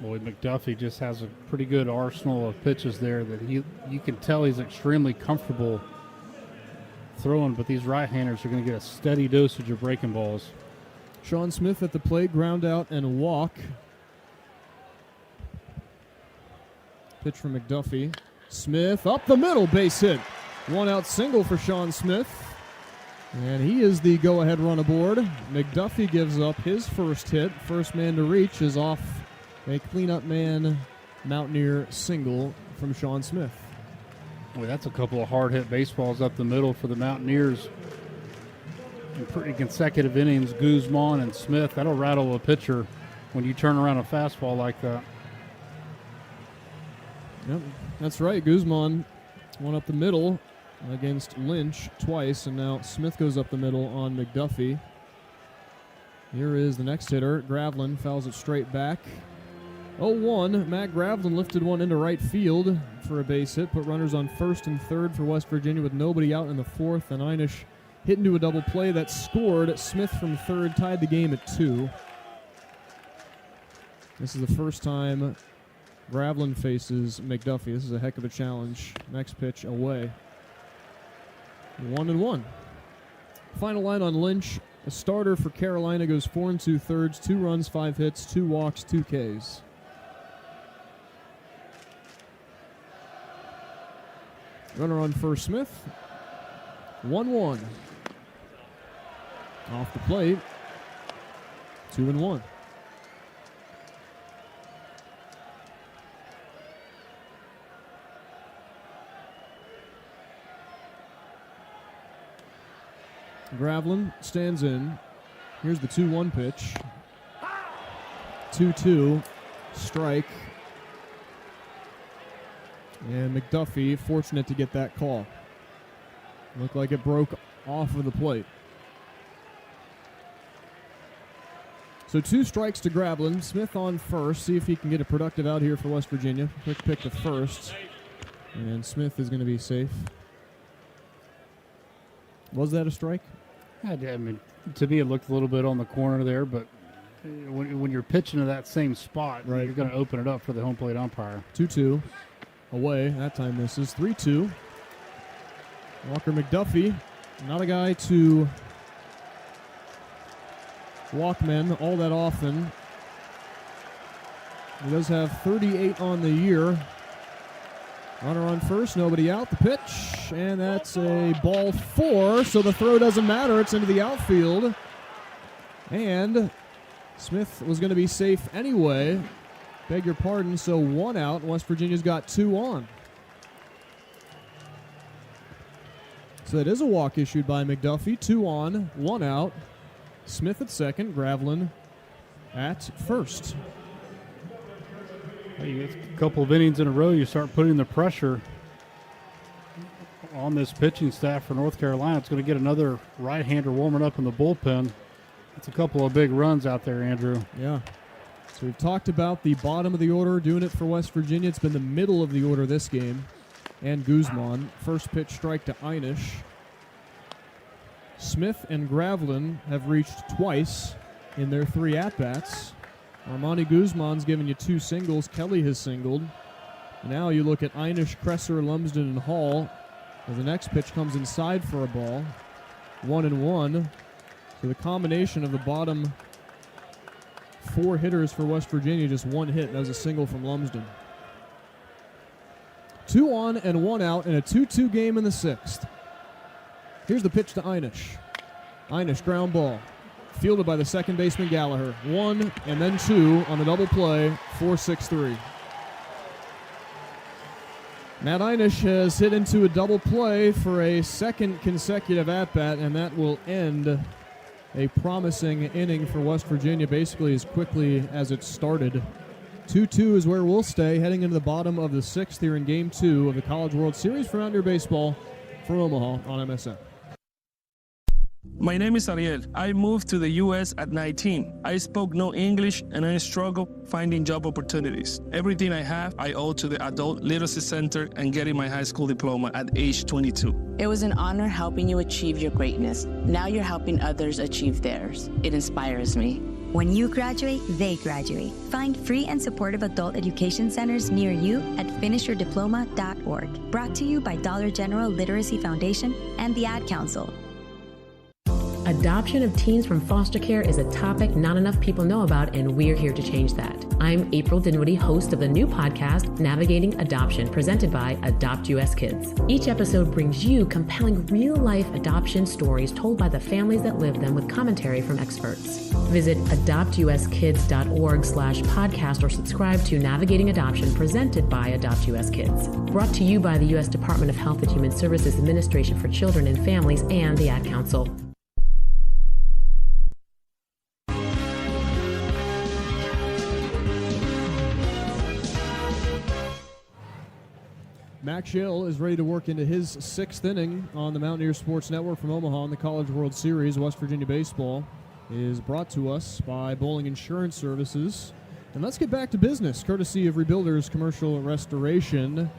Boy, McDuffie just has a pretty good arsenal of pitches there that you can tell he's extremely comfortable throwing, but these right-handers are going to get a steady dosage of breaking balls. Sean Smith at the plate, ground out and walk. Pitch from McDuffie. Smith up the middle, base hit. 1-out single for Sean Smith. And he is the go-ahead run aboard. McDuffie gives up his first hit. First man to reach is off a cleanup man Mountaineer single from Sean Smith. Boy, that's a couple of hard-hit baseballs up the middle for the Mountaineers. In pretty consecutive innings, Guzman and Smith. That'll rattle a pitcher when you turn around a fastball like that. Yep, that's right. Guzman went up the middle against Lynch twice, and now Smith goes up the middle on McDuffie. Here is the next hitter. Gravlin fouls it straight back. 0-1. Matt Gravlin lifted one into right field for a base hit, put runners on first and third for West Virginia with nobody out in the fourth, and Einish hit into a double play that scored. Smith from third tied the game at 2. This is the first time Gravlin faces McDuffie. This is a heck of a challenge. Next pitch away. 1-1. Final line on Lynch. A starter for Carolina goes 4 2/3, 2 runs, 5 hits, 2 walks, 2 Ks. Runner on first, Smith. 1-1. Off the plate. 2-1. Gravlin stands in. Here's the 2-1 pitch. 2-2. Strike. And McDuffie fortunate to get that call. Looked like it broke off of the plate. So 2 strikes to Gravlin. Smith on first. See if he can get a productive out here for West Virginia. Quick pick to first. And Smith is going to be safe. Was that a strike? I mean, to me, it looked a little bit on the corner there, but when you're pitching to that same spot, right, you're going to open it up for the home plate umpire. 2-2. Away. That time misses. 3-2. Walker McDuffie, not a guy to walk men all that often. He does have 38 on the year. Runner on first, nobody out. The pitch, and that's a ball 4, so the throw doesn't matter. It's into the outfield. And Smith was going to be safe anyway. Beg your pardon, so 1 out. West Virginia's got 2 on. So that is a walk issued by McDuffie. 2 on, 1 out. Smith at second, Gravlin at first. You get a couple of innings in a row, you start putting the pressure on this pitching staff for North Carolina. It's going to get another right-hander warming up in the bullpen. It's a couple of big runs out there, Andrew. Yeah. So we've talked about the bottom of the order doing it for West Virginia. It's been the middle of the order this game. And Guzman. First pitch strike to Einish. Smith and Gravlin have reached twice in their 3 at-bats. Armani Guzman's given you 2 singles. Kelly has singled. Now you look at Einish, Kresser, Lumsden, and Hall. As the next pitch comes inside for a ball. 1-1. So the combination of the bottom 4 hitters for West Virginia, just 1 hit. That was a single from Lumsden. 2 on and 1 out in a 2-2 game in the 6th. Here's the pitch to Einish. Einish, ground ball. Fielded by the second baseman Gallagher. 1 and then 2 on the double play. 4-6-3. Matt Einish has hit into a double play for a second consecutive at-bat, and that will end a promising inning for West Virginia basically as quickly as it started. 2-2 is where we'll stay heading into the bottom of the 6th here in Game 2 of the College World Series for Mountaineer Baseball from Omaha on MSN. My name is Ariel. I moved to the U.S. at 19. I spoke no English and I struggled finding job opportunities. Everything I have, I owe to the Adult Literacy Center and getting my high school diploma at age 22. It was an honor helping you achieve your greatness. Now you're helping others achieve theirs. It inspires me. When you graduate, they graduate. Find free and supportive adult education centers near you at finishyourdiploma.org. Brought to you by Dollar General Literacy Foundation and the Ad Council. Adoption of teens from foster care is a topic not enough people know about, and we're here to change that. I'm April Dinwiddie, host of the new podcast, Navigating Adoption, presented by Adopt US Kids. Each episode brings you compelling real-life adoption stories told by the families that live them with commentary from experts. Visit adoptuskids.org/podcast or subscribe to Navigating Adoption, presented by Adopt US Kids. Brought to you by the U.S. Department of Health and Human Services Administration for Children and Families and the Ad Council. Max Schill is ready to work into his 6th inning on the Mountaineers Sports Network from Omaha in the College World Series. West Virginia baseball is brought to us by Bowling Insurance Services. And let's get back to business, courtesy of Rebuilders Commercial Restoration.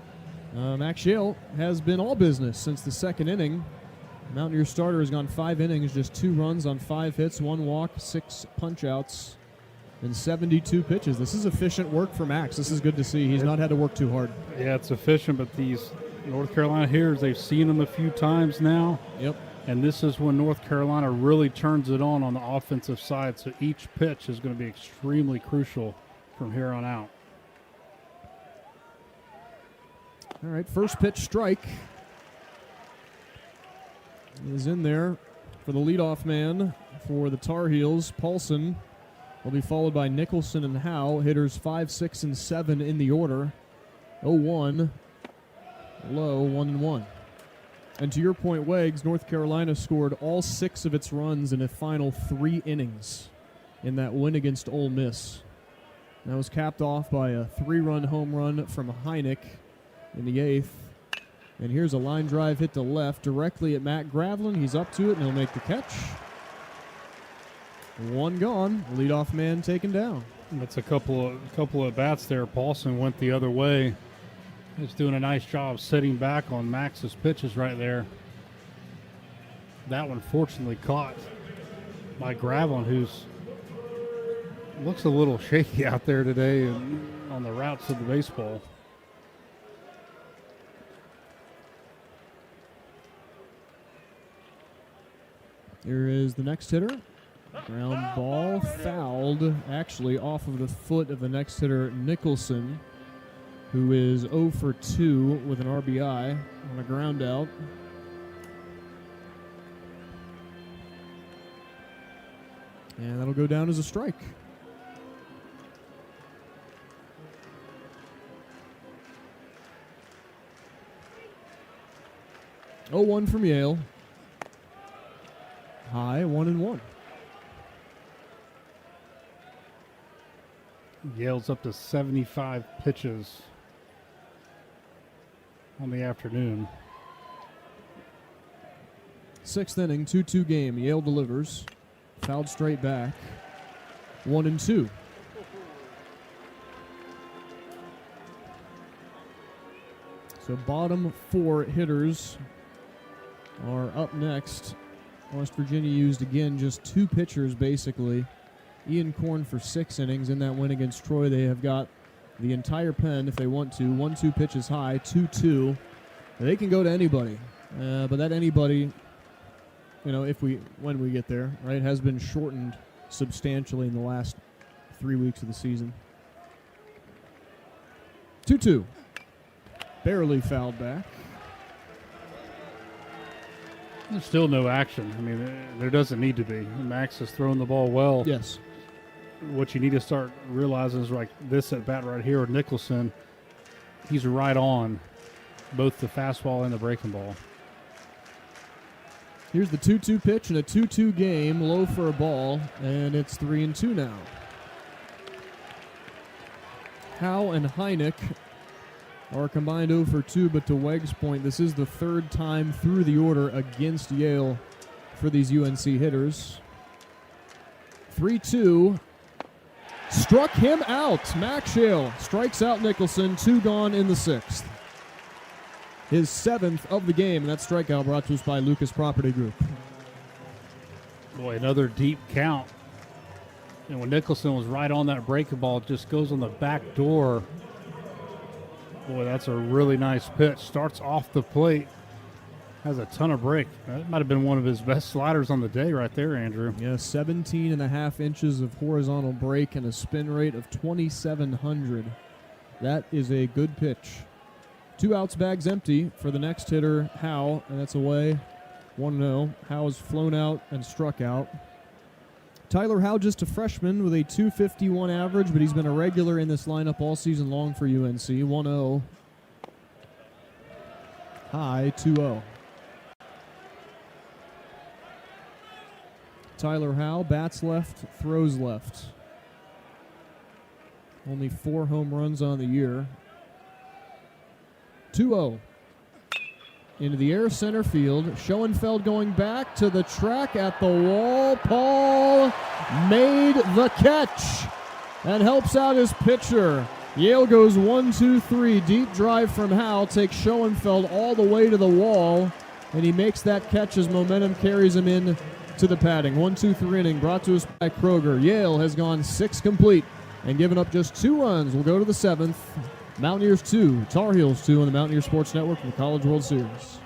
Max Schill has been all business since the 2nd inning. Mountaineers starter has gone 5 innings, just 2 runs on 5 hits, 1 walk, 6 punch-outs, and 72 pitches. This is efficient work for Max. This is good to see. He's not had to work too hard. Yeah, it's efficient, but these North Carolina hitters, they've seen them a few times now. Yep. And this is when North Carolina really turns it on the offensive side. So each pitch is going to be extremely crucial from here on out. All right, first pitch strike is in there for the leadoff man for the Tar Heels. Paulson will be followed by Nicholson and Howe, hitters 5, 6, and 7 in the order. 0-1, low, 1-1. And to your point, Wags, North Carolina scored all 6 of its runs in the final 3 innings in that win against Ole Miss. That was capped off by a 3-run home run from Heineck in the 8th. And here's a line drive hit to left directly at Matt Gravlin. He's up to it, and he'll make the catch. 1 gone. Leadoff man taken down. That's a couple of bats there. Paulson went the other way. He's doing a nice job sitting back on Max's pitches right there. That one fortunately caught by Gravlin, who's looks a little shaky out there today on the routes of the baseball. Here is the next hitter. Ground ball fouled, actually, off of the foot of the next hitter, Nicholson, who is 0 for 2 with an RBI on a ground out. And that'll go down as a strike. Oh, 1 from Yale. High, 1-1. Yale's up to 75 pitches on the afternoon. 6th inning, 2-2 game. Yale delivers. Fouled straight back. 1-2. So bottom 4 hitters are up next. West Virginia used, again, just 2 pitchers, basically. Ian Korn for 6 innings. In that win against Troy, they have got the entire pen if they want to. 1-2 pitches high, 2-2. They can go to anybody. But that anybody, when we get there, right, has been shortened substantially in the last 3 weeks of the season. 2-2. Barely fouled back. There's still no action. I mean, there doesn't need to be. Max has thrown the ball well. Yes. What you need to start realizing is like this at bat right here with Nicholson, he's right on both the fastball and the breaking ball. Here's the 2-2 pitch in a 2-2 game, low for a ball, and it's 3-2 now. Howe and Heineck are combined 0 for 2, but to Wegg's point, this is the 3rd time through the order against Yale for these UNC hitters. 3-2. Struck him out. Max Schill strikes out Nicholson. 2 gone in the 6th. His 7th of the game, and that strikeout brought to us by Lucas Property Group. Boy, another deep count And when Nicholson was right on that breaking ball, it just goes on the back door. Boy, that's a really nice pitch. Starts off the plate. Has a ton of break. That might have been one of his best sliders on the day right there, Andrew. Yeah, 17.5 inches of horizontal break and a spin rate of 2,700. That is a good pitch. 2 outs, bags empty for the next hitter, Howe, and that's away. 1-0. Howe has flown out and struck out. Tyler Howe, just a freshman with a 251 average, but he's been a regular in this lineup all season long for UNC. 1-0. High, 2-0. Tyler Howe bats left, throws left. Only 4 home runs on the year. 2-0. Into the air, center field. Schoenfeld going back to the track at the wall. Paul made the catch and helps out his pitcher. Yale goes 1-2-3. Deep drive from Howe takes Schoenfeld all the way to the wall, and he makes that catch as momentum carries him in to the padding. 1-2-3 inning brought to us by Kroger. Yale has gone 6 complete and given up just 2 runs. We'll go to the 7th. Mountaineers 2, Tar Heels 2 on the Mountaineer Sports Network for the College World Series.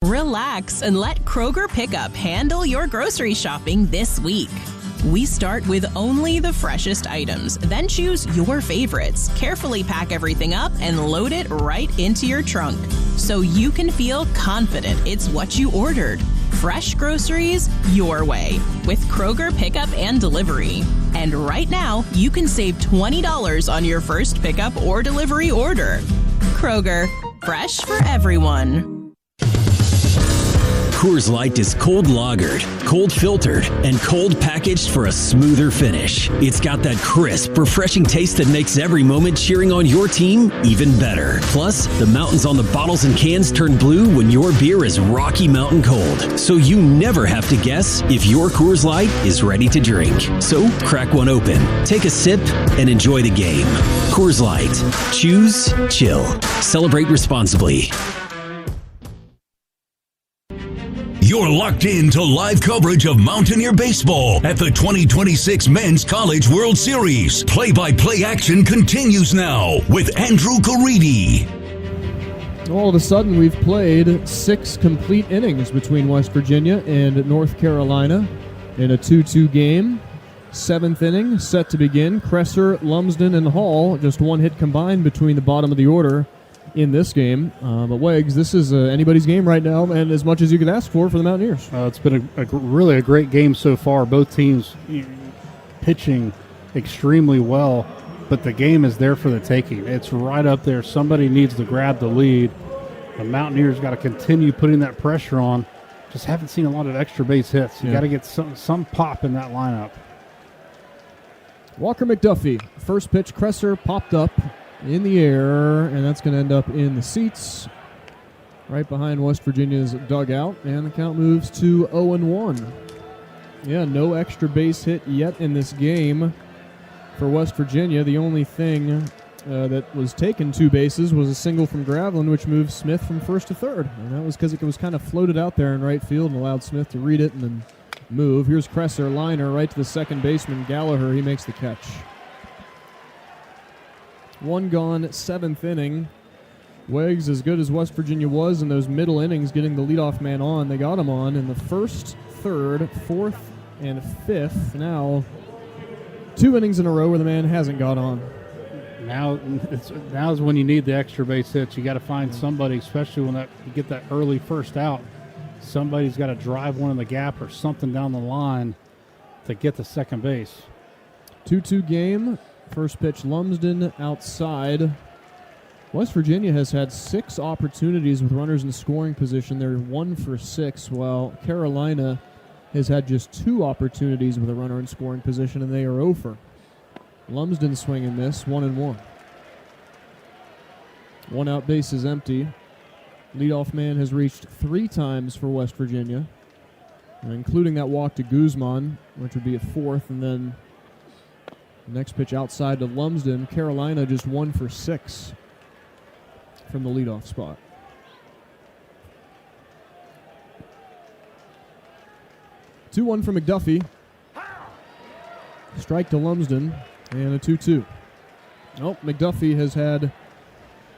Relax and let Kroger Pickup handle your grocery shopping this week. We start with only the freshest items, then choose your favorites, carefully pack everything up, and load it right into your trunk so you can feel confident it's what you ordered. Fresh groceries your way with Kroger Pickup and Delivery. And right now, you can save $20 on your first pickup or delivery order. Kroger, fresh for everyone. Coors Light is cold lagered, cold filtered, and cold packaged for a smoother finish. It's got that crisp, refreshing taste that makes every moment cheering on your team even better. Plus, the mountains on the bottles and cans turn blue when your beer is Rocky Mountain cold. So you never have to guess if your Coors Light is ready to drink. So crack one open, take a sip, and enjoy the game. Coors Light. Choose chill. Celebrate responsibly. You're locked in to live coverage of Mountaineer baseball at the 2026 Men's College World Series. Play-by-play action continues now with Andrew Caridi. All of a sudden, we've played 6 complete innings between West Virginia and North Carolina in a 2-2 game. 7th inning set to begin. Kresser, Lumsden, and Hall, just 1 hit combined between the bottom of the order in this game. But Wags, this is anybody's game right now, and as much as you could ask for the Mountaineers. It's been really a great game so far. Both teams pitching extremely well, but the game is there for the taking. It's right up there. Somebody needs to grab the lead. The Mountaineers got to continue putting that pressure on. Just haven't seen a lot of extra base hits. You got to get some pop in that lineup. Walker McDuffie, first pitch, Kresser popped up in the air, and that's going to end up in the seats right behind West Virginia's dugout, and the count moves to 0-1. Yeah, no extra base hit yet in this game for West Virginia. The only thing that was taken 2 bases was a single from Graveline, which moved Smith from first to third, and that was because it was kind of floated out there in right field and allowed Smith to read it and then move. Here's Kresser, liner right to the second baseman Gallagher. He makes the catch. 1 gone, 7th inning. Wags, as good as West Virginia was in those middle innings getting the leadoff man on, they got him on in the 1st, 3rd, 4th, and 5th. Now, 2 innings in a row where the man hasn't got on. Now's when you need the extra base hits. You got to find somebody, especially when you get that early first out. Somebody's got to drive one in the gap or something down the line to get to second base. 2-2 game. First pitch, Lumsden outside. West Virginia has had 6 opportunities with runners in scoring position. They're 1 for 6, while Carolina has had just 2 opportunities with a runner in scoring position, and they are 0 for. Lumsden swing and miss, 1-1. 1 out, base is empty. Leadoff man has reached 3 times for West Virginia, including that walk to Guzman, which would be a 4th, and then next pitch outside to Lumsden. Carolina just 1 for 6 from the leadoff spot. Two-one for McDuffie. Strike to Lumsden, and a 2-2. Oh, McDuffie has had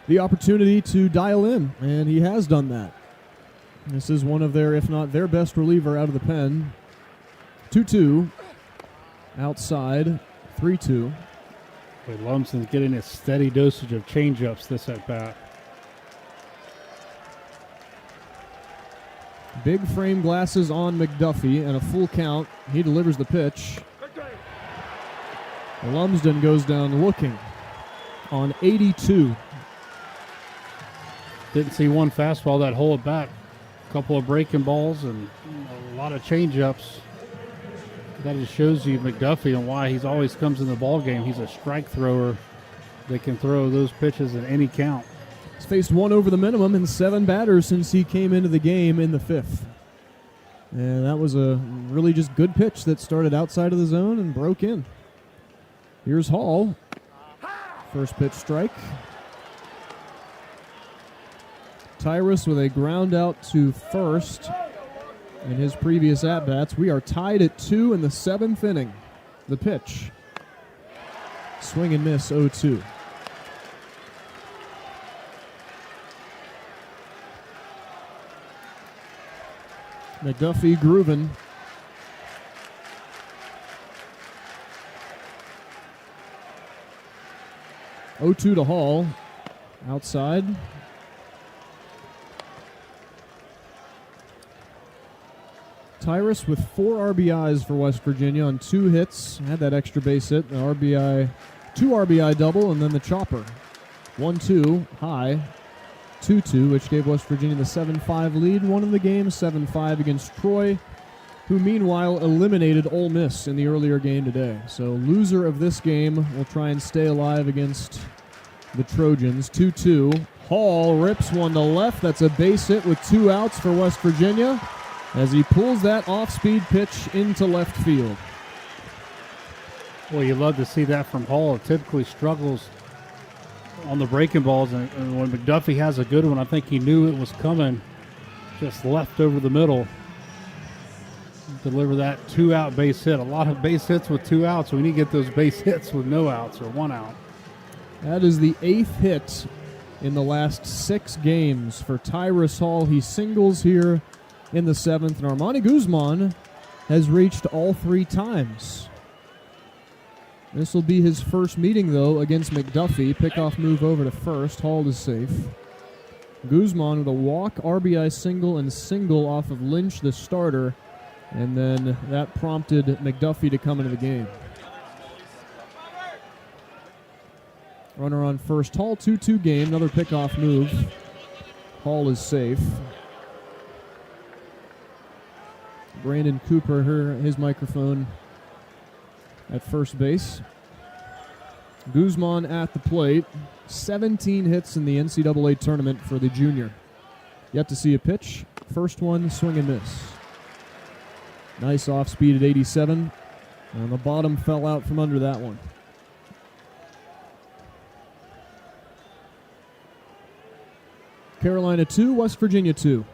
the opportunity to dial in, and he has done that. This is one of their, if not their best reliever out of the pen. 2-2. Outside, 3-2. Lumsden's getting a steady dosage of changeups this at-bat. Big frame glasses on McDuffie, and a full count. He delivers the pitch. Lumsden goes down looking on 82. Didn't see one fastball that hold back. A couple of breaking balls and a lot of changeups. That just shows you McDuffie and why he's always comes in the ball game. He's a strike thrower that can throw those pitches at any count. He's faced one over the minimum in 7 batters since he came into the game in the 5th. And that was a really just good pitch that started outside of the zone and broke in. Here's Hall. First pitch strike. Tyrus with a ground out to first in his previous at-bats. We are tied at 2 in the 7th inning. The pitch. Swing and miss, 0-2. McDuffie grooving. (0-2) to Hall. Outside. Tyrus with 4 RBIs for West Virginia on 2 hits. Had that extra base hit, the RBI, 2 RBI double, and then the chopper. 1-2 high. 2-2, which gave West Virginia the 7-5 lead. Won in the game, 7-5 against Troy, who meanwhile eliminated Ole Miss in the earlier game today. So loser of this game will try and stay alive against the Trojans. 2-2. Hall rips one to left. That's a base hit with 2 outs for West Virginia as he pulls that off-speed pitch into left field. Well, you love to see that from Hall. It typically struggles on the breaking balls, and when McDuffie has a good one, I think he knew it was coming, just left over the middle. Deliver that 2-out base hit. A lot of base hits with 2 outs. We need to get those base hits with no outs or 1 out. That is the 8th hit in the last 6 games for Tyrus Hall. He singles here in the 7th, and Armani Guzman has reached all 3 times. This will be his first meeting, though, against McDuffie. Pickoff move over to first. Hall is safe. Guzman with a walk, RBI single, and single off of Lynch, the starter. And then that prompted McDuffie to come into the game. Runner on first. Hall, 2-2 game. Another pickoff move. Hall is safe. Brandon Cooper, his microphone at first base. Guzman at the plate. 17 hits in the NCAA tournament for the junior. Yet to see a pitch. First one, swing and miss. Nice off speed at 87. And the bottom fell out from under that one. Carolina 2, West Virginia 2.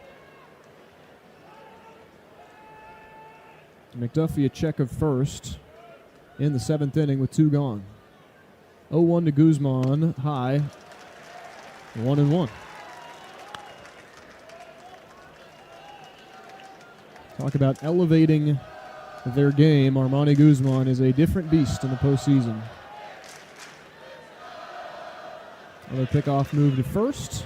McDuffie a check of first in the 7th inning with 2 gone. 0-1 to Guzman, high, 1-1. Talk about elevating their game. Armani Guzman is a different beast in the postseason. Another pickoff move to first.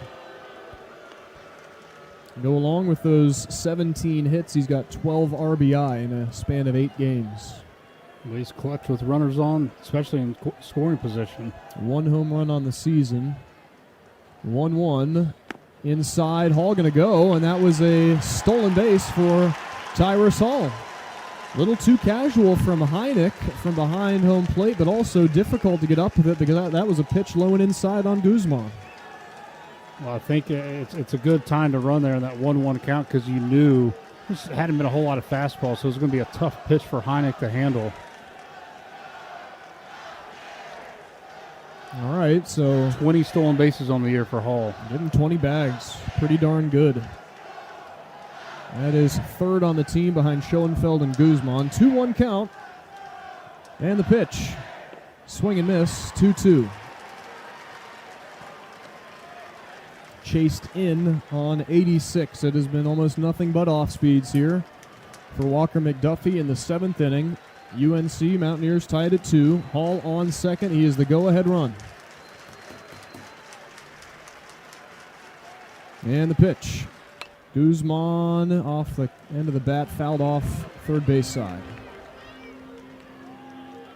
Go along with those 17 hits, he's got 12 RBI in a span of 8 games. Well, he's clutch with runners on, especially in scoring position. 1 home run on the season. 1-1. Inside, Hall going to go, and that was a stolen base for Tyrus Hall. A little too casual from Heineck from behind home plate, but also difficult to get up with it because that was a pitch low and inside on Guzman. Well, I think it's a good time to run there in that 1-1 count because you knew there hadn't been a whole lot of fastballs, so it was going to be a tough pitch for Heineck to handle. All right, so 20 stolen bases on the year for Hall. Getting 20 bags. Pretty darn good. That is 3rd on the team behind Schoenfeld and Guzman. 2-1 count. And the pitch. Swing and miss, 2-2. Chased in on 86. It has been almost nothing but off speeds here for Walker McDuffie in the 7th inning. UNC Mountaineers tied at 2. Hall on second. He is the go-ahead run. And the pitch. Guzman off the end of the bat, fouled off third base side.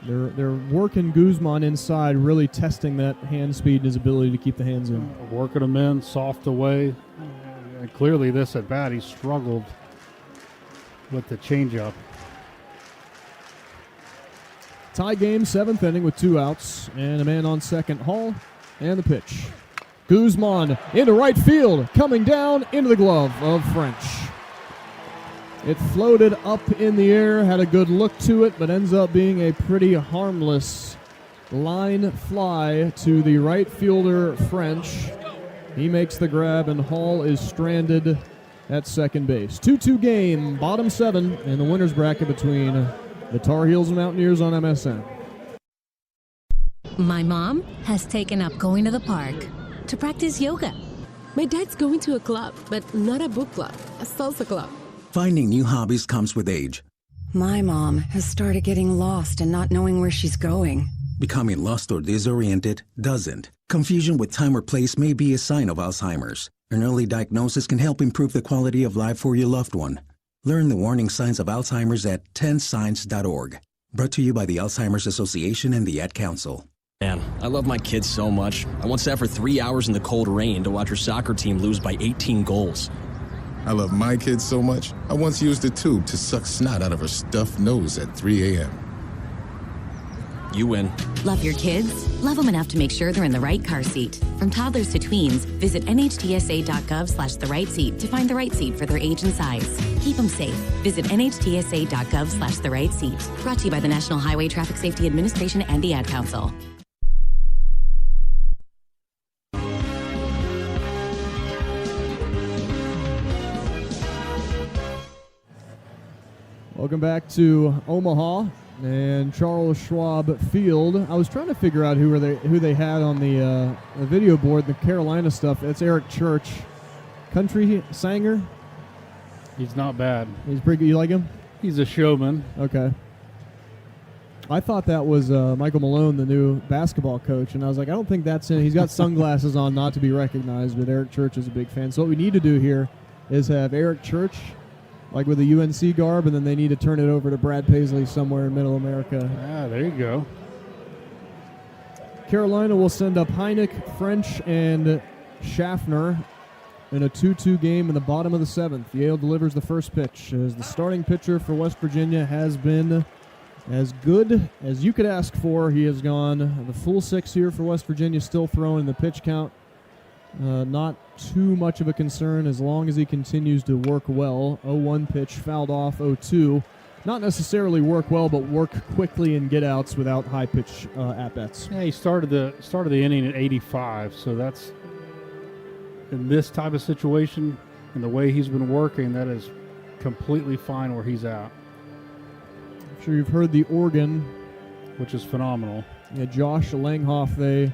They're working Guzman inside, really testing that hand speed and his ability to keep the hands in. Working him in, soft away. And clearly this at bat, he struggled with the changeup. Tie game, 7th inning with 2 outs, and a man on second. Hall, and the pitch. Guzman into right field, coming down into the glove of French. It floated up in the air, had a good look to it, but ends up being a pretty harmless line fly to the right fielder, French. He makes the grab, and Hall is stranded at second base. 2-2 game, bottom 7 in the winner's bracket between the Tar Heels and Mountaineers on MSN. My mom has taken up going to the park to practice yoga. My dad's going to a club, but not a book club, a salsa club. Finding new hobbies comes with age. My mom has started getting lost and not knowing where she's going. Becoming lost or disoriented doesn't. Confusion with time or place may be a sign of Alzheimer's. An early diagnosis can help improve the quality of life for your loved one. Learn the warning signs of Alzheimer's at 10signs.org. Brought to you by the Alzheimer's Association and the Ad Council. Man, I love my kids so much. I once sat for 3 hours in the cold rain to watch her soccer team lose by 18 goals. I love my kids so much, I once used a tube to suck snot out of her stuffed nose at 3 a.m. You win. Love your kids? Love them enough to make sure they're in the right car seat. From toddlers to tweens, visit nhtsa.gov/the right seat to find the right seat for their age and size. Keep them safe. Visit nhtsa.gov/the right seat. Brought to you by the National Highway Traffic Safety Administration and the Ad Council. Welcome back to Omaha and Charles Schwab Field. I was trying to figure out who they had on the video board, the Carolina stuff. It's Eric Church, country singer. He's not bad. He's pretty good. You like him? He's a showman. Okay. I thought that was Michael Malone, the new basketball coach, and I was like, I don't think that's him. He's got sunglasses on, not to be recognized, but Eric Church is a big fan. So what we need to do here is have Eric Church like with a UNC garb, and then they need to turn it over to Brad Paisley somewhere in Middle America. Ah, there you go. Carolina will send up Heineck, French, and Schaffner in a 2-2 game in the bottom of the 7th. Yale delivers the first pitch, as the starting pitcher for West Virginia has been as good as you could ask for. He has gone the full 6 here for West Virginia, still throwing the pitch count. Not too much of a concern as long as he continues to work well. 0-1 pitch, fouled off. 0-2. Not necessarily work well, but work quickly and get outs without high pitch at-bats. Yeah, he started the inning at 85, so that's, in this type of situation and the way he's been working, that is completely fine where he's at. I'm sure you've heard the organ, which is phenomenal. Yeah, Josh Langhoff, they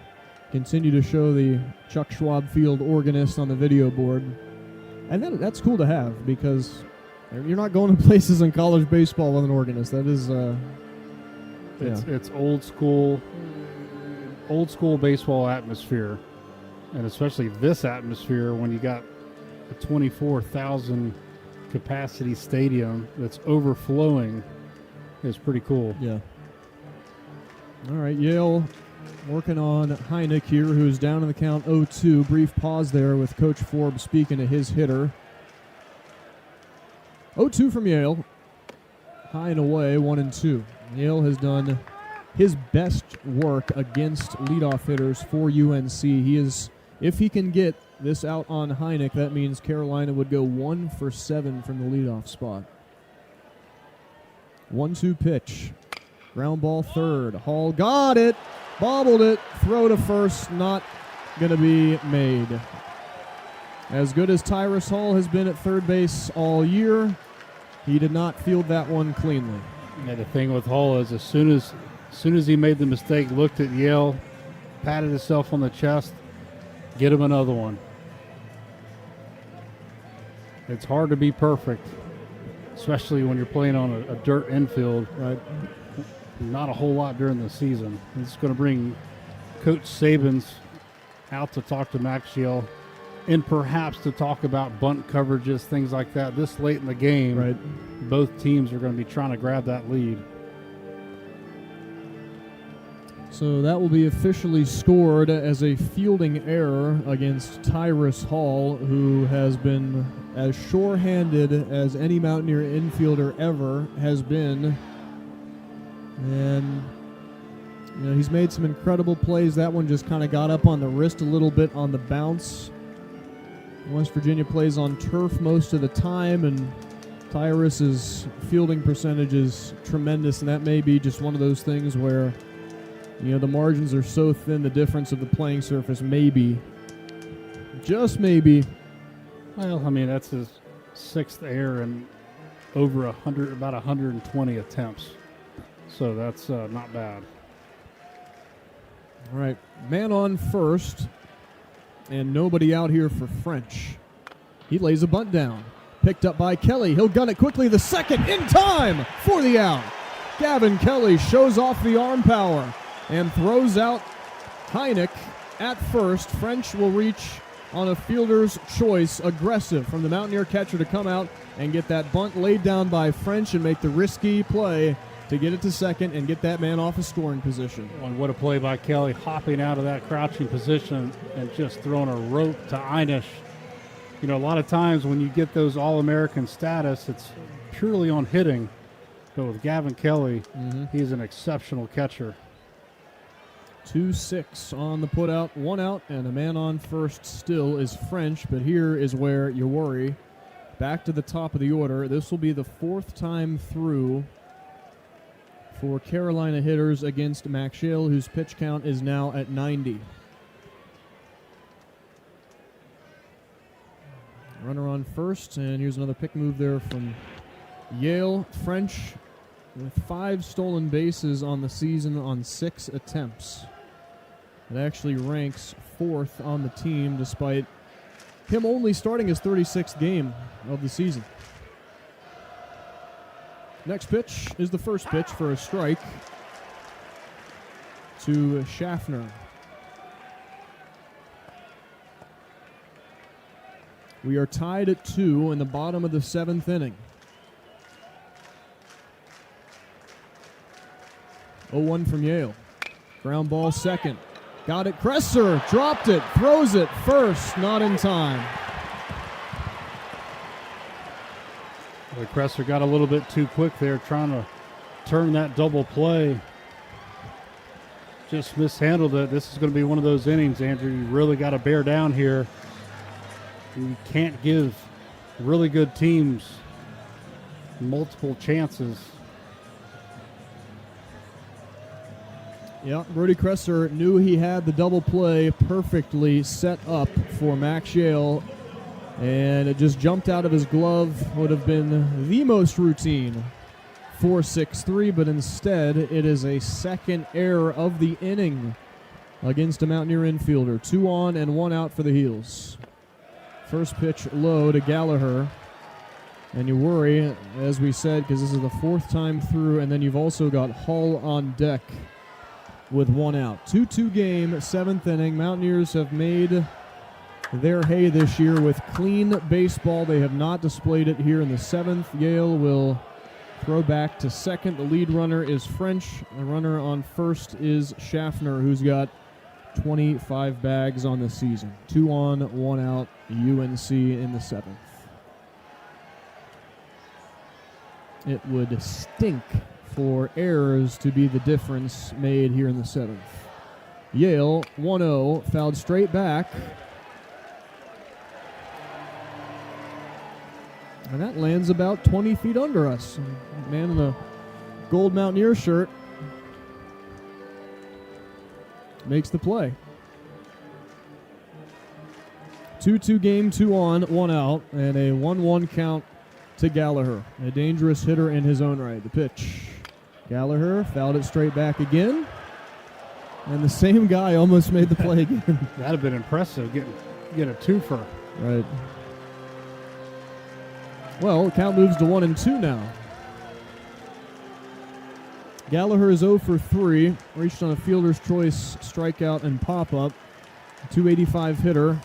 continue to show the Chuck Schwab Field organist on the video board. And that's cool to have, because you're not going to places in college baseball with an organist. That is it's old school baseball atmosphere, and especially this atmosphere when you got a 24,000 capacity stadium that's overflowing is pretty cool. Yeah. All right, Yale working on Heineck here, who's down in the count 0-2. Brief pause there with Coach Forbes speaking to his hitter. 0-2 from Yale. High and away, 1-2. Yale has done his best work against leadoff hitters for UNC. If he can get this out on Heineck, that means Carolina would go 1 for 7 from the leadoff spot. 1-2 pitch. Ground ball third. Hall got it. Bobbled it. Throw to first. Not going to be made. As good as Tyrus Hall has been at third base all year, he did not field that one cleanly. Yeah, the thing with Hall is as soon as As soon as he made the mistake, looked at Yale, patted himself on the chest, get him another one. It's hard to be perfect, especially when you're playing on a dirt infield. Right? Not a whole lot during the season. It's going to bring Coach Sabins out to talk to Max Yale and perhaps to talk about bunt coverages, things like that. This late in the game, right, both teams are going to be trying to grab that lead. So that will be officially scored as a fielding error against Tyrus Hall, who has been as sure-handed as any Mountaineer infielder ever has been. And he's made some incredible plays. That one just kind of got up on the wrist a little bit on the bounce. West Virginia plays on turf most of the time, and Tyrus's fielding percentage is tremendous, and that may be just one of those things where the margins are so thin, the difference of the playing surface maybe, just maybe. Well, I mean, that's his 6th error and over about 120 attempts. So that's not bad. All right, man on first, and nobody out here for French. He lays a bunt down. Picked up by Kelly. He'll gun it quickly. The second in time for the out. Gavin Kelly shows off the arm power and throws out Heineck at first. French will reach on a fielder's choice, aggressive from the Mountaineer catcher to come out and get that bunt laid down by French and make the risky play to get it to second and get that man off a scoring position. And what a play by Kelly, hopping out of that crouching position and just throwing a rope to Einish. A lot of times when you get those All-American status, it's purely on hitting. But with Gavin Kelly, he's an exceptional catcher. 2-6 on the putout, 1 out, and a man on first still is French, but here is where you worry. Back to the top of the order. This will be the 4th time through for Carolina hitters against Max Yale, whose pitch count is now at 90. Runner on first, and here's another pick move there from Yale. French with 5 stolen bases on the season on 6 attempts. It actually ranks 4th on the team, despite him only starting his 36th game of the season. Next pitch is the first pitch for a strike to Schaffner. We are tied at 2 in the bottom of the 7th inning. 0-1 from Yale. Ground ball second. Got it. Kresser dropped it. Throws it first. Not in time. Well, Kresser got a little bit too quick there, trying to turn that double play. Just mishandled it. This is going to be one of those innings, Andrew. You really got to bear down here. You can't give really good teams multiple chances. Yeah, Brody Kresser knew he had the double play perfectly set up for Max Yale, and it just jumped out of his glove. Would have been the most routine 4-6-3, but instead it is a second error of the inning against a Mountaineer infielder. 2 on and 1 out for the Heels. First pitch low to Gallagher. And you worry, as we said, because this is the 4th time through, and then you've also got Hall on deck with 1 out. 2-2 game, 7th inning. Mountaineers have made their hay this year with clean baseball. They have not displayed it here in the 7th. Yale will throw back to second. The lead runner is French. The runner on first is Schaffner, who's got 25 bags on the season. 2 on, 1 out, UNC in the 7th. It would stink for errors to be the difference made here in the 7th. Yale, 1-0, fouled straight back. And that lands about 20 feet under us. Man in the gold Mountaineer shirt makes the play. 2-2 game, 2 on, 1 out, and a 1-1 count to Gallagher. A dangerous hitter in his own right. The pitch Gallagher fouled it straight back again. And the same guy almost made the play again. That'd have been impressive, get a twofer. Right. Well, the count moves to 1-2 now. Gallagher is 0 for 3. Reached on a fielder's choice strikeout and pop-up. 285 hitter.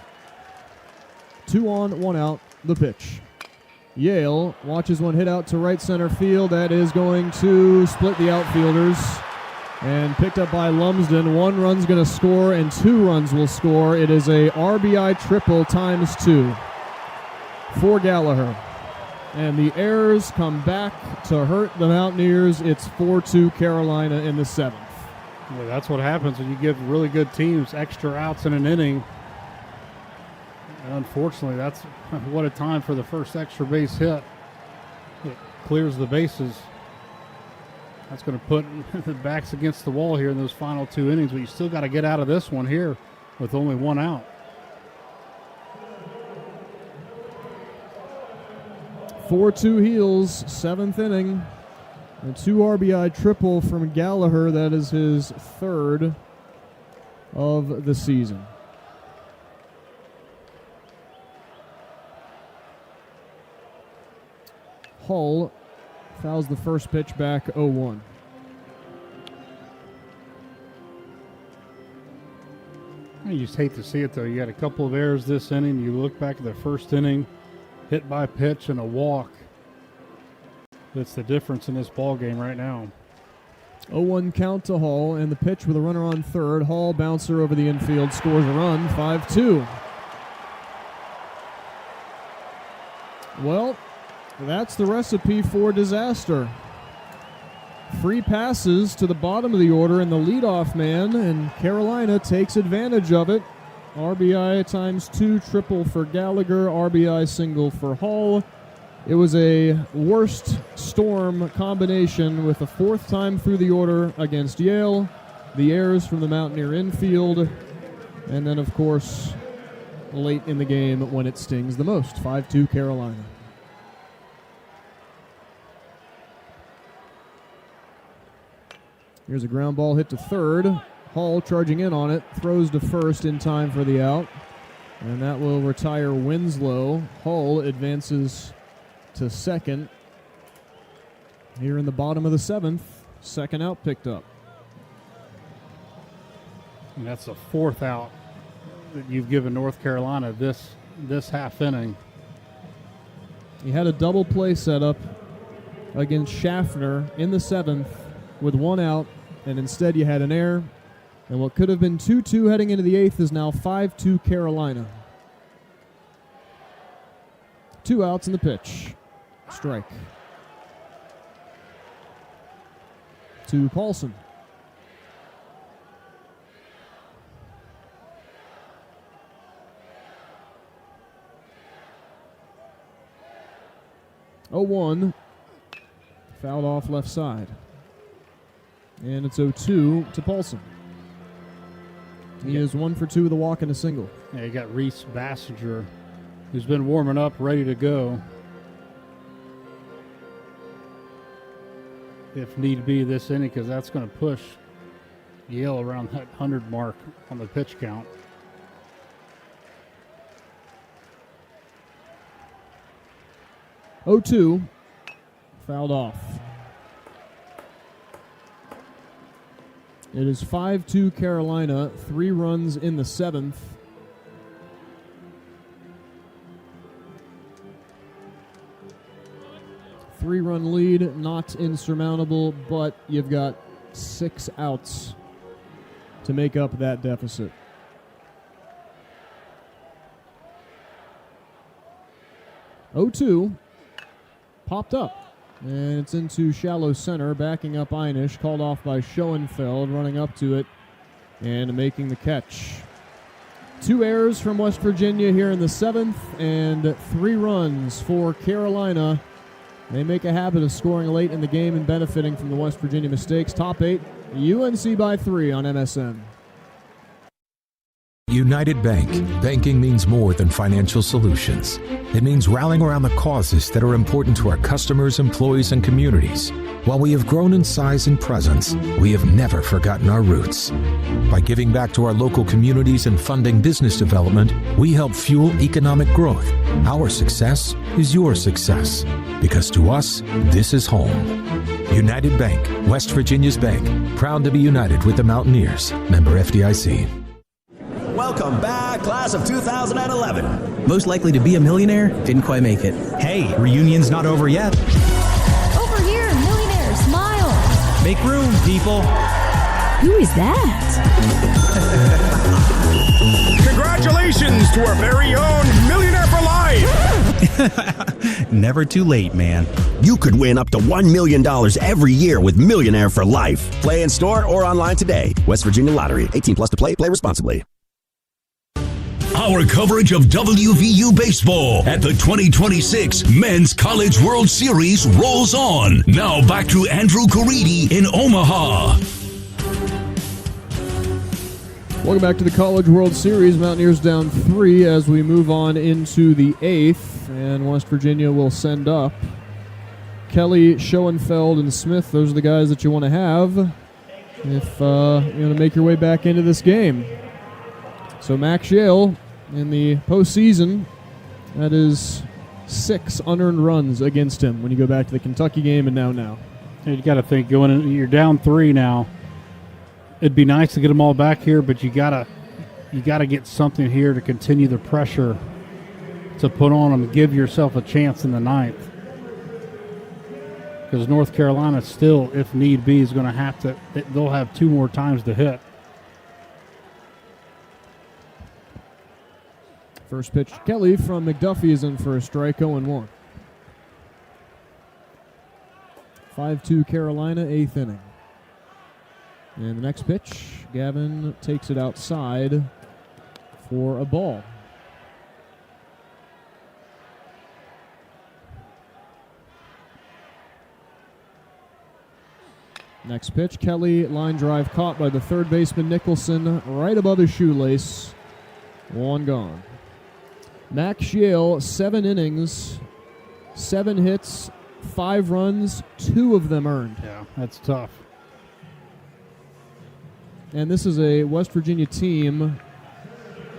2 on, 1 out. The pitch. Yale watches one hit out to right center field. That is going to split the outfielders. And picked up by Lumsden. 1 run's going to score and 2 runs will score. It is a RBI triple times 2 for Gallagher. And the errors come back to hurt the Mountaineers. It's 4-2 Carolina in the 7th. Well, that's what happens when you give really good teams extra outs in an inning. And unfortunately, that's what a time for the first extra base hit. It clears the bases. That's going to put the backs against the wall here in those final 2 innings, but you still got to get out of this one here with only 1 out. 4-2 Heels, 7th inning. A 2 RBI triple from Gallagher. That is his 3rd of the season. Hull fouls the first pitch back 0-1. You just hate to see it, though. You had a couple of errors this inning. You look back at the first inning, hit by pitch and a walk. That's the difference in this ball game right now. 0-1 count to Hall, and the pitch with a runner on third. Hall, bouncer over the infield, scores a run, 5-2. Well, that's the recipe for disaster. Free passes to the bottom of the order and the leadoff man, and Carolina takes advantage of it. RBI times 2 triple for Gallagher, RBI single for Hall. It was a worst storm combination with a 4th time through the order against Yale, the errors from the Mountaineer infield, and then, of course, late in the game when it stings the most. 5-2 Carolina. Here's a ground ball hit to third. Hall charging in on it, throws to first in time for the out, and that will retire Winslow. Hull advances to second. Here in the bottom of the 7th, second out picked up. And that's the 4th out that you've given North Carolina this half inning. He had a double play set up against Schaffner in the 7th with 1 out, and instead you had an error. And what could have been 2-2 heading into the 8th is now 5-2 Carolina. 2 outs in the pitch. Strike. To Paulson. Oh, 1. Fouled off left side. And it's 0-2 to Paulson. He is 1 for 2 with a walk and a single. Yeah, you got Reese Bassinger, who's been warming up, ready to go. If need be this inning, because that's going to push Yale around that 100 mark on the pitch count. 0-2. Fouled off. It is 5-2 Carolina, 3 runs in the 7th. Three-run lead, not insurmountable, but you've got 6 outs to make up that deficit. (0-2) popped up, and it's into shallow center, backing up Einish, called off by Schoenfeld, running up to it and making the catch. 2 errors from West Virginia here in the 7th, and 3 runs for Carolina. They make a habit of scoring late in the game and benefiting from the West Virginia mistakes. Top 8, UNC by 3 on MSN. United Bank. Banking means more than financial solutions. It means rallying around the causes that are important to our customers, employees, and communities. While we have grown in size and presence, we have never forgotten our roots. By giving back to our local communities and funding business development, we help fuel economic growth. Our success is your success, because to us, this is home. United Bank, West Virginia's bank, proud to be united with the Mountaineers. Member FDIC. Welcome back, class of 2011. Most likely to be a millionaire, didn't quite make it. Hey, reunion's not over yet. Over here, millionaire, smile. Make room, people. Who is that? Congratulations to our very own Millionaire for Life. Never too late, man. You could win up to $1 million every year with Millionaire for Life. Play in store or online today. West Virginia Lottery. 18 plus to play. Play responsibly. Our coverage of WVU baseball at the 2026 Men's College World Series rolls on. Now back to Andrew Caridi in Omaha. Welcome back to the College World Series. Mountaineers down 3 as we move on into the 8th. And West Virginia will send up Kelly, Schoenfeld, and Smith. Those are the guys that you want to have if you're going to make your way back into this game. So Max Yale in the postseason, that is 6 unearned runs against him when you go back to the Kentucky game and now. You got to think going in, you're down 3 now. It'd be nice to get them all back here, but you gotta get something here to continue the pressure to put on them. Give yourself a chance in the 9th, because North Carolina still, if need be, is going to have to. They'll have 2 more times to hit. First pitch, Kelly from McDuffie is in for a strike, 0-1. 5-2 Carolina, 8th inning. And the next pitch, Gavin takes it outside for a ball. Next pitch, Kelly, line drive caught by the third baseman Nicholson, right above his shoelace. 1 gone. Max Yale, 7 innings, 7 hits, 5 runs, 2 of them earned. Yeah, that's tough. And this is a West Virginia team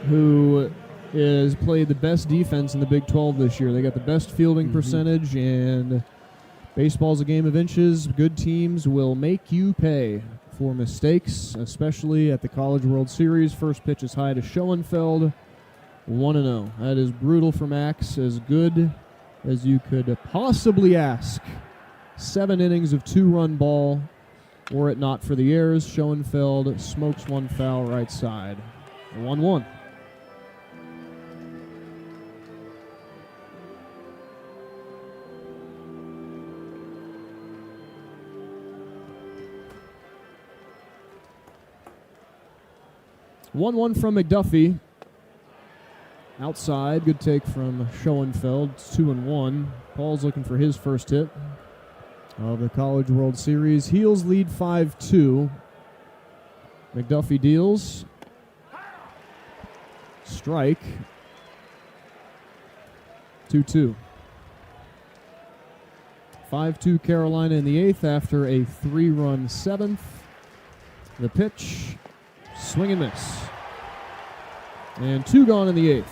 who has played the best defense in the Big 12 this year. They got the best fielding percentage, and baseball's a game of inches. Good teams will make you pay for mistakes, especially at the College World Series. First pitch is high to Schoenfeld, 1-0. That is brutal for Max, as good as you could possibly ask. 7 innings of 2-run ball. Were it not for the errors, Schoenfeld smokes 1 foul right side. 1-1. From McDuffie. Outside, good take from Schoenfeld. It's 2-1. Paul's looking for his first hit of the College World Series. Heels lead 5-2. McDuffie deals. Strike. 2-2. 5-2 Carolina in the 8th after a 3-run 7th. The pitch. Swing and miss. And 2 gone in the 8th.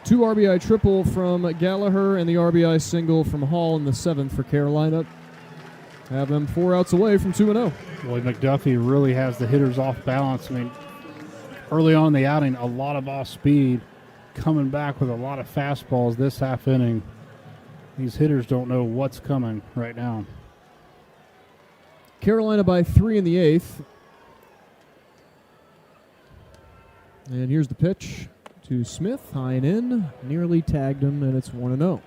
2 RBI triple from Gallagher and the RBI single from Hall in the 7th for Carolina. Have them 4 outs away from 2-0. Boy, McDuffie really has the hitters off balance. I mean, early on in the outing, a lot of off speed, coming back with a lot of fastballs this half inning. These hitters don't know what's coming right now. Carolina by 3 in the 8th. And here's the pitch to Smith, high and in, nearly tagged him, and it's 1-0.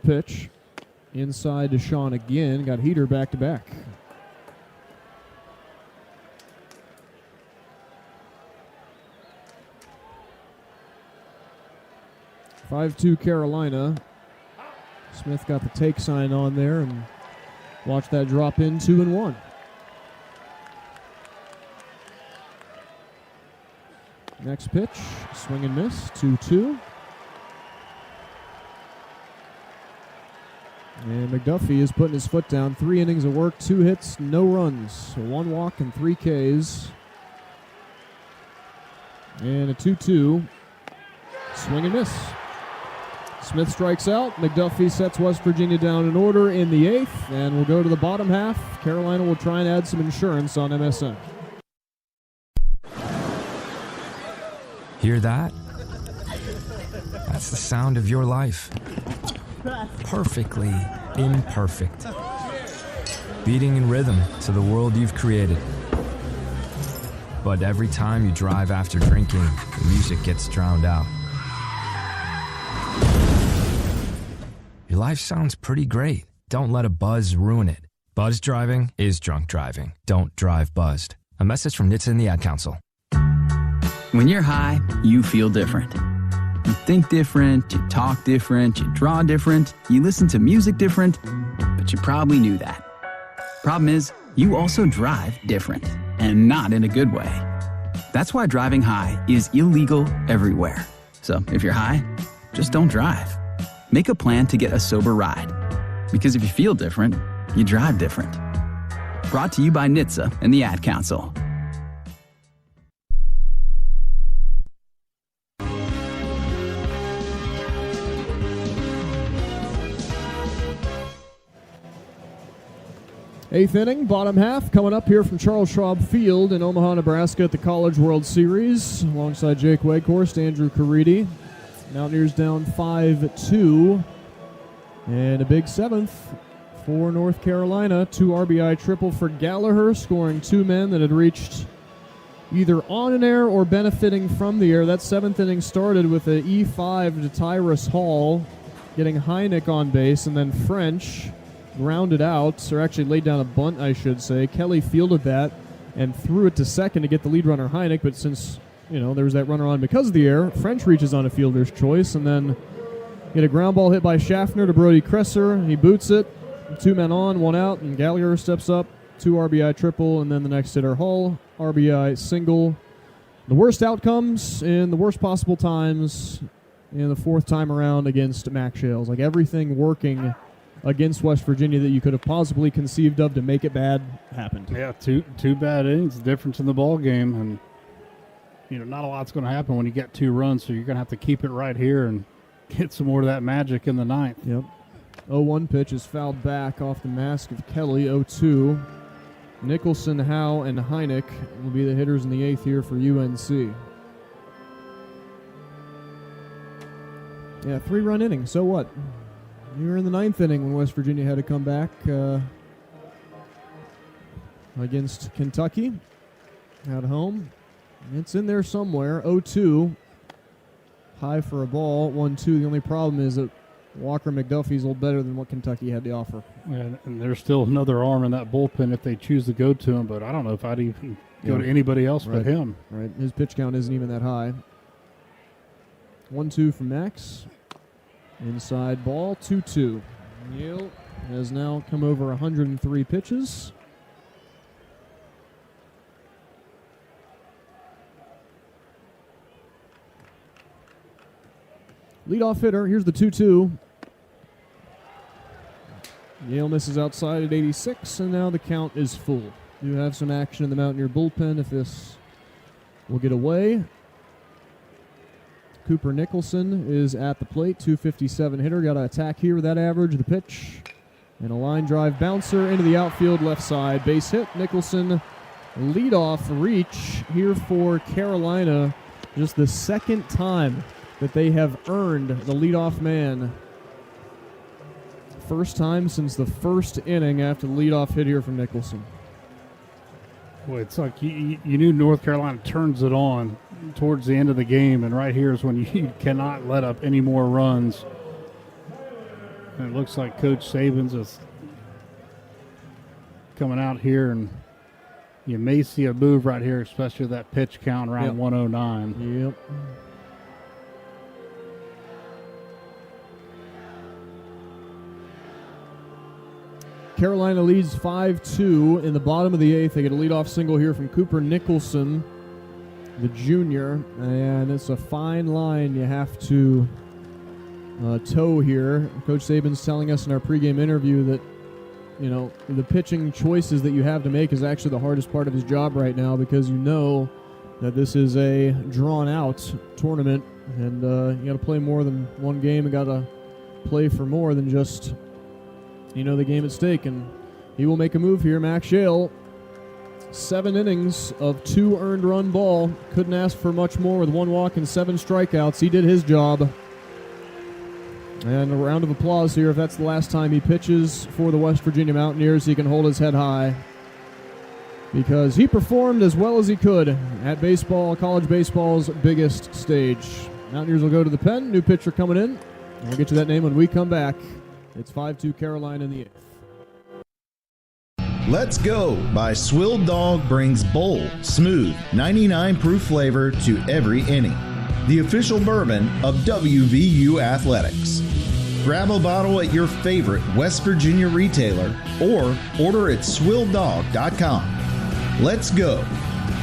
Pitch inside to Sean again, got heater back to back. 5-2 Carolina. Smith got the take sign on there, and watch that drop in 2-1. Next pitch, swing and miss, 2-2. And McDuffie is putting his foot down. 3 innings of work, 2 hits, no runs. So 1 walk and 3 Ks. And a 2-2. Swing and miss. Smith strikes out. McDuffie sets West Virginia down in order in the 8th. And we'll go to the bottom half. Carolina will try and add some insurance on MSN. Hear that? That's the sound of your life. Perfectly imperfect. Beating in rhythm to the world you've created. But every time you drive after drinking, the music gets drowned out. Your life sounds pretty great. Don't let a buzz ruin it. Buzz driving is drunk driving. Don't drive buzzed. A message from NHTSA and the Ad Council. When you're high, you feel different. You think different, you talk different, you draw different, you listen to music different, but you probably knew that. Problem is, you also drive different, and not in a good way. That's why driving high is illegal everywhere. So if you're high, just don't drive. Make a plan to get a sober ride. Because if you feel different, you drive different. Brought to you by NHTSA and the Ad Council. Eighth inning, bottom half, coming up here from Charles Schwab Field in Omaha, Nebraska at the College World Series. Alongside Jake Weghorst, Andrew Caridi. Mountaineers down 5-2. And a big 7th for North Carolina. 2 RBI triple for Gallagher, scoring 2 men that had reached either on an air or benefiting from the air. That 7th inning started with an E5 to Tyrus Hall, getting Heineck on base, and then French grounded out, or actually laid down a bunt, I should say. Kelly fielded that and threw it to second to get the lead runner Heineck, but since, there was that runner on because of the air, French reaches on a fielder's choice, and then get a ground ball hit by Schaffner to Brody Kresser. He boots it, 2 men on, 1 out, and Gallagher steps up, 2 RBI triple, and then the next hitter Hull, RBI single. The worst outcomes in the worst possible times in the 4th time around against Mac Shales. Like everything working against West Virginia that you could have possibly conceived of to make it bad happened. Yeah, two bad innings, difference in the ball game, and not a lot's going to happen when you get 2 runs, so you're going to have to keep it right here and get some more of that magic in the 9th. Yep. 0-1 pitch is fouled back off the mask of Kelly. 0-2. Nicholson, Howe, and Heineck will be the hitters in the 8th here for UNC. Yeah, 3-run inning. So what? You were in the 9th inning when West Virginia had to come back against Kentucky at home. It's in there somewhere. 0-2. High for a ball. 1-2. The only problem is that Walker McDuffie's a little better than what Kentucky had to offer. And there's still another arm in that bullpen if they choose to go to him, but I don't know if I'd even go to anybody else but him. Right. His pitch count isn't even that high. 1-2 from Max. Inside ball, 2-2. Neal has now come over 103 pitches. Leadoff hitter, here's the 2-2. Neal misses outside at 86, and now the count is full. You have some action in the Mountaineer bullpen if this will get away. Cooper Nicholson is at the plate, 257 hitter. Got to attack here with that average. The pitch and a line drive bouncer into the outfield left side. Base hit. Nicholson leadoff reach here for Carolina. Just the 2nd time that they have earned the leadoff man. First time since the 1st inning after the leadoff hit here from Nicholson. Well, it's like you knew North Carolina turns it on towards the end of the game, and right here is when you cannot let up any more runs. And it looks like Coach Saban's is coming out here, and you may see a move right here, especially that pitch count around 109. Yep. Carolina leads 5-2 in the bottom of the 8th. They get a leadoff single here from Cooper Nicholson, the junior, and it's a fine line you have to toe here. Coach Saban's telling us in our pregame interview that, you know, the pitching choices that you have to make is actually the hardest part of his job right now, because you know that this is a drawn-out tournament, and you got to play more than one game and got to play for more than just, you know, the game at stake. And he will make a move here. Max Shale, 7 innings of 2 earned run ball. Couldn't ask for much more with 1 walk and 7 strikeouts. He did his job. And a round of applause here if that's the last time he pitches for the West Virginia Mountaineers. He can hold his head high, because he performed as well as he could at baseball, college baseball's biggest stage. Mountaineers will go to the pen. New pitcher coming in. We'll get to that name when we come back. It's 5-2 Carolina in the 8th. Let's Go by Swill Dog brings bold, smooth, 99 proof flavor to every inning. The official bourbon of WVU Athletics. Grab a bottle at your favorite West Virginia retailer or order at swilldog.com. Let's go.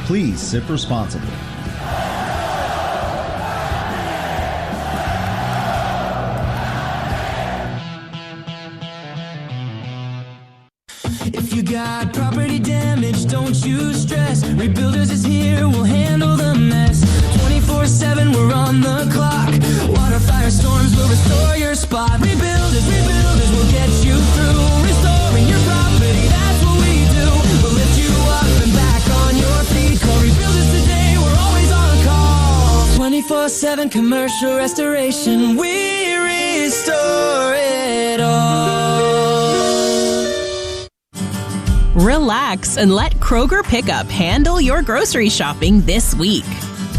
Please sip responsibly. If you got property damage, don't you stress. Rebuilders is here, we'll handle the mess. 24/7, we're on the clock. Water, fire, storms will restore your spot. Rebuilders will get you through. Restoring your property, that's what we do. We'll lift you up and back on your feet. Call Rebuilders today, we're always on call. 24/7 commercial restoration, we restore it all. Relax and let Kroger Pickup handle your grocery shopping this week.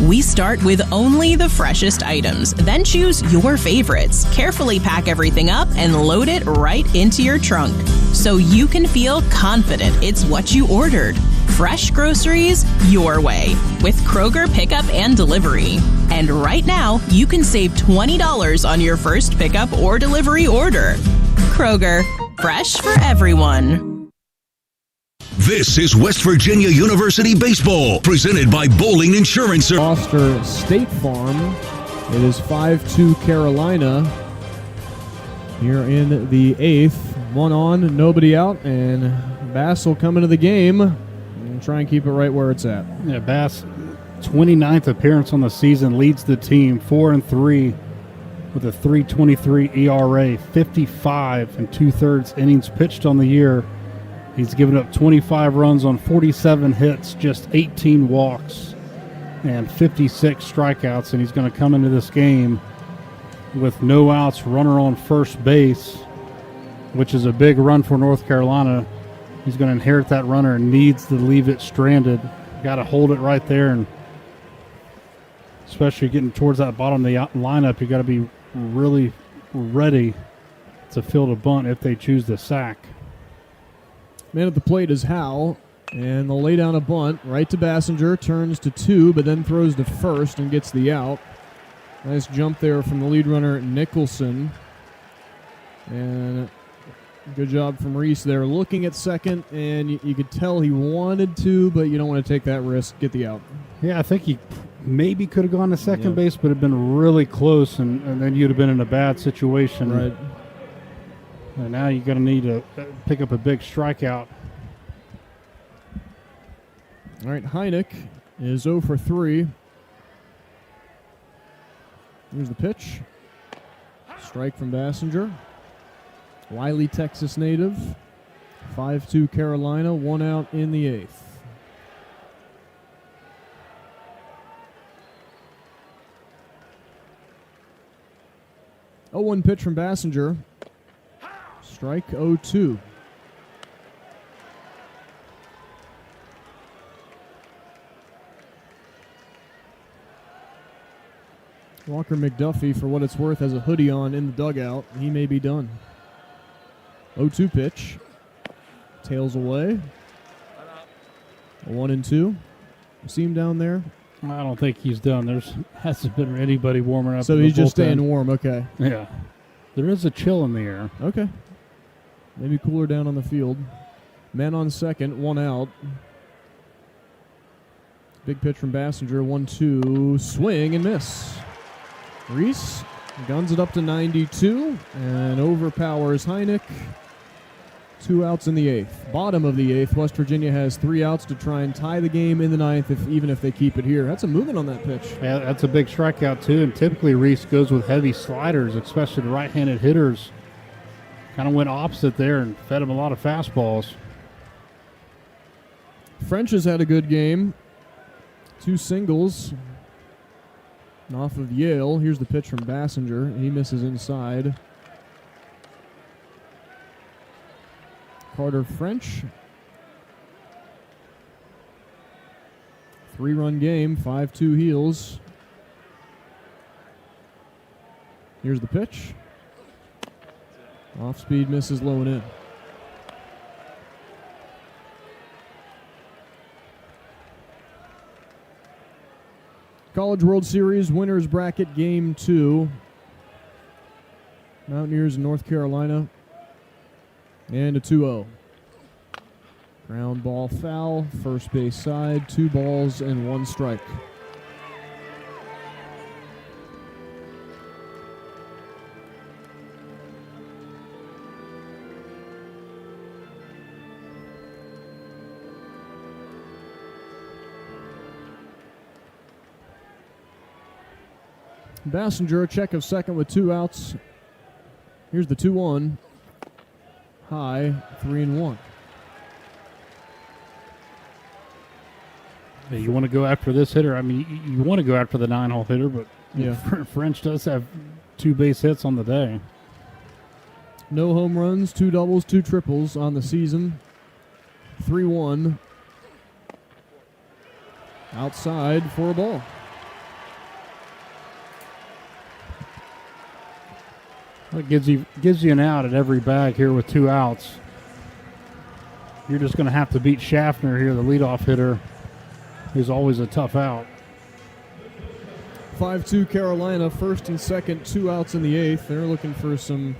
We start with only the freshest items, then choose your favorites, carefully pack everything up, and load it right into your trunk, so you can feel confident it's what you ordered. Fresh groceries your way with Kroger Pickup and Delivery. And right now, you can save $20 on your first pickup or delivery order. Kroger, fresh for everyone. This is West Virginia University Baseball, presented by Bowling Insurance. Foster State Farm. It is 5-2 Carolina here in the 8th. 1 on, nobody out, and Bass will come into the game and try and keep it right where it's at. Yeah, Bass, 29th appearance on the season, leads the team 4-3 with a 3.23 ERA, 55 2/3 innings pitched on the year. He's given up 25 runs on 47 hits, just 18 walks, and 56 strikeouts, and he's going to come into this game with no outs, runner on first base, which is a big run for North Carolina. He's going to inherit that runner and needs to leave it stranded. Got to hold it right there, and especially getting towards that bottom of the lineup, you got to be really ready to field a bunt if they choose to sack. Man at the plate is Howell, and they'll lay down a bunt right to Bassinger, turns to 2, but then throws to first and gets the out. Nice jump there from the lead runner, Nicholson. And good job from Reese there, looking at second, and you could tell he wanted to, but you don't want to take that risk, get the out. Yeah, I think he maybe could have gone to second base, but it'd been really close, and then you'd have been in a bad situation. Right. And now you're going to need to pick up a big strikeout. All right, Heineck is 0 for 3. Here's the pitch. Strike from Bassinger. Wiley, Texas native. 5-2 Carolina, 1 out in the 8th. Oh, 1 pitch from Bassinger. Strike 0-2. Walker McDuffie, for what it's worth, has a hoodie on in the dugout. He may be done. 0-2 pitch. Tails away. 1-2. You see him down there? I don't think he's done. There's hasn't been anybody warming up. So he's just staying warm, okay. Yeah. There is a chill in the air. Okay. Maybe cooler down on the field. Man on second, 1 out. Big pitch from Bassinger, 1-2, swing and miss. Reese guns it up to 92 and overpowers Heineck. 2 outs in the 8th. Bottom of the 8th, West Virginia has 3 outs to try and tie the game in the 9th, even if they keep it here. That's a movement on that pitch. Yeah, that's a big strikeout, too. And typically Reese goes with heavy sliders, especially the right-handed hitters. Kind of went opposite there and fed him a lot of fastballs. French has had a good game. 2 singles. And off of Yale. Here's the pitch from Bassinger. He misses inside. Carter French. 3-run game, 5-2 Heels. Here's the pitch. Off speed, misses low and in. College World Series winners bracket game 2. Mountaineers in North Carolina. And a 2-0. Ground ball foul, first base side, 2 balls and 1 strike. Bassinger, a check of second with 2 outs. Here's the 2-1. High, 3-1. Yeah, you want to go after this hitter. I mean, you want to go after the 9-hole hitter, but yeah. French does have 2 base hits on the day. No home runs, 2 doubles, 2 triples on the season. 3-1. Outside for a ball. It gives you an out at every bag here with 2 outs. You're just going to have to beat Schaffner here, the leadoff hitter, who's always a tough out. 5-2 Carolina, first and second, 2 outs in the 8th. They're looking for some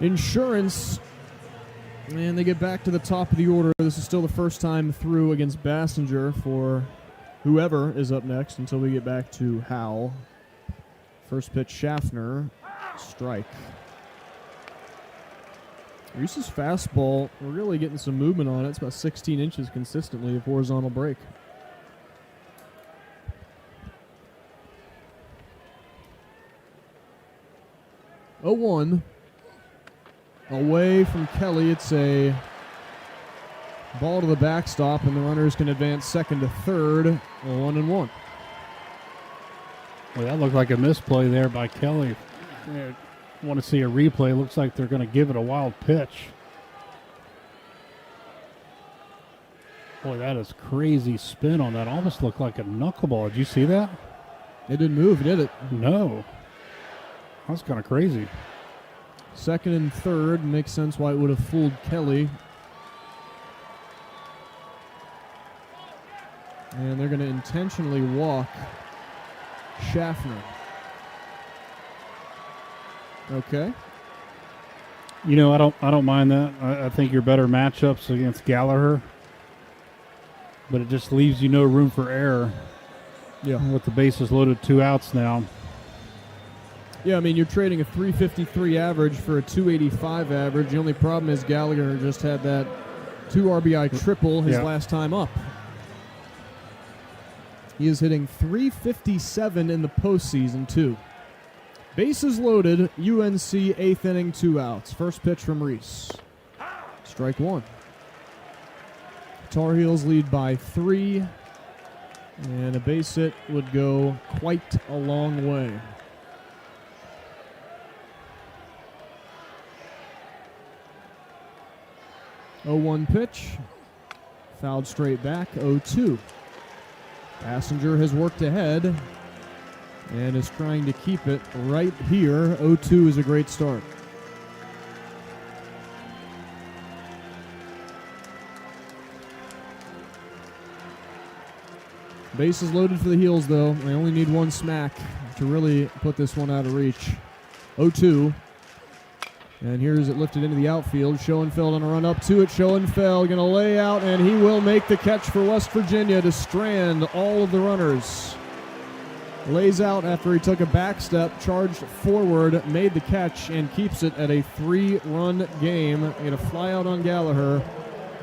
insurance, and they get back to the top of the order. This is still the first time through against Bassinger for whoever is up next until we get back to Howe. First pitch, Schaffner. Strike. Reese's fastball, we're really getting some movement on it. It's about 16 inches consistently of horizontal break. Oh, 1 away from Kelly. It's a ball to the backstop, and the runners can advance second to third. 1-1. Well, that looked like a misplay there by Kelly. I want to see a replay. Looks like they're going to give it a wild pitch. Boy, that is crazy spin on that. Almost looked like a knuckleball. Did you see that? It didn't move, did it? No. That's kind of crazy. Second and third. Makes sense why it would have fooled Kelly. And they're going to intentionally walk Schaffner. Okay. You know, I don't mind that. I think your better matchups against Gallagher, but it just leaves you no room for error. Yeah. With the bases loaded, 2 outs now. Yeah, I mean, you're trading a 353 average for a 285 average. The only problem is Gallagher just had that 2 RBI triple his last time up. He is hitting 357 in the postseason, too. Bases loaded, UNC 8th inning, 2 outs. First pitch from Reese. Strike 1. Tar Heels lead by 3, and a base hit would go quite a long way. Oh, 1 pitch. Fouled straight back, 0-2. Bassinger has worked ahead and is trying to keep it right here. 0-2 is a great start. Bases loaded for the Heels, though. They only need 1 smack to really put this one out of reach. 0-2. And here's it lifted into the outfield. Schoenfeld on a run up to it. Schoenfeld going to lay out, and he will make the catch for West Virginia to strand all of the runners. Lays out after he took a back step, charged forward, made the catch, and keeps it at a 3-run game. Going to fly out on Gallagher,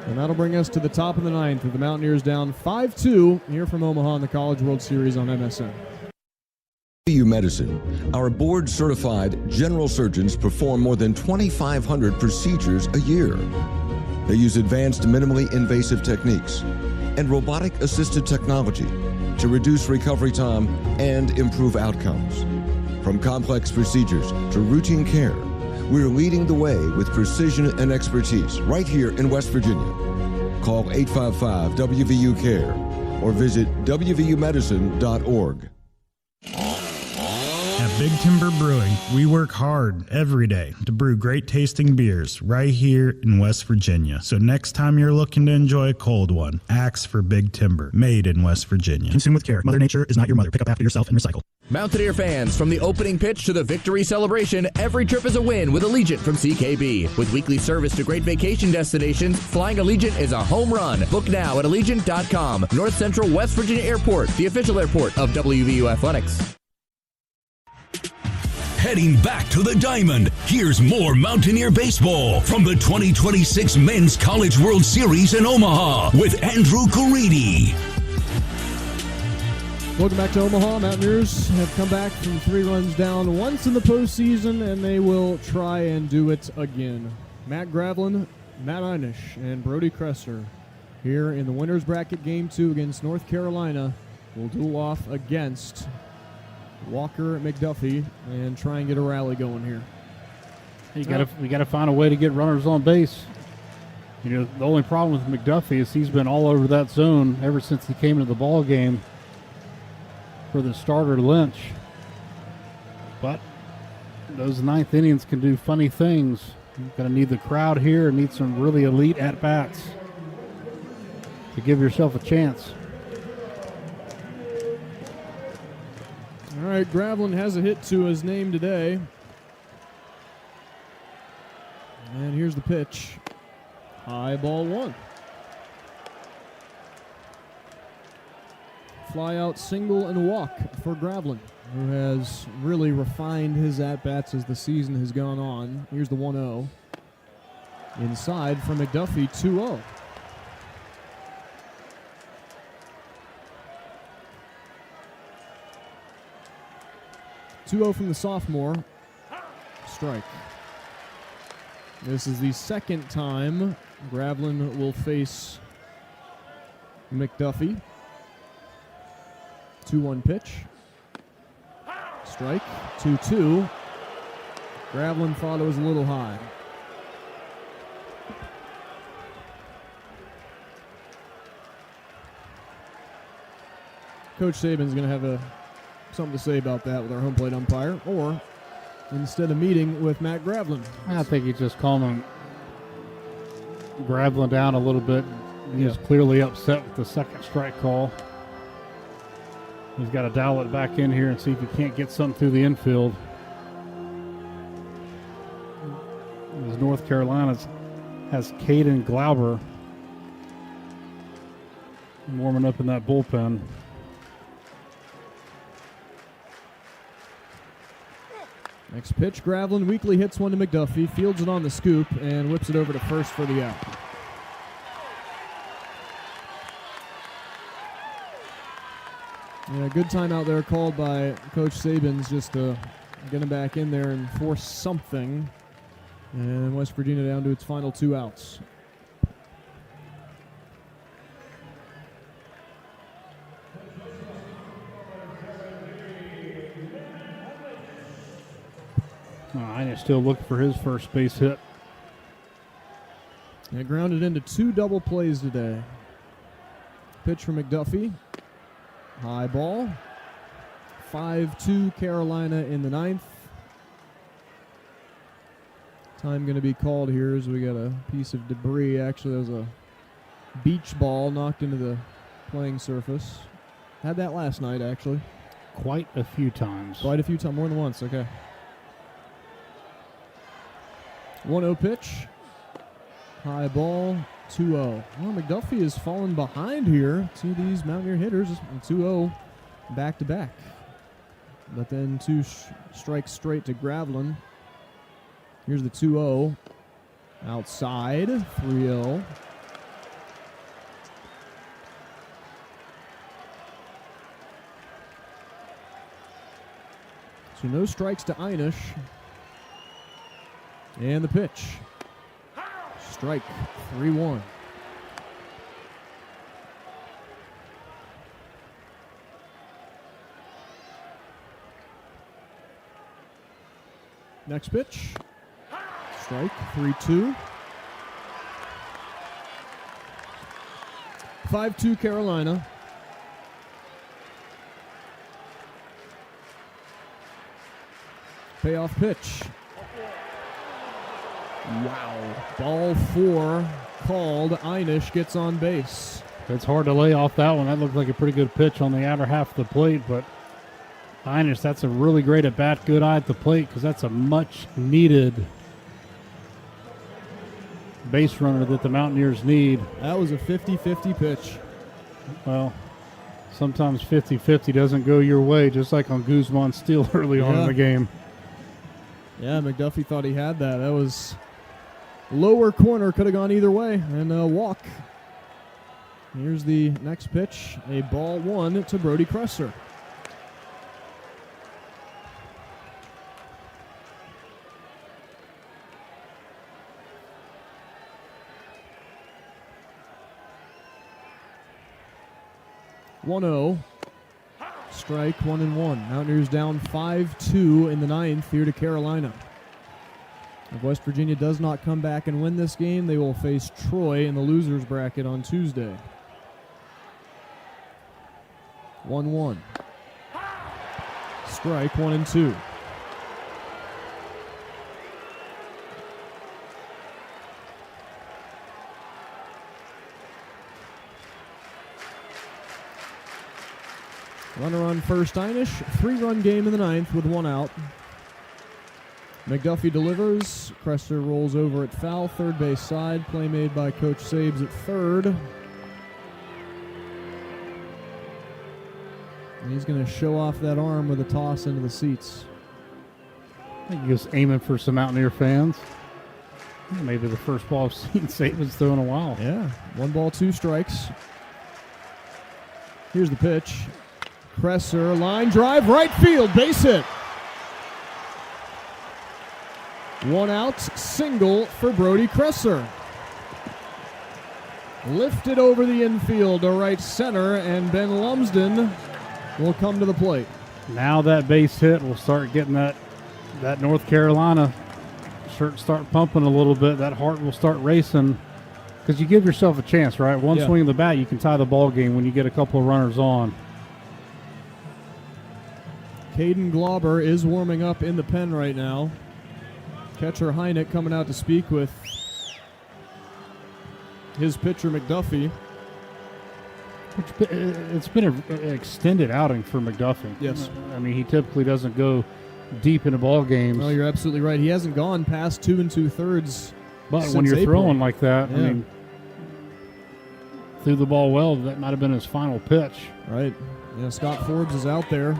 and that'll bring us to the top of the ninth with the Mountaineers down 5-2 here from Omaha in the College World Series on MSN. WVU Medicine. Our board-certified general surgeons perform more than 2,500 procedures a year. They use advanced minimally invasive techniques and robotic-assisted technology to reduce recovery time and improve outcomes. From complex procedures to routine care, we're leading the way with precision and expertise right here in West Virginia. Call 855-WVU-CARE or visit wvumedicine.org. At Big Timber Brewing, we work hard every day to brew great tasting beers right here in West Virginia. So next time you're looking to enjoy a cold one, ask for Big Timber, made in West Virginia. Consume with care. Mother Nature is not your mother. Pick up after yourself and recycle. Mountaineer fans, from the opening pitch to the victory celebration, every trip is a win with Allegiant from CKB. With weekly service to great vacation destinations, flying Allegiant is a home run. Book now at Allegiant.com. North Central West Virginia Airport, the official airport of WVU Athletics. Heading back to the Diamond, here's more Mountaineer baseball from the 2026 Men's College World Series in Omaha with Andrew Caridi. Welcome back to Omaha. Mountaineers have come back from 3 runs down once in the postseason, and they will try and do it again. Matt Gravlin, Matt Einish, and Brody Kresser here in the winner's bracket game 2 against North Carolina will duel off against Walker McDuffie and try and get a rally going here. We got to find a way to get runners on base. You know, the only problem with McDuffie is he's been all over that zone ever since he came into the ball game for the starter Lynch. But those ninth innings can do funny things. You're going to need the crowd here and need some really elite at-bats to give yourself a chance. All right, Gravlin has a hit to his name today. And here's the pitch. High ball 1. Fly out, single, and walk for Gravlin, who has really refined his at-bats as the season has gone on. Here's the 1-0. Inside from McDuffie, 2-0. From the sophomore. Strike. This is the second time Gravlin will face McDuffie. 2-1 pitch. Strike. 2-2. Gravlin thought it was a little high. Coach Saban's going to have something to say about that with our home plate umpire, or instead of meeting with Matt Gravlin. I think he's just calming Gravlin down a little bit. He's clearly upset with the second strike call. He's got to dial it back in here and see if he can't get something through the infield. As North Carolina has Caden Glauber warming up in that bullpen. Next pitch, Gravlin weakly hits one to McDuffie, fields it on the scoop, and whips it over to first for the out. Yeah, good timeout there called by Coach Sabins just to get him back in there and force something. And West Virginia down to its final 2 outs. Ina still looking for his first base hit. And grounded into 2 double plays today. Pitch from McDuffie. High ball. 5-2 Carolina in the 9th. Time going to be called here as we got a piece of debris. Actually, there was a beach ball knocked into the playing surface. Had that last night, actually. Quite a few times. More than once, okay. 1-0 pitch. High ball, 2-0. Well, McDuffie has fallen behind here to these Mountaineer hitters. 2-0 back-to-back. But then 2 strikes straight to Gravelin. Here's the 2-0. Outside, 3-0. So no strikes to Einish. And the pitch. Strike, 3-1. Next pitch. Strike, 3-2. 5-2 Carolina. Payoff pitch. Wow. Ball 4 called. Einish gets on base. It's hard to lay off that one. That looked like a pretty good pitch on the outer half of the plate, but Einish, that's a really great at-bat, good eye at the plate, because that's a much-needed base runner that the Mountaineers need. That was a 50-50 pitch. Well, sometimes 50-50 doesn't go your way, just like on Guzman's steal early on in the game. Yeah, McDuffie thought he had that. That was lower corner, could have gone either way, and a walk. Here's the next pitch, a ball 1 to Brody Kresser. Strike, 1-1. Mountaineers down 5-2 in the 9th here to Carolina. If West Virginia does not come back and win this game, they will face Troy in the losers bracket on Tuesday. 1-1. Strike, 1-2. Runner on first, Einish. 3-run game in the 9th with 1 out. McDuffie delivers. Kresser rolls over at foul, third base side. Play made by Coach Sabes at third. And he's going to show off that arm with a toss into the seats. I think he was aiming for some Mountaineer fans. Maybe the first ball I've seen Sabes throw in a while. Yeah, 1 ball, 2 strikes. Here's the pitch. Kresser, line drive, right field, base hit. 1 out, single for Brody Kresser. Lifted over the infield to right center, and Ben Lumsden will come to the plate. Now that base hit will start getting that North Carolina shirt start pumping a little bit. That heart will start racing because you give yourself a chance, right? One swing of the bat, you can tie the ball game when you get a couple of runners on. Caden Glauber is warming up in the pen right now. Catcher Heineck coming out to speak with his pitcher McDuffie. It's been an extended outing for McDuffie. Yes. I mean, he typically doesn't go deep into ball games. No, you're absolutely right. He hasn't gone past 2 2/3. But when you're April. throwing like that, yeah. I mean, threw the ball well. That might have been his final pitch. Right. Yeah, Scott Forbes is out there.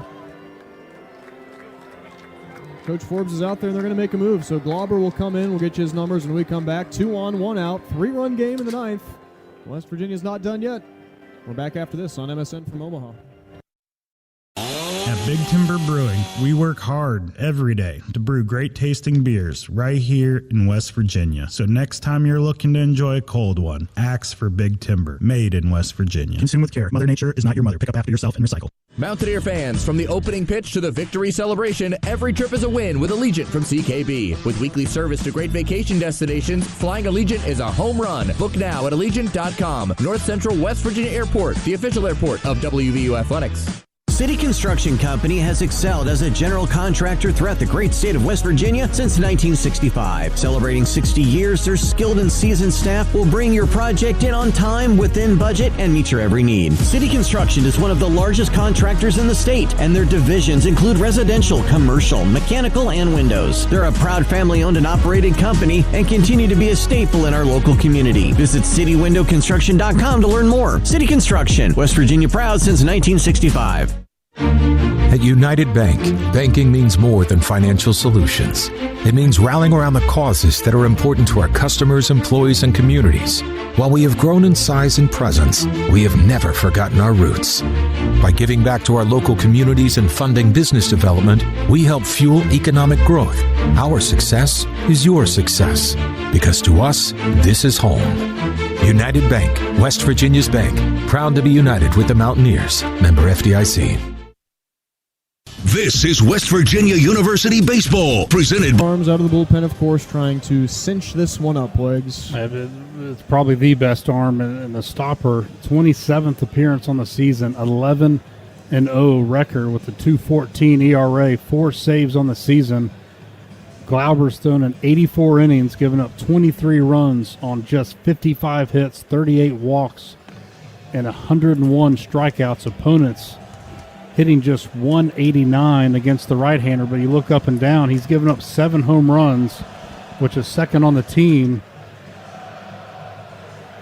Coach Forbes is out there, and they're going to make a move. So Glauber will come in. We'll get you his numbers when we come back. 2 on, 1 out. 3-run game in the 9th. West Virginia's not done yet. We're back after this on MSN from Omaha. At Big Timber Brewing, we work hard every day to brew great tasting beers right here in West Virginia. So next time you're looking to enjoy a cold one, ask for Big Timber, made in West Virginia. Consume with care. Mother Nature is not your mother. Pick up after yourself and recycle. Mountaineer fans, from the opening pitch to the victory celebration, every trip is a win with Allegiant from CKB. With weekly service to great vacation destinations, flying Allegiant is a home run. Book now at Allegiant.com. North Central West Virginia Airport, the official airport of WVU Athletics. City Construction Company has excelled as a general contractor throughout the great state of West Virginia since 1965. Celebrating 60 years, their skilled and seasoned staff will bring your project in on time, within budget, and meet your every need. City Construction is one of the largest contractors in the state, and their divisions include residential, commercial, mechanical, and windows. They're a proud family-owned and operated company and continue to be a staple in our local community. Visit citywindowconstruction.com to learn more. City Construction, West Virginia proud since 1965. At United Bank, banking means more than financial solutions. It means rallying around the causes that are important to our customers, employees, and communities. While we have grown in size and presence, we have never forgotten our roots. By giving back to our local communities and funding business development, we help fuel economic growth. Our success is your success, because to us, this is home. United Bank, West Virginia's bank, proud to be united with the Mountaineers. Member FDIC. This is West Virginia University Baseball, presented by... Arms out of the bullpen, of course, trying to cinch this one up, Wags. It's probably the best arm in the stopper. 27th appearance on the season, 11-0 record with a 2.14 ERA, 4 saves on the season. Glauber's thrown in 84 innings, giving up 23 runs on just 55 hits, 38 walks, and 101 strikeouts. Opponents hitting just 189 against the right-hander, but you look up and down, he's given up 7 home runs, which is second on the team.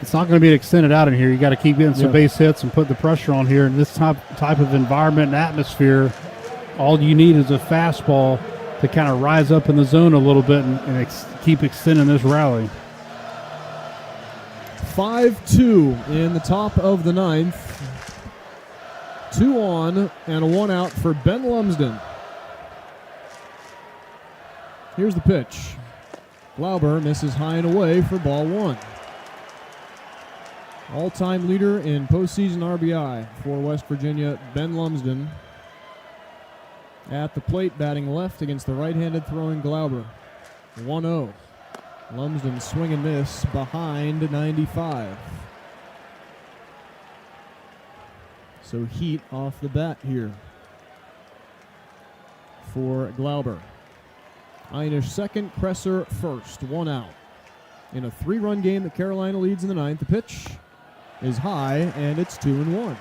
It's not going to be extended out in here. You got to keep getting some base hits and put the pressure on here. In this type of environment and atmosphere, all you need is a fastball to kind of rise up in the zone a little bit and keep extending this rally. 5-2 in the top of the ninth. 2 on and a 1 out for Ben Lumsden. Here's the pitch. Glauber misses high and away for ball 1. All-time leader in postseason RBI for West Virginia, Ben Lumsden. At the plate, batting left against the right-handed throwing Glauber. 1-0. Lumsden swing and miss behind 95. So heat off the bat here for Glauber. Einish second, Kresser first, 1 out. In a 3-run game that Carolina leads in the ninth, the pitch is high, and it's 2-1.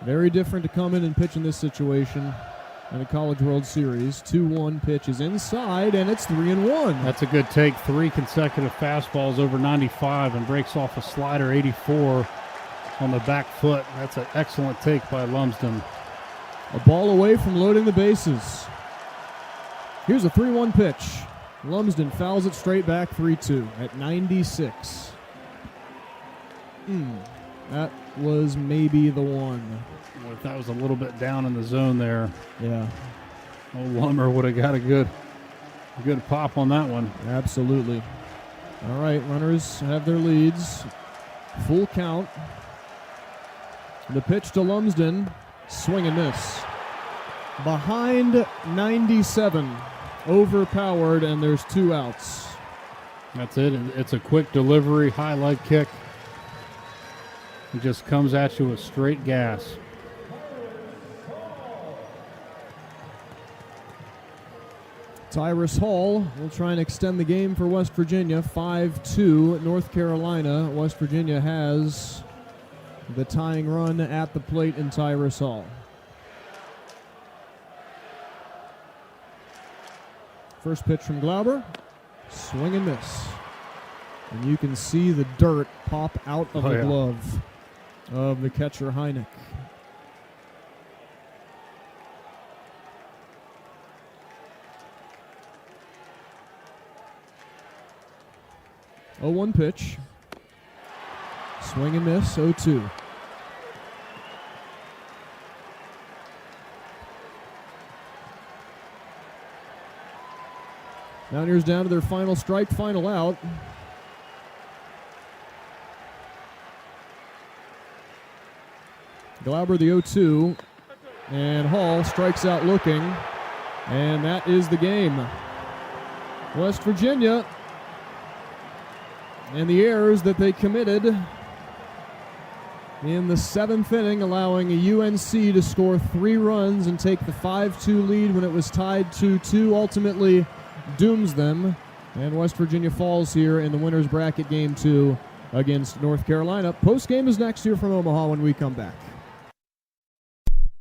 Very different to come in and pitch in this situation. In a College World Series, 2-1 pitch is inside, and it's 3-1. That's a good take. 3 consecutive fastballs over 95 and breaks off a slider 84 on the back foot. That's an excellent take by Lumsden. A ball away from loading the bases. Here's a 3-1 pitch. Lumsden fouls it straight back, 3-2 at 96. That was maybe the one. Well, if that was a little bit down in the zone there, yeah, old Lumber would have got a good pop on that one. Absolutely. All right, runners have their leads. Full count. The pitch to Lumsden. Swing and miss. Behind 97. Overpowered, and there's 2 outs. That's it. It's a quick delivery, high leg kick. It just comes at you with straight gas. Tyrus Hall will try and extend the game for West Virginia. 5-2 North Carolina. West Virginia has the tying run at the plate in Tyrus Hall. First pitch from Glauber. Swing and miss. And you can see the dirt pop out of the glove of the catcher, Heineck. Oh, 1 pitch. Swing and miss, 0-2. Mountaineers down to their final strike, final out. Glauber the 0-2, and Hall strikes out looking, and that is the game. West Virginia And the errors that they committed in the 7th inning, allowing UNC to score 3 runs and take the 5-2 lead when it was tied 2-2, ultimately dooms them. And West Virginia falls here in the winner's bracket game 2 against North Carolina. Post-game is next year from Omaha when we come back.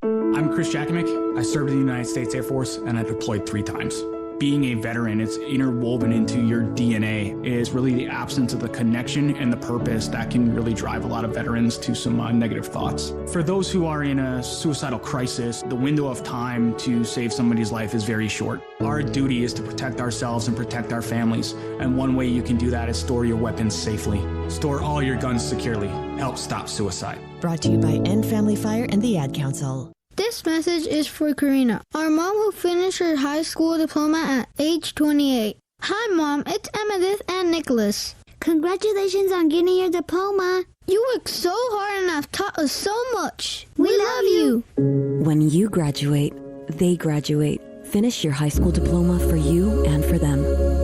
I'm Chris Jakimick. I served in the United States Air Force and I deployed 3 times. Being a veteran, it's interwoven into your DNA. It is really the absence of the connection and the purpose that can really drive a lot of veterans to some negative thoughts. For those who are in a suicidal crisis, the window of time to save somebody's life is very short. Our duty is to protect ourselves and protect our families. And one way you can do that is store your weapons safely. Store all your guns securely. Help stop suicide. Brought to you by End Family Fire and the Ad Council. This message is for Karina, our mom who finished her high school diploma at age 28. Hi, Mom. It's Emmettith and Nicholas. Congratulations on getting your diploma. You worked so hard and have taught us so much. We love you. When you graduate, they graduate. Finish your high school diploma for you and for them.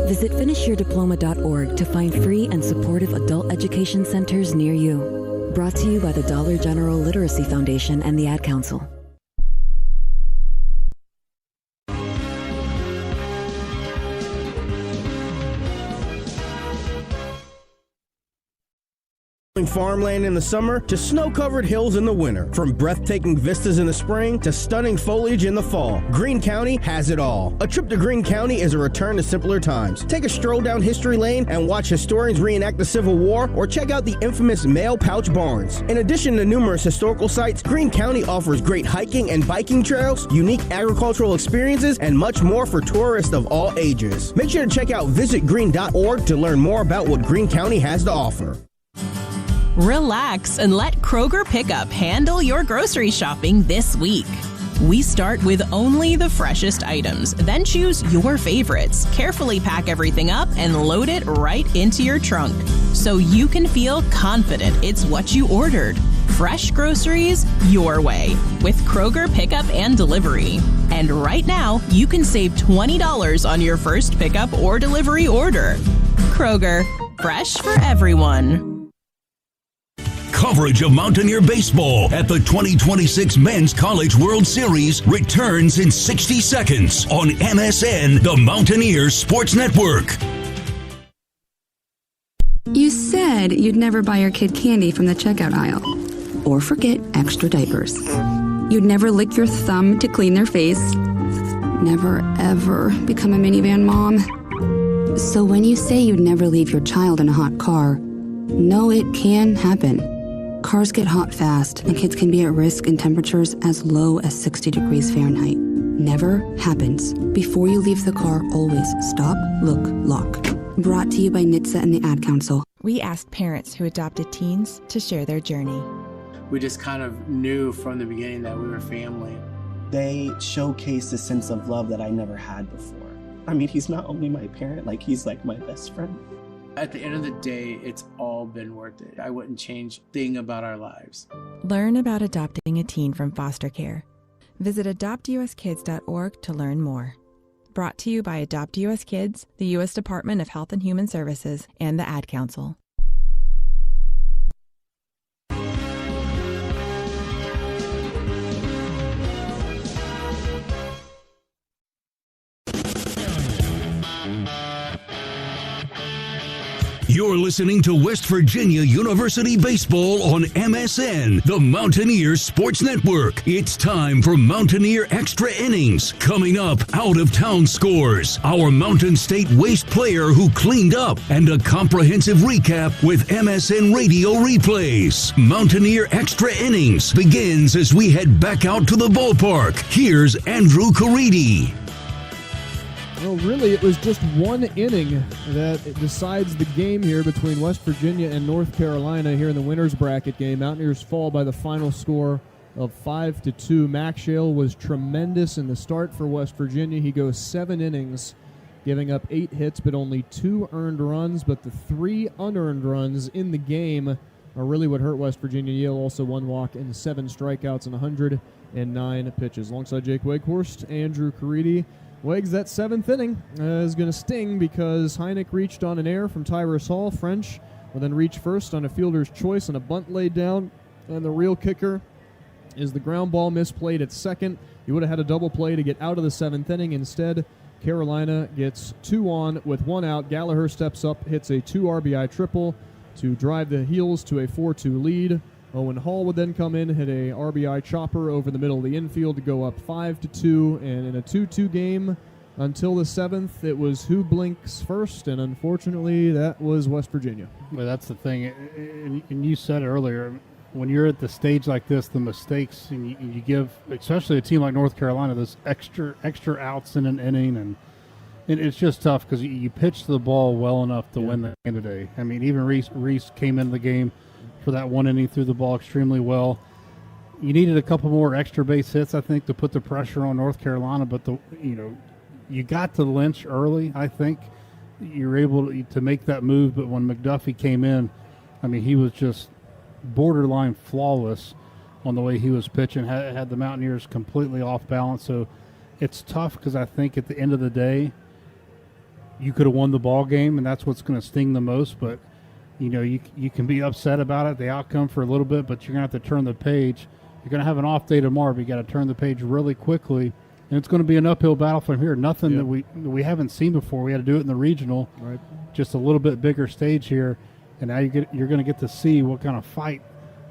Visit finishyourdiploma.org to find free and supportive adult education centers near you. Brought to you by the Dollar General Literacy Foundation and the Ad Council. Farmland in the summer to snow-covered hills in the winter. From breathtaking vistas in the spring to stunning foliage in the fall, Greene County has it all. A trip to Greene County is a return to simpler times. Take a stroll down history lane and watch historians reenact the Civil War, or check out the infamous Mail Pouch Barns. In addition to numerous historical sites, Greene County offers great hiking and biking trails, unique agricultural experiences, and much more for tourists of all ages. Make sure to check out visitgreene.org to learn more about what Greene County has to offer. Relax and let Kroger Pickup handle your grocery shopping this week. We start with only the freshest items, then choose your favorites, carefully pack everything up, and load it right into your trunk so you can feel confident it's what you ordered. Fresh groceries your way with Kroger Pickup and Delivery. And right now, you can save $20 on your first pickup or delivery order. Kroger, fresh for everyone. Coverage of Mountaineer baseball at the 2026 Men's College World Series returns in 60 seconds on MSN, the Mountaineers Sports Network. You said you'd never buy your kid candy from the checkout aisle or forget extra diapers. You'd never lick your thumb to clean their face. Never, ever become a minivan mom. So when you say you'd never leave your child in a hot car, no, it can happen. Cars get hot fast, and kids can be at risk in temperatures as low as 60 degrees Fahrenheit. Never happens. Before you leave the car, always stop, look, lock. Brought to you by NHTSA and the Ad Council. We asked parents who adopted teens to share their journey. We just kind of knew from the beginning that we were family. They showcased a sense of love that I never had before. I mean, he's not only my parent, he's like my best friend. At the end of the day, it's all been worth it. I wouldn't change a thing about our lives. Learn about adopting a teen from foster care. Visit adoptuskids.org to learn more. Brought to you by Adopt US Kids, the U.S. Department of Health and Human Services, and the Ad Council. You're listening to West Virginia University Baseball on MSN, the Mountaineers Sports Network. It's time for Mountaineer Extra Innings. Coming up, out-of-town scores, our Mountain State Waste player who cleaned up, and a comprehensive recap with MSN Radio replays. Mountaineer Extra Innings begins as we head back out to the ballpark. Here's Andrew Caridi. Well, really, it was just one inning that decides the game here between West Virginia and North Carolina here in the winner's bracket game. Mountaineers fall by the final score of 5-2. Max Shale was tremendous in the start for West Virginia. He goes 7 innings, giving up 8 hits, but only 2 earned runs. But the 3 unearned runs in the game are really what hurt West Virginia. Yale also 1 walk and 7 strikeouts and 109 pitches. Alongside Jake Weghorst, Andrew Caridi. Wags, that 7th inning is going to sting because Heineck reached on an error from Tyrus Hall. French will then reach first on a fielder's choice and a bunt laid down. And the real kicker is the ground ball misplayed at second. You would have had a double play to get out of the 7th inning. Instead, Carolina gets 2 on with 1 out. Gallagher steps up, hits a 2 RBI triple to drive the Heels to a 4-2 lead. Owen Hall would then come in, hit a RBI chopper over the middle of the infield to go up 5-2. And in a 2-2 game until the 7th, it was who blinks first, and unfortunately, that was West Virginia. Well, that's the thing, and you said earlier, when you're at the stage like this, the mistakes, and you give, especially a team like North Carolina, those extra outs in an inning, and it's just tough because you pitch the ball well enough to win the game today. I mean, even Reese came into the game for that 1 inning, threw the ball extremely well. You needed a couple more extra base hits, I think, to put the pressure on North Carolina, but you got to Lynch early, I think. You were able to make that move, but when McDuffie came in, I mean, he was just borderline flawless on the way he was pitching, had the Mountaineers completely off balance. So it's tough because I think at the end of the day, you could have won the ball game, and that's what's going to sting the most. But, you can be upset about it, the outcome for a little bit, but you're going to have to turn the page. You're going to have an off day tomorrow, but you got to turn the page really quickly. And it's going to be an uphill battle from here. Nothing that we haven't seen before. We had to do it in the regional, right? Just a little bit bigger stage here, and now you're going to get to see what kind of fight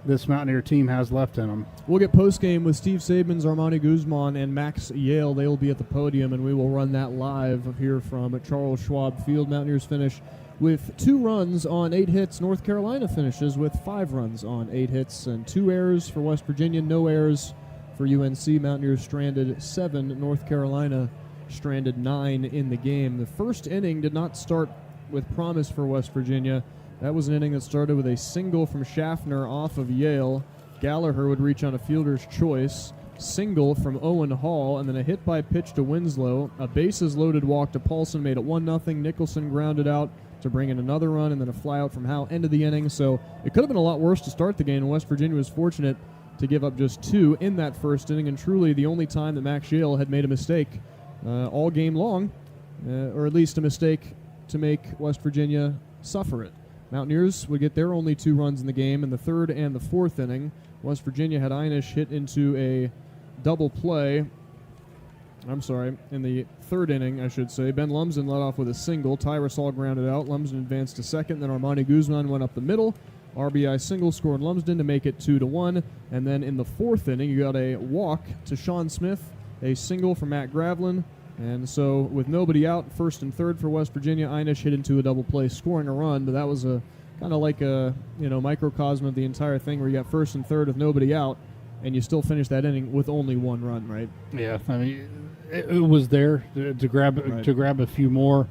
this Mountaineer team has left in them. We'll get post-game with Steve Sabins, Armani Guzman, and Max Yale. They will be at the podium, and we will run that live here from Charles Schwab Field. Mountaineers finish with 2 runs on 8 hits. North Carolina finishes with 5 runs on 8 hits and 2 errors for West Virginia, no errors for UNC. Mountaineers stranded 7. North Carolina stranded 9 in the game. The first inning did not start with promise for West Virginia. That was an inning that started with a single from Schaffner off of Yale. Gallagher would reach on a fielder's choice. Single from Owen Hall, and then a hit by pitch to Winslow. A bases-loaded walk to Paulson made it 1-0. Nicholson grounded out to bring in another run, and then a flyout from Howe ended the inning. So it could have been a lot worse to start the game, and West Virginia was fortunate to give up just 2 in that first inning, and truly the only time that Max Yale had made a mistake all game long, or at least a mistake to make West Virginia suffer it. Mountaineers would get their only 2 runs in the game in the 3rd and the 4th inning. West Virginia had Einish hit into a double play. In the 3rd inning, I should say. Ben Lumsden led off with a single. Tyrus all grounded out. Lumsden advanced to second. Then Armani Guzman went up the middle. RBI single scored Lumsden to make it 2-1. And then in the 4th inning, you got a walk to Sean Smith, a single from Matt Gravlin. And so with nobody out, 1st and 3rd for West Virginia, Einish hit into a double play, scoring a run. But that was a kind of like a microcosm of the entire thing, where you got 1st and 3rd with nobody out, and you still finish that inning with only 1 run, right? Yeah, I mean, it was there to grab a few more.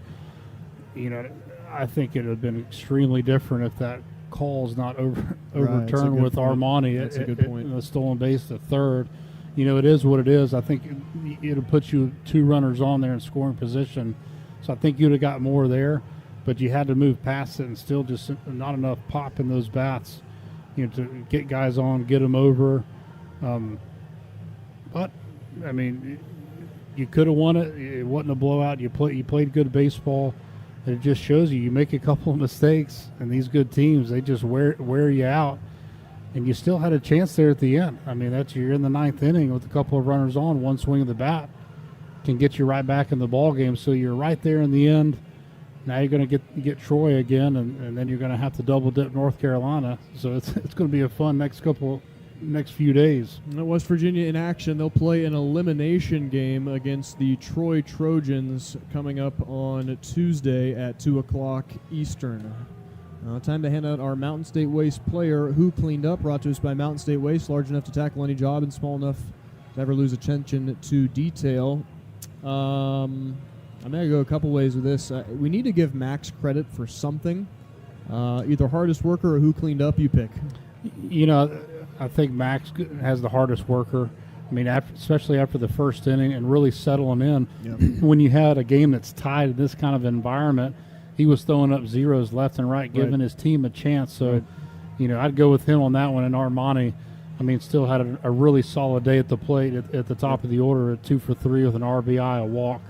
I think it would have been extremely different if that call's not overturned with Armani at the stolen base to 3rd. It is what it is. I think it'll put you 2 runners on there in scoring position. So I think you'd have got more there, but you had to move past it, and still just not enough pop in those bats, to get guys on, get them over. But, I mean, you could have won it. It wasn't a blowout. You played good baseball. It just shows you make a couple of mistakes, and these good teams, they just wear you out. And you still had a chance there at the end. I mean, you're in the 9th inning with a couple of runners on. One swing of the bat can get you right back in the ball game. So you're right there in the end. Now you're going to get Troy again, and then you're going to have to double dip North Carolina. So it's going to be a fun next few days. West Virginia in action. They'll play an elimination game against the Troy Trojans coming up on Tuesday at 2 o'clock Eastern. Time to hand out our Mountain State Waste player who cleaned up, brought to us by Mountain State Waste, large enough to tackle any job and small enough to never lose attention to detail. I'm going to go a couple ways with this. We need to give Max credit for something. Either hardest worker or who cleaned up, you pick. I think Max has the hardest worker. I mean, especially after the first inning and really settling in. Yep. When you had a game that's tied in this kind of environment, he was throwing up zeros left and right, giving his team a chance. So, I'd go with him on that one. And Armani, I mean, still had a really solid day at the plate at the top of the order at 2 for 3 with an RBI, a walk.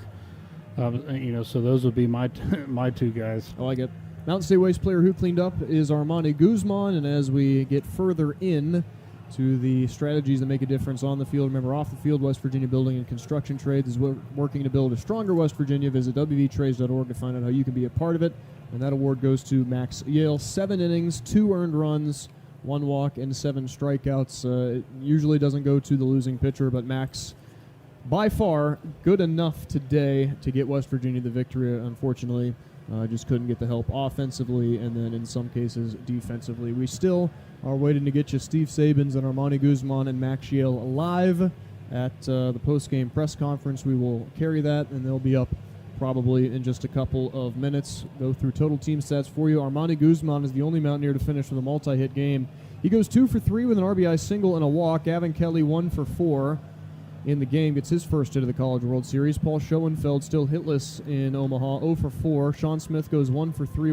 So those would be my 2 guys. I like it. Mountain State Waste player who cleaned up is Armani Guzman, and as we get further in to the strategies that make a difference on the field, remember off the field, West Virginia Building and Construction Trades is working to build a stronger West Virginia. Visit wvtrades.org to find out how you can be a part of it, and that award goes to Max Yale. 7 innings, 2 earned runs, 1 walk, and 7 strikeouts. It usually doesn't go to the losing pitcher, but Max, by far, good enough today to get West Virginia the victory. Unfortunately, just couldn't get the help offensively, and then in some cases defensively. We still are waiting to get you Steve Sabins and Armani Guzman and Max Yale live at the post-game press conference. We will carry that, and they'll be up probably in just a couple of minutes. Go through total team stats for you. Armani Guzman is the only Mountaineer to finish with a multi-hit game. He goes 2 for 3 with an RBI single and a walk. Gavin Kelly 1 for 4 in the game, gets his first hit of the College World Series. Paul Schoenfeld still hitless in Omaha, 0 for 4. Sean Smith goes 1 for 3 with